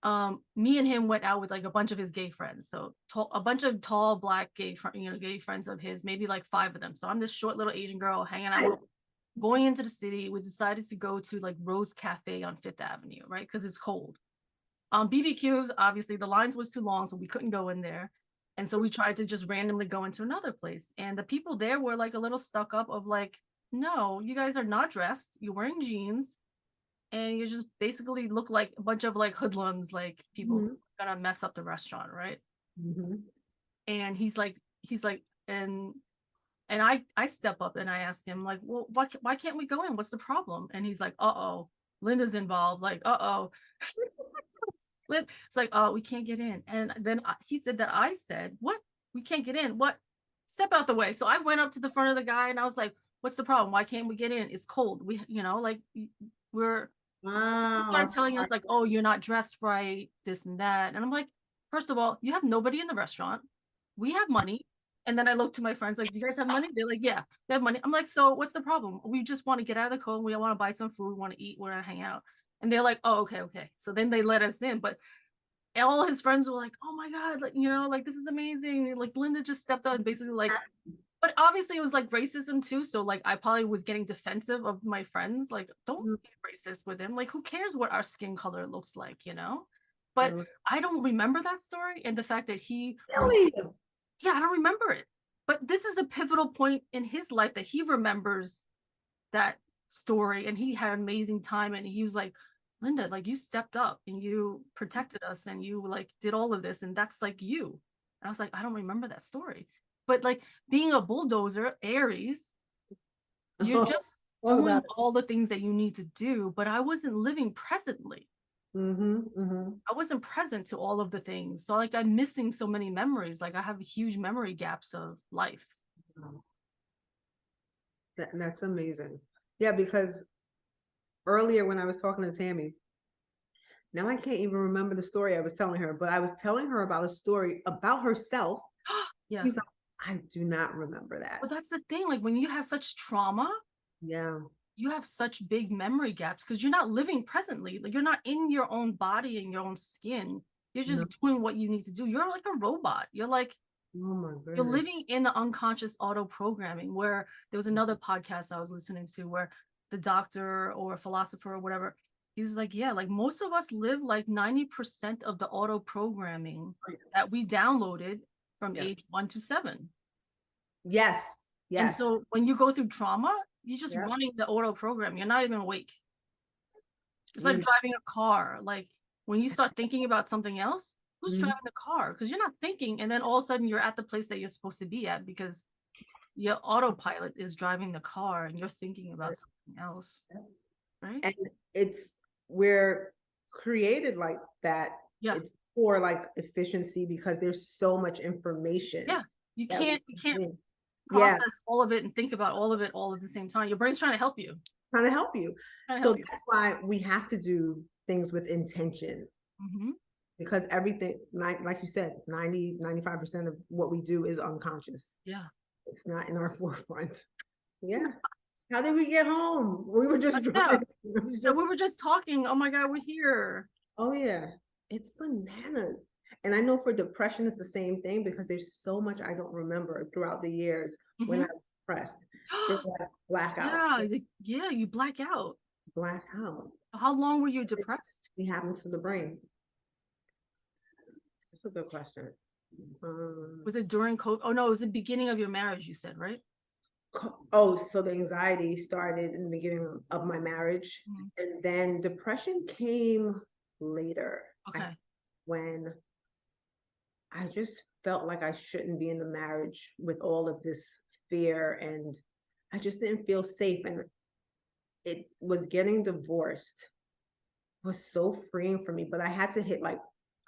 Me and him went out with like a bunch of his gay friends. So a bunch of tall, black, gay friends of his, maybe like 5 of them. So I'm this short little Asian girl hanging out, going into the city. We decided to go to like Rose Cafe on 5th Avenue, right? Because it's cold. BBQs, obviously the lines was too long, so we couldn't go in there. And so we tried to just randomly go into another place. And the people there were like a little stuck up of like, no, you guys are not dressed. You're wearing jeans. And you just basically look like a bunch of like hoodlums, like people who are gonna mess up the restaurant, right? And he's like, and I step up and I ask him like, well, why can't we go in? What's the problem? And he's like, uh-oh, Linda's involved. Like, uh-oh. It's like, oh, we can't get in. And then he said that I said, what? We can't get in. What? Step out the way. So I went up to the front of the guy and I was like, what's the problem? Why can't we get in? It's cold. We, like we're started telling us like, oh, you're not dressed right, this and that. And I'm like, first of all, you have nobody in the restaurant. We have money. And then I looked to my friends like, do you guys have money? They're like, yeah, we have money. I'm like, so what's the problem? We just want to get out of the cold. We want to buy some food. We want to eat. We want to hang out. And they're like, oh, okay. So then they let us in. But all his friends were like, oh my God, like, like this is amazing. Like Linda just stepped out and basically like, but obviously it was like racism too. So like I probably was getting defensive of my friends. Like, don't be racist with him. Like, who cares what our skin color looks like, But I don't remember that story. And the fact that really? Yeah, I don't remember it. But this is a pivotal point in his life that he remembers that story, and he had an amazing time. And he was like, Linda, like you stepped up and you protected us and you like did all of this, and that's like you. And I was like, I don't remember that story. But like being a bulldozer, Aries, you're just doing all the things that you need to do, but I wasn't living presently. I wasn't present to all of the things. So like I'm missing so many memories. Like I have huge memory gaps of life. That's amazing. Yeah, because earlier when I was talking to Tammy, now I can't even remember the story I was telling her, but I was telling her about a story about herself. Yeah. She's like, I do not remember that. But that's the thing. Like when you have such trauma, yeah, you have such big memory gaps because you're not living presently. Like you're not in your own body and your own skin. You're just doing what you need to do. You're like a robot. You're like, oh my goodness. You're living in the unconscious auto programming. Where there was another podcast I was listening to where the doctor or philosopher or whatever, he was like, yeah, like most of us live like 90% of the auto programming that we downloaded from age 1 to 7. Yes. And so when you go through trauma, you're just running the auto program. You're not even awake. It's like driving a car. Like when you start thinking about something else, who's driving the car? Because you're not thinking, and then all of a sudden you're at the place that you're supposed to be at because your autopilot is driving the car and you're thinking about something else. Right? And we're created like that. Yeah. It's for like efficiency because there's so much information. Yeah. You can't process all of it and think about all of it all at the same time. Your brain's trying to help you. So that's why we have to do things with intention. Because everything, like you said, 95% of what we do is unconscious. Yeah. It's not in our forefront. Yeah. How did we get home? We were just driving. We were just talking. Oh my God, we're here. Oh yeah. It's bananas. And I know for depression, it's the same thing because there's so much I don't remember throughout the years when I was depressed. There's like blackouts. Yeah, you black out. Black out. How long were you depressed? It happens to the brain. That's a good question. Was it during COVID? Oh no, it was the beginning of your marriage, you said, right? Oh, so the anxiety started in the beginning of my marriage. And then depression came later. Okay. When I just felt like I shouldn't be in the marriage with all of this fear and I just didn't feel safe. And it was getting divorced was so freeing for me, but I had to hit like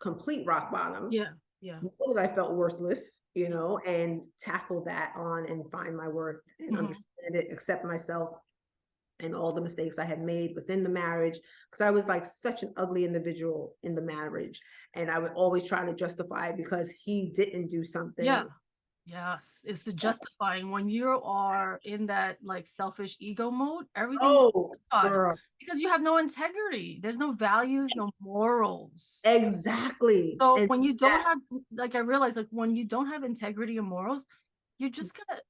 complete rock bottom. Yeah. That I felt worthless, and tackle that on and find my worth and understand it, accept myself and all the mistakes I had made within the marriage. Because I was like such an ugly individual in the marriage. And I would always try to justify it because he didn't do something. Yeah. Yes. It's the justifying when you are in that like selfish ego mode, everything because you have no integrity. There's no values, no morals. Exactly. So when you don't have, like I realized, like when you don't have integrity and morals, you're just gonna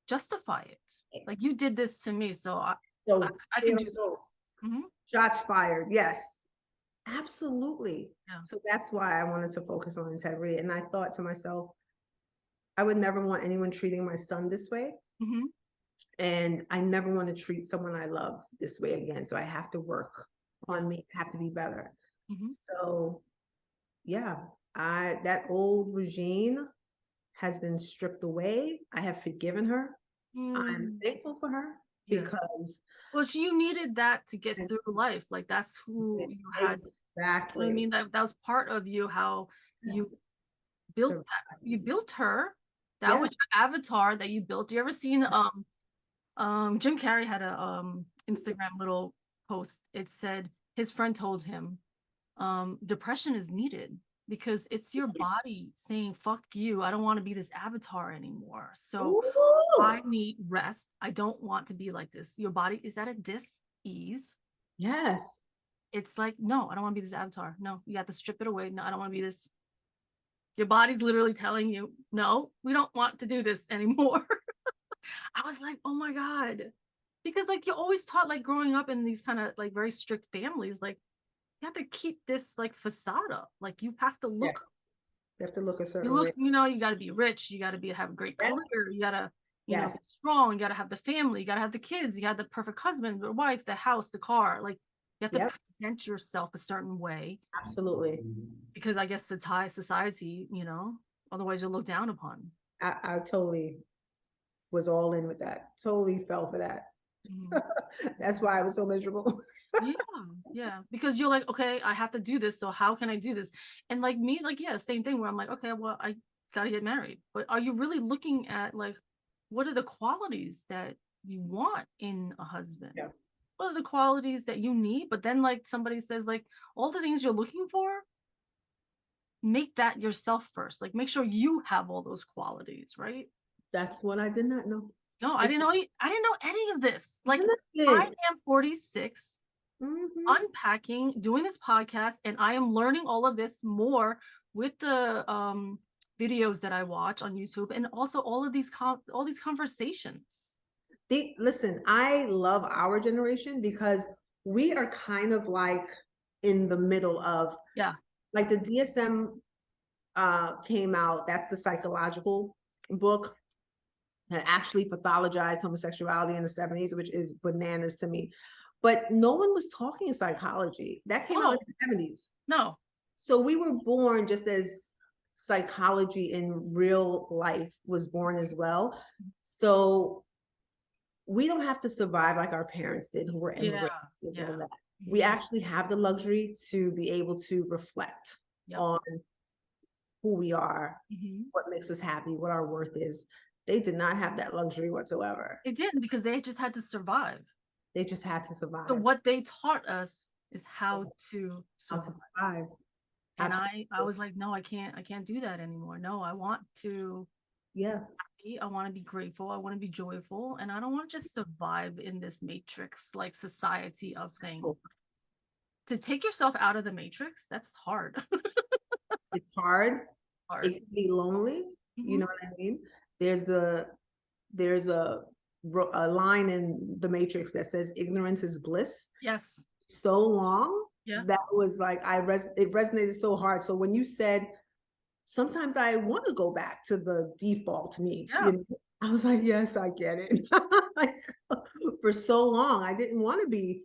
justify it. Like you did this to me, so I can do this. Shots fired. Yes, absolutely. Yeah. So that's why I wanted to focus on integrity. And I thought to myself, I would never want anyone treating my son this way. And I never want to treat someone I love this way again. So I have to work on me, I have to be better. So yeah, that old Regine has been stripped away. I have forgiven her. I'm thankful for her because you needed that to get through life. Like that's who you had. Exactly. I mean, that was part of you, how you built that. You built her. That was your avatar that you built. You ever seen Jim Carrey had a Instagram little post. It said his friend told him depression is needed because it's your body saying fuck you, I don't want to be this avatar anymore, so I need rest, I don't want to be like this. Your body is at a dis-ease. Yes, it's like, no, I don't want to be this avatar. No, you have to strip it away. No, I don't want to be this. Your body's literally telling you, no, we don't want to do this anymore. I was like, oh my God. Because like you're always taught, like growing up in these kind of like very strict families, like you have to keep this like facade up. Like you have to look. You have to look a certain way. You got to be rich. You got to have a great career. You got to, you know, be strong. You got to have the family. You got to have the kids. You got the perfect husband, the wife, the house, the car. Like you have to present yourself a certain way. Absolutely. Because I guess it's high society, otherwise you'll look down upon. I totally was all in with that. Totally fell for that. That's why I was so miserable. Yeah, because you're like, okay, I have to do this, so how can I do this? And like me, like, yeah, same thing where I'm like, okay, well, I gotta get married, but are you really looking at like, what are the qualities that you want in a husband? Yeah. What are the qualities that you need? But then like somebody says like, all the things you're looking for, make that yourself first. Like, make sure you have all those qualities, right? That's what I did not know. No, I didn't know. I didn't know any of this. Like, Nothing. I am 46, unpacking, doing this podcast, and I am learning all of this more with the videos that I watch on YouTube, and also all of these conversations. Listen, I love our generation because we are kind of like in the middle of, like the DSM came out. That's the psychological book that actually pathologized homosexuality in the 70s, which is bananas to me. But no one was talking psychology. That came out in the 70s. No. So we were born just as psychology in real life was born as well. So we don't have to survive like our parents did, who were immigrants. We actually have the luxury to be able to reflect on who we are, what makes us happy, what our worth is. They did not have that luxury whatsoever. They didn't, because they just had to survive. They just had to survive. So what they taught us is how to survive. And I was like, no, I can't do that anymore. No, I want to be happy. I want to be grateful. I want to be joyful. And I don't want to just survive in this matrix, like society of things. To take yourself out of the matrix, that's hard. It's hard. It can be lonely. You know what I mean? There's a line in the Matrix that says ignorance is bliss. Yes. So long. That was like, it resonated so hard. So when you said, sometimes I want to go back to the default me, you know, I was like, yes, I get it. Like, for so long, I didn't want to be,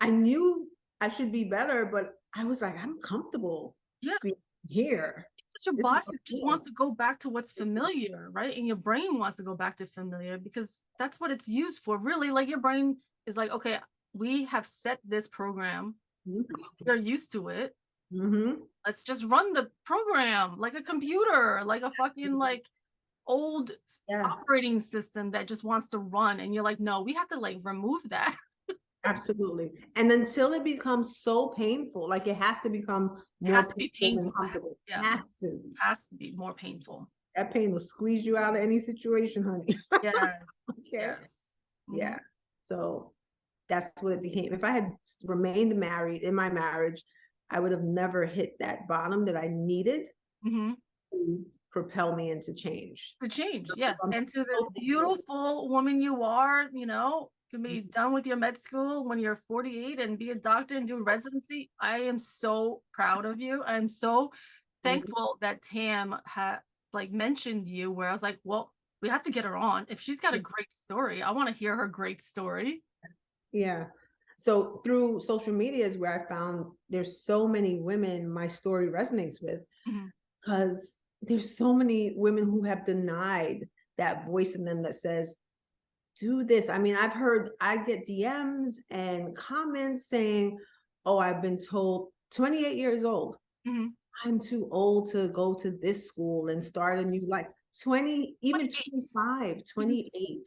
I knew I should be better, but I was like, I'm comfortable being here. Because your body just wants to go back to what's familiar, right? And your brain wants to go back to familiar because that's what it's used for. Really, like your brain is like, okay, we have set this program. You're used to it. Let's just run the program like a computer, like a fucking like old operating system that just wants to run. And you're like, no, we have to like remove that. Absolutely. And until it becomes so painful, like it has to become more painful. Has to be more painful. That pain will squeeze you out of any situation, honey. Yeah. So that's what it became. If I had remained married in my marriage, I would have never hit that bottom that I needed to propel me into change. And to this beautiful woman you are, you know, can be done with your med school when you're 48 and be a doctor and do residency. I am so proud of you. I'm so thankful that Tam had like mentioned you, where I was like, well, we have to get her on. If she's got a great story, I want to hear her great story. Yeah. So through social media is where I found there's so many women my story resonates with, because there's so many women who have denied that voice in them that says, do this. I mean, I get DMs and comments saying, oh, I've been told 28 years old, I'm too old to go to this school and start a new life. 20, even 25, 28,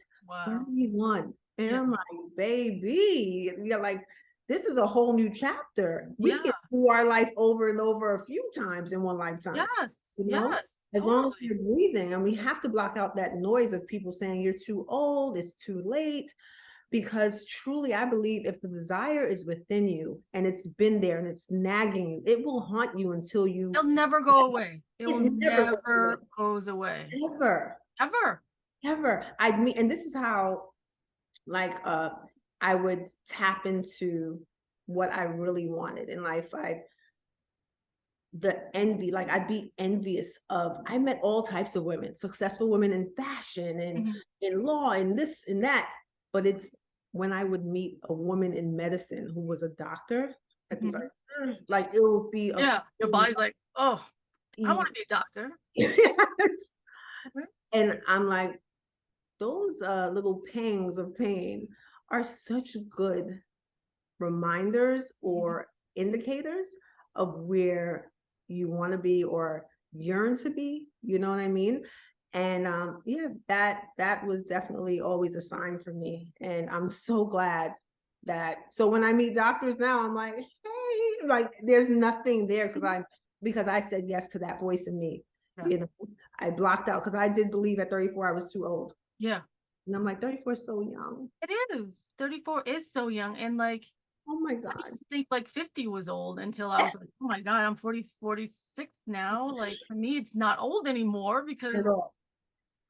31. And I'm like, baby, you're like, this is a whole new chapter. We can do our life over and over a few times in one lifetime. You know? As long as you're breathing, and we have to block out that noise of people saying you're too old, it's too late. Because truly, I believe if the desire is within you and it's been there and it's nagging you, it will haunt you until you. It'll never go away. It will never goes away. Ever. I mean, and this is how, like, I would tap into what I really wanted in life. The envy, like I'd be envious of, I met all types of women, successful women in fashion and in law and this and that. But it's when I would meet a woman in medicine who was a doctor, I'd be like it will be your body's like, oh, I want to be a doctor. And I'm like, those little pangs of pain are such good reminders or indicators of where you want to be or yearn to be, you know what I mean? And yeah, that was definitely always a sign for me. And I'm so glad that, so when I meet doctors now, I'm like, hey, like there's nothing there because I said yes to that voice in me. Yeah. You know, I blocked out because I did believe at 34 I was too old. Yeah. And I'm like, 34 is so young. It is. 34 is so young. And like, Oh my I God. used to think like 50 was old until I was like, oh my God, I'm 46 now. Like to me, it's not old anymore because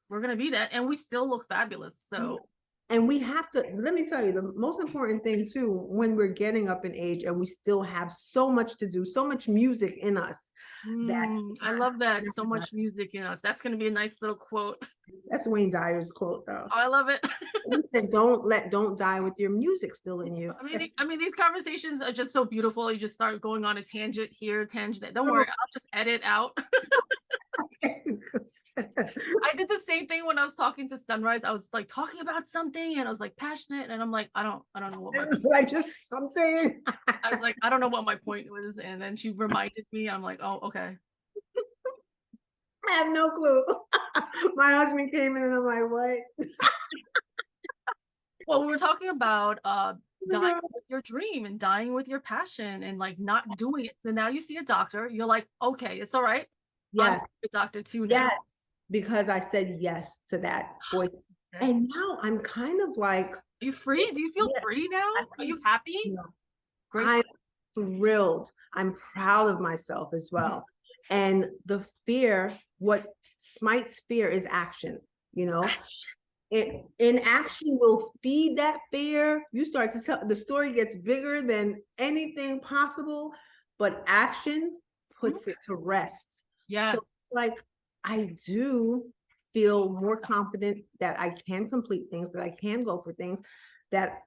we're going to be that. And we still look fabulous. So. And we have to, let me tell you, the most important thing too, when we're getting up in age and we still have so much to do, so much music in us. I love that. So much music in us. That's going to be a nice little quote. That's Wayne Dyer's quote though. Oh, I love it. He said, don't die with your music still in you. I mean, these conversations are just so beautiful. You just start going on a tangent here, tangent there. Don't worry, I'll just edit out. I did the same thing when I was talking to Sunrise. I was like talking about something and I was like passionate and I'm like, I don't know what my I'm saying. I was like, I don't know what my point was. And then she reminded me, I'm like, oh, okay. I have no clue. My husband came in and I'm like, what? Well, we were talking about dying with your dream and dying with your passion and like not doing it. So now you see a doctor, you're like, okay, it's all right. Yes. I'm a doctor too now. Yes. Because I said yes to that voice. Okay. And now I'm kind of like, are you free? Do you feel free now? Are you happy? Great. I'm thrilled. I'm proud of myself as well. And the fear, what smites fear is action, you know? Inaction will feed that fear. You start to tell, the story gets bigger than anything possible, but action puts it to rest. Yeah. So like, I do feel more confident that I can complete things, that I can go for things, that,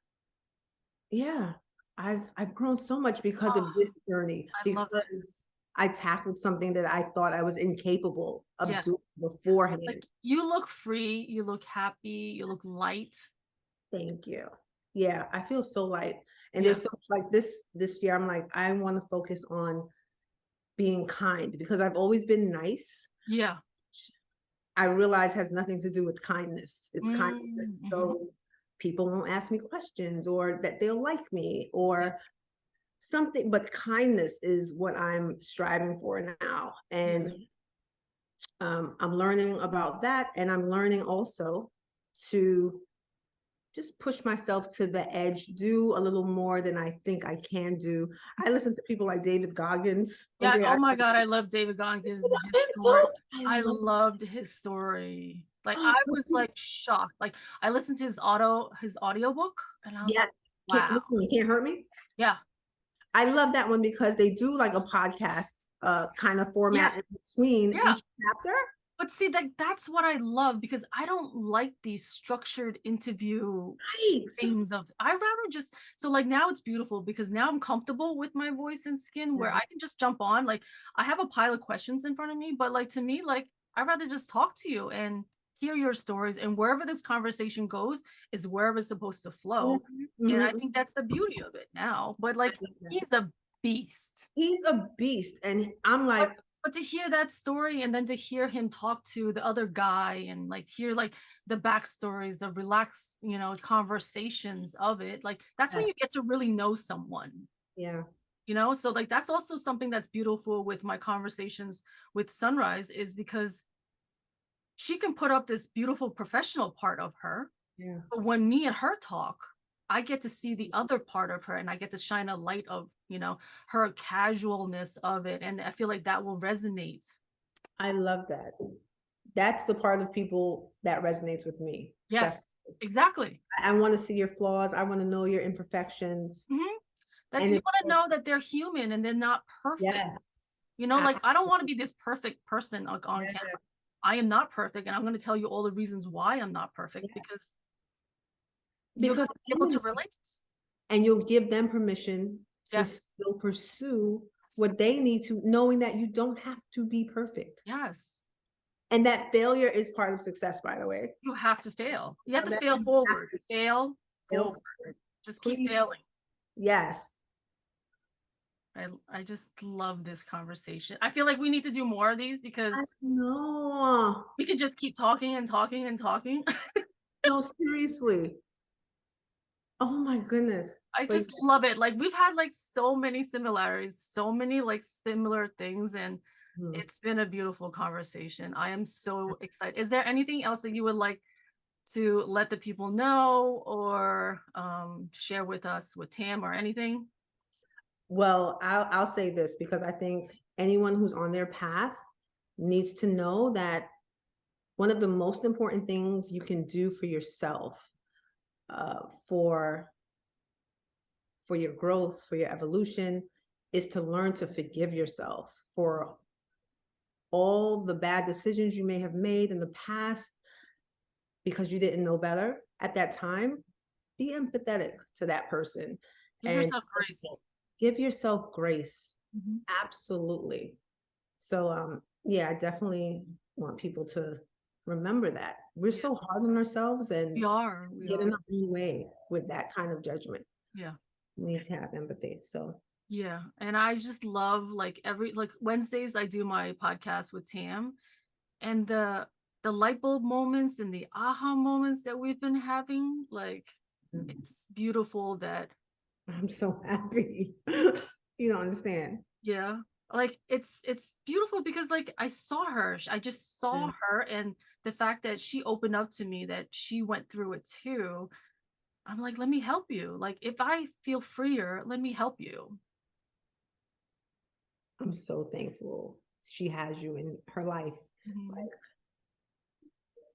yeah, I've grown so much because of this journey, because I tackled something that I thought I was incapable of doing beforehand. Like, you look free, you look happy, you look light. Thank you. Yeah, I feel so light. And there's so much like this year, I'm like, I want to focus on being kind because I've always been nice. Yeah. I realize has nothing to do with kindness. It's kindness. So people won't ask me questions or that they'll like me or something, but kindness is what I'm striving for now. And I'm learning about that. And I'm learning also to just push myself to the edge, do a little more than I think I can do. I listen to people like David Goggins. Yeah. Okay, oh my God. I love David Goggins. I loved his story. Like I was like shocked. Like I listened to his audiobook and I was like, wow. You Can't Hurt Me. Yeah. I love that one because they do like a podcast kind of format in between each chapter. But see, that's what I love because I don't like these structured interview things I rather just, so like now it's beautiful because now I'm comfortable with my voice and skin where I can just jump on. Like I have a pile of questions in front of me, but like to me, like I'd rather just talk to you and hear your stories, and wherever this conversation goes is wherever it's supposed to flow. And I think that's the beauty of it now. But like he's a beast. He's a beast. And I'm like, but to hear that story and then to hear him talk to the other guy and like hear like the backstories, the relaxed, you know, conversations of it, like that's when you get to really know someone. Yeah. You know, so like that's also something that's beautiful with my conversations with Sunrise is because she can put up this beautiful professional part of her. Yeah. But when me and her talk, I get to see the other part of her and I get to shine a light of, you know, her casualness of it. And I feel like that will resonate. I love that. That's the part of people that resonates with me. Yes, exactly. I want to see your flaws. I want to know your imperfections. That you want to know that they're human and they're not perfect. Yes. You know, like I don't want to be this perfect person on camera. I am not perfect. And I'm going to tell you all the reasons why I'm not perfect because you're able to relate. And you'll give them permission to still pursue what they need to, knowing that you don't have to be perfect. Yes. And that failure is part of success, by the way. You have to fail. You have to fail forward. Fail, Feel forward. Just Please. keep failing. Yes. I just love this conversation. I feel like we need to do more of these because No. we could just keep talking and talking and talking. No, seriously. Oh my goodness. I just love it. Like we've had like so many similarities, so many like similar things, and it's been a beautiful conversation. I am so excited. Is there anything else that you would like to let the people know or share with us with Tam or anything? Well, I'll say this because I think anyone who's on their path needs to know that one of the most important things you can do for yourself, for your growth, for your evolution, is to learn to forgive yourself for all the bad decisions you may have made in the past because you didn't know better at that time. Be empathetic to that person. Give yourself grace. Give yourself grace. Mm-hmm. Absolutely. So, yeah, I definitely want people to remember that. We're so hard on ourselves and we get in our own way with that kind of judgment. Yeah. We need to have empathy. So yeah. And I just love like Wednesdays I do my podcast with Tam, and the light bulb moments and the aha moments that we've been having, like it's beautiful that I'm so happy. You don't understand. Yeah. Like it's beautiful because like I just saw her, and the fact that she opened up to me that she went through it too. I'm like, let me help you. Like if I feel freer, let me help you. I'm so thankful she has you in her life. Mm-hmm. Like,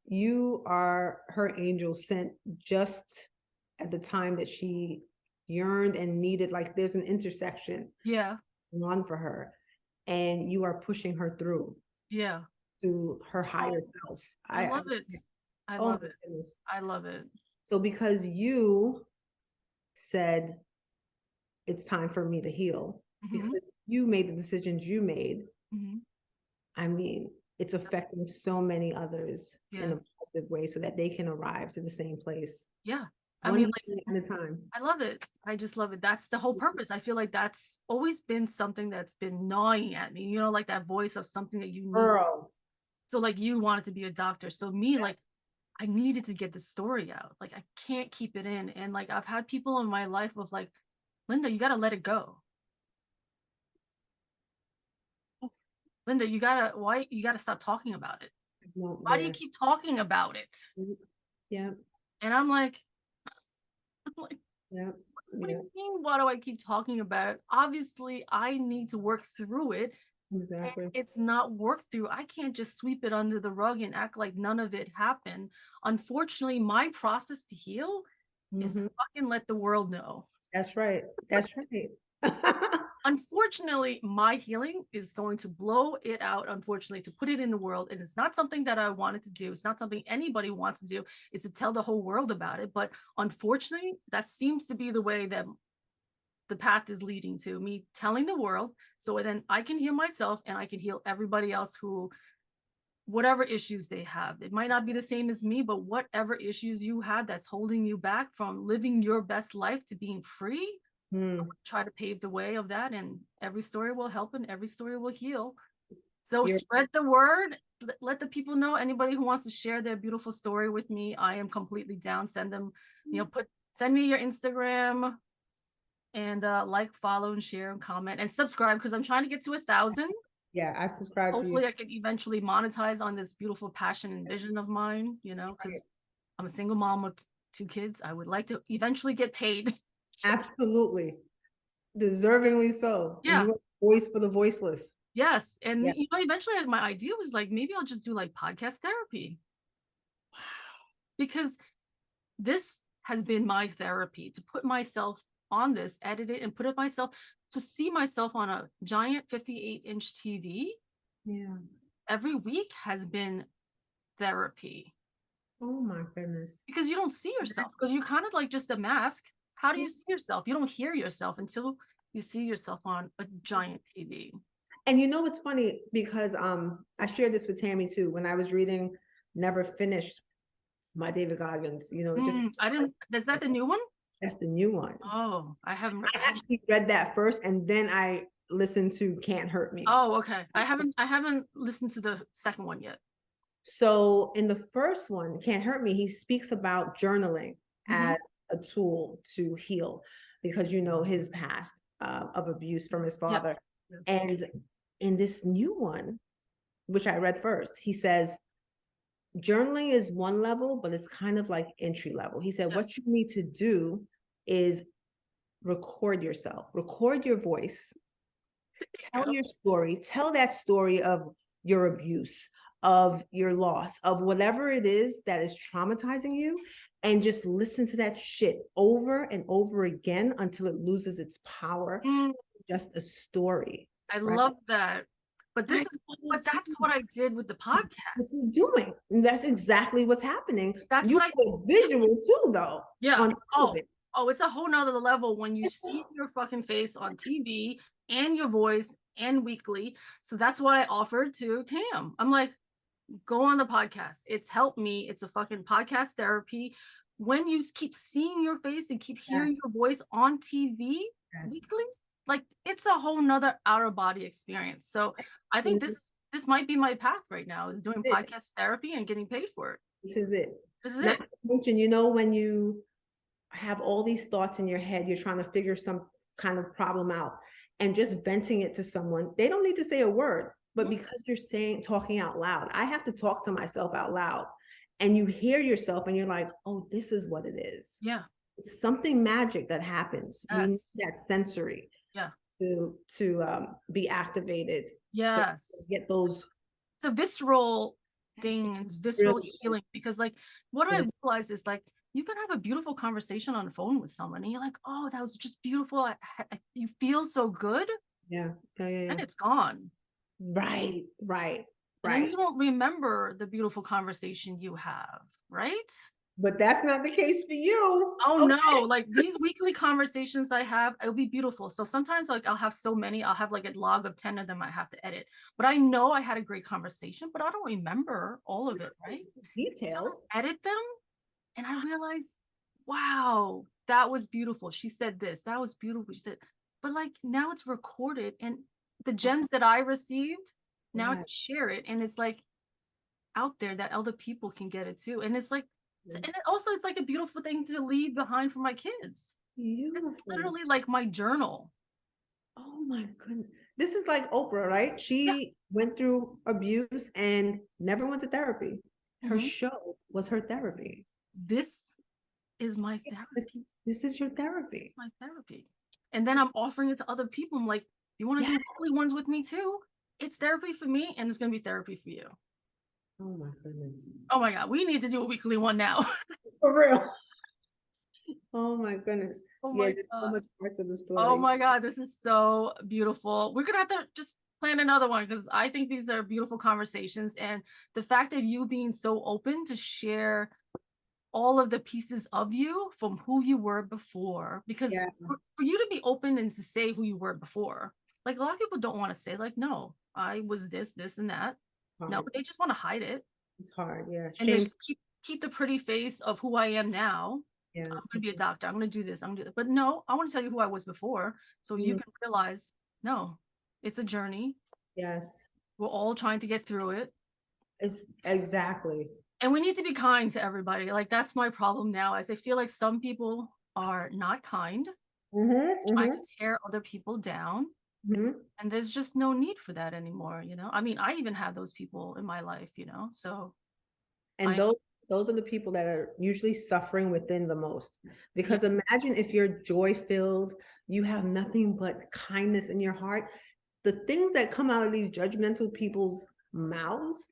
you are her angel sent just at the time that she yearned and needed. Like there's an intersection. Yeah. On for her, and you are pushing her through. Yeah. To her higher self. I love it. I love it. Goodness. I love it. So because you said it's time for me to heal, because you made the decisions you made, I mean, it's affecting so many others in a positive way so that they can arrive to the same place. Yeah. I mean, like, at a time. I love it. I just love it. That's the whole purpose. I feel like that's always been something that's been gnawing at me, you know, like that voice of something that you need. Girl. So like you wanted to be a doctor. So me, like I needed to get the story out. Like I can't keep it in. And like I've had people in my life with like, Linda, you gotta let it go. Linda, you gotta stop talking about it. Why do you keep talking about it? Yeah. And I'm like, yeah. What do you mean? Why do I keep talking about it? Obviously, I need to work through it. Exactly. It's not worked through. I can't just sweep it under the rug and act like none of it happened. Unfortunately, my process to heal is to fucking let the world know. That's right. That's right. Unfortunately, my healing is going to blow it out, unfortunately, to put it in the world. And it's not something that I wanted to do. It's not something anybody wants to do. It's to tell the whole world about it. But unfortunately, that seems to be the way that the path is leading to, me telling the world. So then I can heal myself and I can heal everybody else who, whatever issues they have. It might not be the same as me, but whatever issues you had that's holding you back from living your best life to being free, try to pave the way of that, and every story will help and every story will heal. So spread the word. Let the people know. Anybody who wants to share their beautiful story with me, I am completely down. Send them, send me your Instagram, and like, follow, and share, and comment, and subscribe, because I'm trying to get to 1,000. Yeah, I subscribe to you. Hopefully I can eventually monetize on this beautiful passion and vision of mine, because I'm a single mom with 2 kids. I would like to eventually get paid. Absolutely. Deservingly so. Yeah. And you are a voice for the voiceless. Yes. And eventually my idea was like, maybe I'll just do like podcast therapy. Wow. Because this has been my therapy, to put myself on this, edit it, and put it myself, to see myself on a giant 58-inch TV every week has been therapy. Oh my goodness. Because you don't see yourself, because you're kind of like just a mask. How do you see yourself? You don't hear yourself until you see yourself on a giant TV. And it's funny because I shared this with Tammy too. When I was reading Never Finished my David Goggins, just I didn't. Is that the new one? that's the new one. Oh, I haven't. I actually read that first, and then I listened to Can't Hurt Me. Oh, okay. I haven't listened to the second one yet. So in the first one, Can't Hurt Me, he speaks about journaling as a tool to heal, because his past of abuse from his father. Yep. And in this new one, which I read first, he says journaling is one level, but it's kind of like entry level. He said, what you need to do is record yourself, record your voice, tell your story, tell that story of your abuse, of your loss, of whatever it is that is traumatizing you, and just listen to that shit over and over again until it loses its power. Just a story. I love that. But that's what I did with the podcast. This is doing. And that's exactly what's happening. That's you what I visual too, though. Yeah. Oh, it's a whole nother level when you see your fucking face on TV and your voice and weekly. So that's what I offered to Tam. I'm like, go on the podcast. It's helped me. It's a fucking podcast therapy. When you keep seeing your face and keep hearing your voice on TV weekly, like it's a whole nother outer body experience. So I think this might be my path right now, is doing podcast therapy and getting paid for it. This is it. This is Not it. to mention, when you have all these thoughts in your head, you're trying to figure some kind of problem out, and just venting it to someone. They don't need to say a word, but because you're talking out loud, I have to talk to myself out loud, and you hear yourself and you're like, oh, this is what it is. Yeah. It's something magic that happens. Yes. We need that sensory to be activated. Yes. To get those. It's a visceral thing. It's visceral healing, because like what I realized is like, you can have a beautiful conversation on the phone with someone and you're like, oh, that was just beautiful. You feel so good. Yeah. And it's gone. Right. And you don't remember the beautiful conversation you have, right? But that's not the case for you. Oh, okay. No, like these weekly conversations I have, it'll be beautiful. So sometimes like I'll have so many, I'll have like a log of 10 of them I have to edit. But I know I had a great conversation, but I don't remember all of it, right? Details. So I edit them and I realized, wow, that was beautiful. She said this, that was beautiful. She said, but like now it's recorded, and the gems that I received, now I can share it. And it's like out there that other people can get it too. And it's like, and it's like a beautiful thing to leave behind for my kids. Beautiful. It's literally like my journal. Oh my goodness. This is like Oprah, right? She went through abuse and never went to therapy. Her show was her therapy. This is my therapy. This is your therapy. This is my therapy. And then I'm offering it to other people. I'm like, you want to do weekly ones with me too? It's therapy for me, and it's going to be therapy for you. Oh my goodness. Oh my God. We need to do a weekly one now. For real. Oh my goodness. Oh my there's so much parts of the story. Oh my God. This is so beautiful. We're going to have to just plan another one, because I think these are beautiful conversations. And the fact of you being so open to share all of the pieces of you from who you were before, because for you to be open and to say who you were before, like a lot of people don't want to say like, no, I was this, and that. No, they just want to hide it. It's hard, yeah. And just keep the pretty face of who I am now. Yeah. I'm going to be a doctor. I'm going to do this. I'm going to do that. But no, I want to tell you who I was before, so you can realize, no, it's a journey. Yes. We're all trying to get through it. It's exactly. And we need to be kind to everybody. Like that's my problem now, is I feel like some people are not kind, trying to tear other people down. And there's just no need for that anymore, I mean, I even have those people in my life, so. And those are the people that are usually suffering within the most, because imagine if you're joy-filled, you have nothing but kindness in your heart. The things that come out of these judgmental people's mouths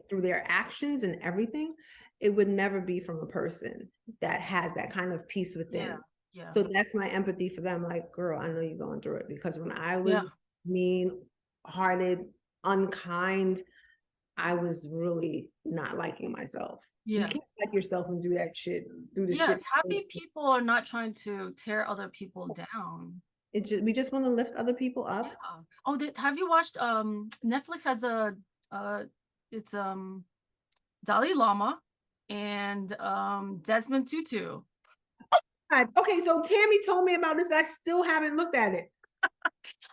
through their actions and everything, it would never be from a person that has that kind of peace within. Yeah. So that's my empathy for them. Like, girl, I know you're going through it, because when I was mean-hearted, unkind, I was really not liking myself. Yeah. You can't like yourself and do that shit. Do the shit. Happy people are not trying to tear other people down. We just want to lift other people up. Yeah. Oh, have you watched Netflix has it's Dalai Lama and Desmond Tutu. Okay, so Tammy told me about this. I still haven't looked at it.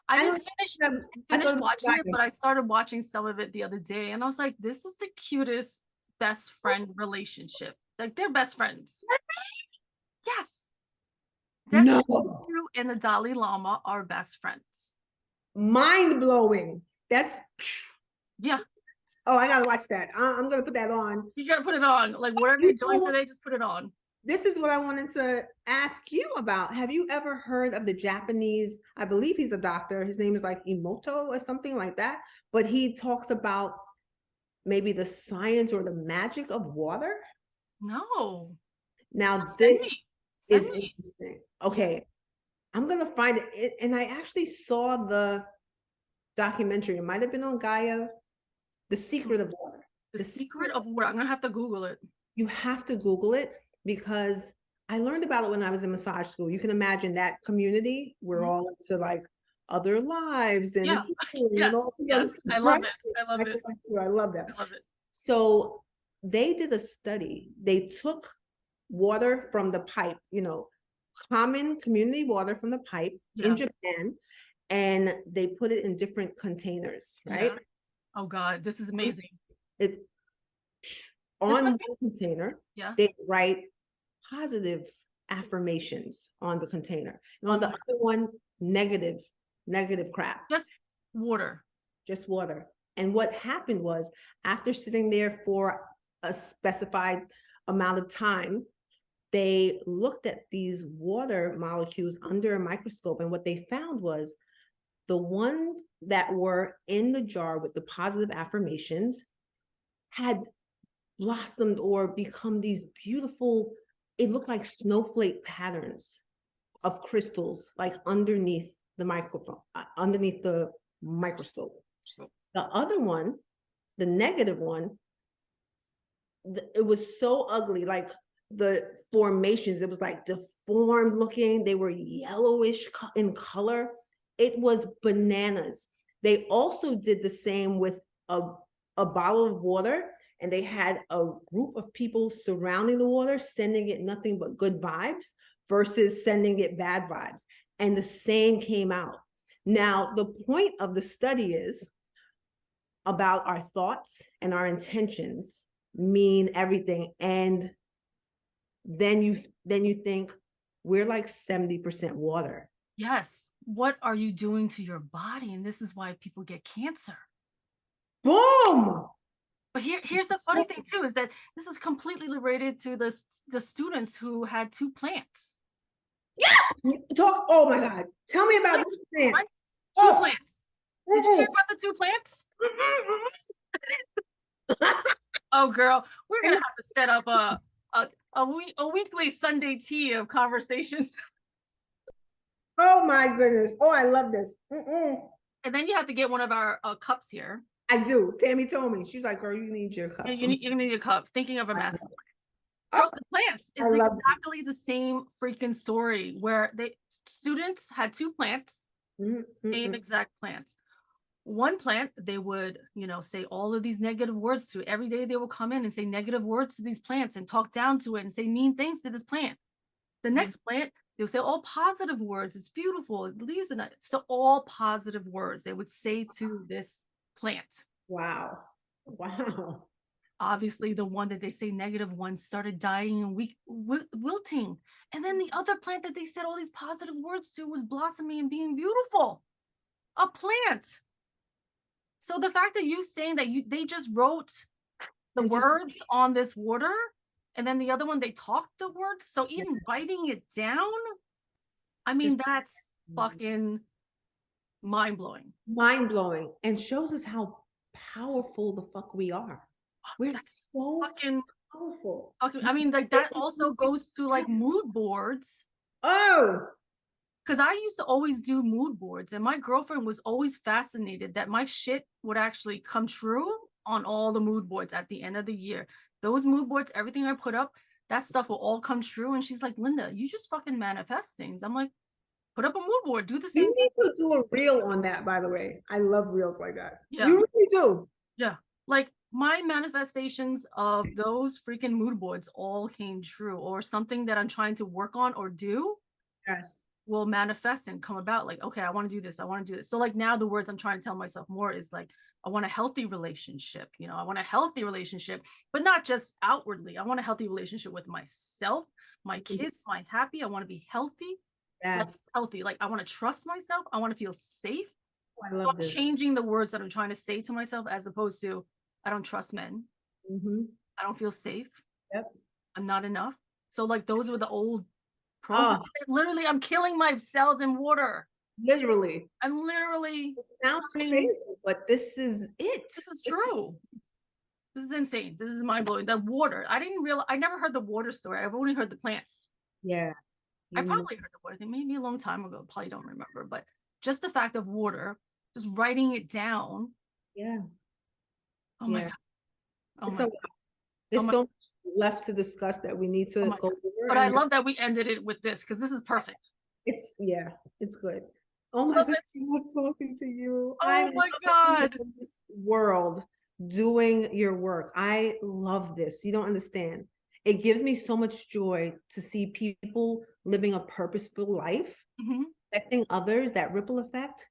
I didn't finish watching it, but I started watching some of it the other day, and I was like, this is the cutest best friend relationship. Like, they're best friends. Yes. No. Tutu and the Dalai Lama are best friends. Mind blowing. That's yeah. Oh, I gotta watch that. I'm gonna put that on. You gotta put it on. Like, whatever you're doing today, just put it on. This is what I wanted to ask you about. Have you ever heard of the Japanese, I believe he's a doctor, his name is like Emoto or something like that, but he talks about maybe the science or the magic of water? No. Now this is interesting. Okay, I'm gonna find it. And I actually saw the documentary. It might have been on Gaia, The Secret of Water. The Secret of Water. I'm gonna have to Google it. You have to Google it, because I learned about it when I was in massage school. You can imagine that community. We're all into like other lives and, yes, and all yes. I love it. I love it. I love that. I love it. So they did a study. They took water from the pipe, common community water from the pipe in Japan, and they put it in different containers, right? Yeah. Oh God, this is amazing. On one container, yeah, they write positive affirmations on the container, and on the other one, negative crap. Just water. And what happened was, after sitting there for a specified amount of time, they looked at these water molecules under a microscope, and what they found was the ones that were in the jar with the positive affirmations had blossomed or become these beautiful, it looked like snowflake patterns of crystals, like underneath the microphone, underneath the microscope. The other one, the negative one, it was so ugly, like the formations, it was like deformed looking. They were yellowish in color. It was bananas. They also did the same with a bottle of water, and they had a group of people surrounding the water, sending it nothing but good vibes versus sending it bad vibes. And the same came out. Now, the point of the study is about our thoughts and our intentions mean everything. And then you think we're like 70% water. Yes. What are you doing to your body? And this is why people get cancer. Boom. But here's the funny thing too, is that this is completely related to the students who had 2 plants. Yeah. Oh my God. Tell me about this plant. Right? 2 plants. Did you hear about the 2 plants? Oh girl, we're gonna have to set up a weekly Sunday tea of conversations. Oh my goodness. Oh, I love this. And then you have to get one of our cups here. I do. Tammy told me. She's like, girl, you need your cup. You're gonna need a cup. Thinking of a master plan. So the plants is exactly the same freaking story, where students had 2 plants, same exact plants. One plant, they would, say all of these negative words to. Every day they would come in and say negative words to these plants and talk down to it and say mean things to this plant. The next plant, they would say all positive words. It's beautiful. It leaves it. So all positive words they would say to this plant. Wow. Obviously, the one that they say negative ones started dying and wilting. And then the other plant that they said all these positive words to was blossoming and being beautiful. A plant. So the fact that you saying that they just wrote the words on this water, and then the other one, they talked the words. So even writing it down, I mean, that's fucking mind-blowing. Mind-blowing, and shows us how powerful the fuck we are. We're so fucking powerful. I mean, like, that also goes to like mood boards. Oh, because I used to always do mood boards, and my girlfriend was always fascinated that my shit would actually come true on all the mood boards at the end of the year. Those mood boards, everything I put up, that stuff will all come true. And she's like, Linda, you just fucking manifest things. I'm like, put up a mood board, do the same thing. You need to do a reel on that, by the way. I love reels like that. Yeah. You really do. Yeah. Like, my manifestations of those freaking mood boards all came true, or something that I'm trying to work on or do. Yes. Will manifest and come about. Like, okay, I want to do this. I want to do this. So like now the words I'm trying to tell myself more is like, I want a healthy relationship. I want a healthy relationship, but not just outwardly. I want a healthy relationship with myself, my kids, my happy. I want to be healthy. Like, Yes. healthy. Like, I want to trust myself. I want to feel safe. I love this. Changing the words that I'm trying to say to myself, as opposed to, I don't trust men. I don't feel safe. Yep. I'm not enough. So like those were the old programs. Literally, I'm killing my cells in water. Literally. I'm literally. It sounds crazy, but this is it. This is true. This is insane. This is mind blowing. The water. I never heard the water story. I've only heard the plants. Yeah. I probably heard the water thing maybe a long time ago. Probably don't remember, but just the fact of water, just writing it down. Yeah. Oh my God. Oh my God. There's so much left to discuss that we need to go over. But I love that we ended it with this, because this is perfect. It's good. Oh my God, I love talking to you. Oh my God. In this world doing your work. I love this. You don't understand. It gives me so much joy to see people living a purposeful life, affecting others, that ripple effect.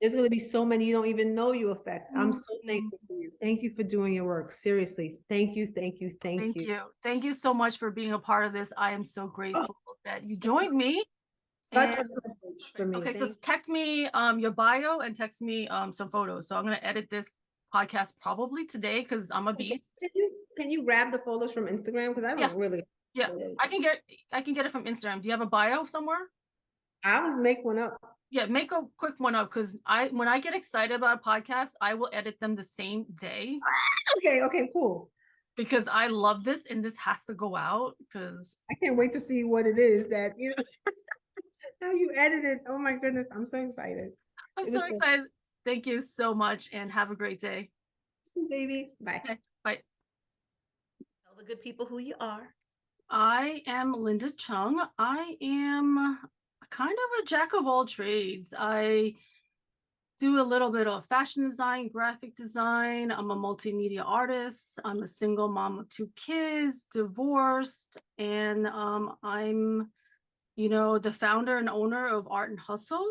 There's going to be so many you don't even know you affect. I'm so thankful for you. Thank you for doing your work. Seriously. Thank you. Thank you. Thank you. Thank you so much for being a part of this. I am so grateful that you joined me. Such a privilege for me. Okay, so text me your bio and text me some photos. So I'm going to edit this podcast probably today, because I'm a beast. Can you grab the photos from Instagram? Because I don't really. Yeah, I can get it from Instagram. Do you have a bio somewhere? I'll make one up. Yeah, make a quick one up, because when I get excited about podcasts, I will edit them the same day. Okay, cool. Because I love this, and this has to go out, because I can't wait to see what it is that how you edit it. Oh my goodness, I'm so excited. I'm so excited. Thank you so much, and have a great day. Baby, bye. Okay, bye. Tell the good people who you are. I am LindaLCheung. I am kind of a jack of all trades. I do a little bit of fashion design, graphic design. I'm a multimedia artist. I'm a single mom of 2 kids, divorced, and I'm, the founder and owner of Artandhustle.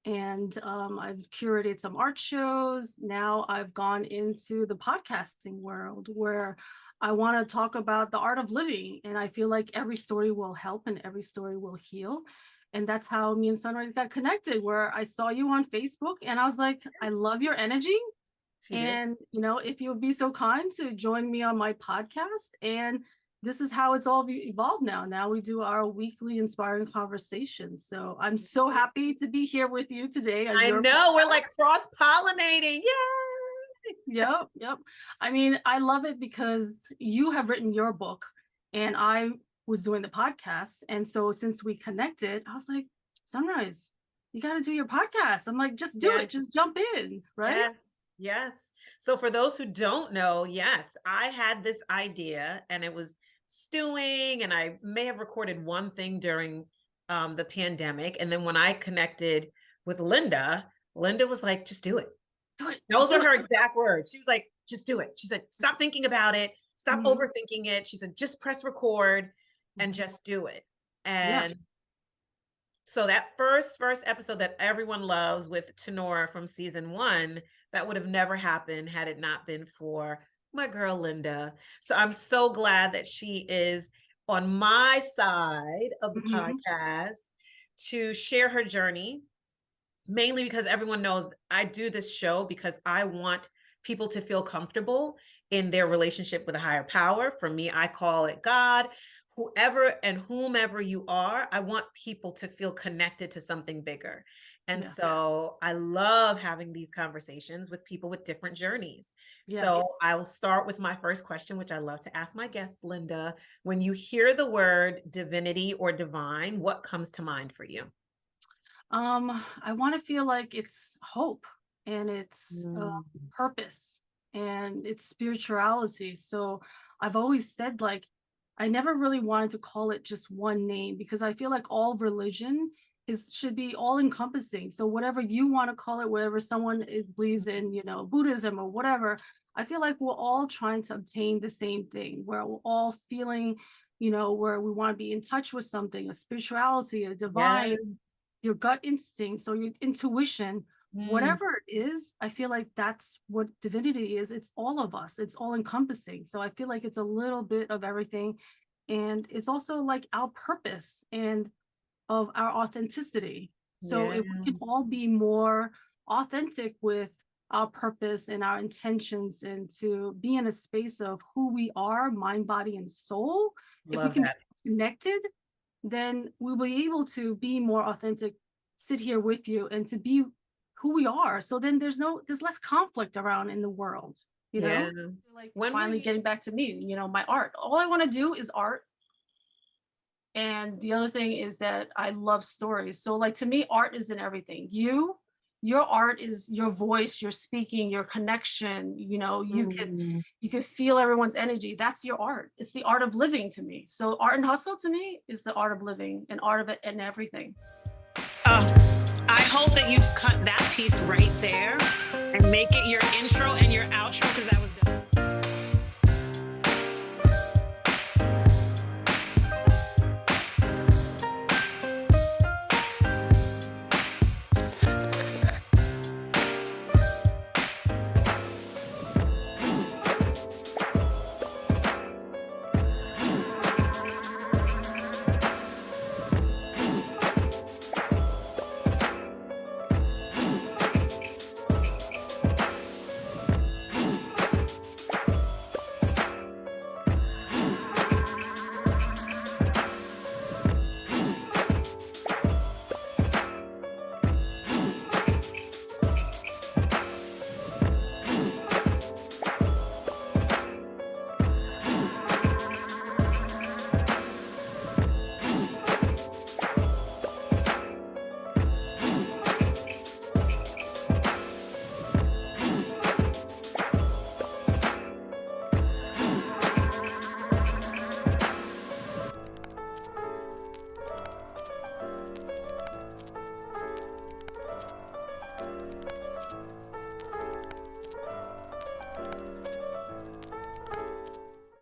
And I've curated some art shows. Now I've gone into the podcasting world, where I want to talk about the art of living. And I feel like every story will help and every story will heal. And that's how me and Sunrise got connected, where I saw you on Facebook and I was like, I love your energy. And, if you would be so kind to join me on my podcast. And this is how it's all evolved now. Now we do our weekly inspiring conversations. So I'm so happy to be here with you today. I know, we're like cross-pollinating. Yay! Yep. I mean, I love it because you have written your book and I was doing the podcast. And so since we connected, I was like, Sunrise, you got to do your podcast. I'm like, just do it. Just jump in. Right? Yes. So for those who don't know, yes, I had this idea and it was stewing, and I may have recorded one thing during the pandemic. And then when I connected with Linda was like, just do it. Those are her exact words. She was like, just do it. She said, stop thinking about it. Stop overthinking it. She said, just press record and just do it. And so that first episode that everyone loves with Tenora from season 1, that would have never happened had it not been for my girl, Linda. So I'm so glad that she is on my side of the podcast to share her journey, mainly because everyone knows I do this show because I want people to feel comfortable in their relationship with a higher power. For me, I call it God. Whoever and whomever you are, I want people to feel connected to something bigger. And so I love having these conversations with people with different journeys. So I'll start with my first question, which I love to ask my guests, Linda. When you hear the word divinity or divine, what comes to mind for you? I want to feel like it's hope and it's purpose and it's spirituality. So I've always said, like, I never really wanted to call it just one name, because I feel like all religion should be all encompassing. So whatever you want to call it, whatever someone believes in, Buddhism or whatever, I feel like we're all trying to obtain the same thing, where we're all feeling, where we want to be in touch with something, a spirituality, a divine, your gut instincts or your intuition, whatever it is. I feel like that's what divinity is. It's all of us. It's all encompassing. So I feel like it's a little bit of everything. And it's also like our purpose and of our authenticity. So if we can all be more authentic with our purpose and our intentions, and to be in a space of who we are, mind, body, and soul, if we can be connected, then we'll be able to be more authentic, sit here with you, and to be who we are. So then there's less conflict around in the world, like finally getting back to me, my art. All I want to do is art. And the other thing is that I love stories. So like, to me, art isn't everything. Your art is your voice, your speaking, your connection. You can feel everyone's energy. That's your art. It's the art of living to me. So art and hustle to me is the art of living, and art of it and everything. I hope that you've cut that piece right there and make it your intro and your outro, because that was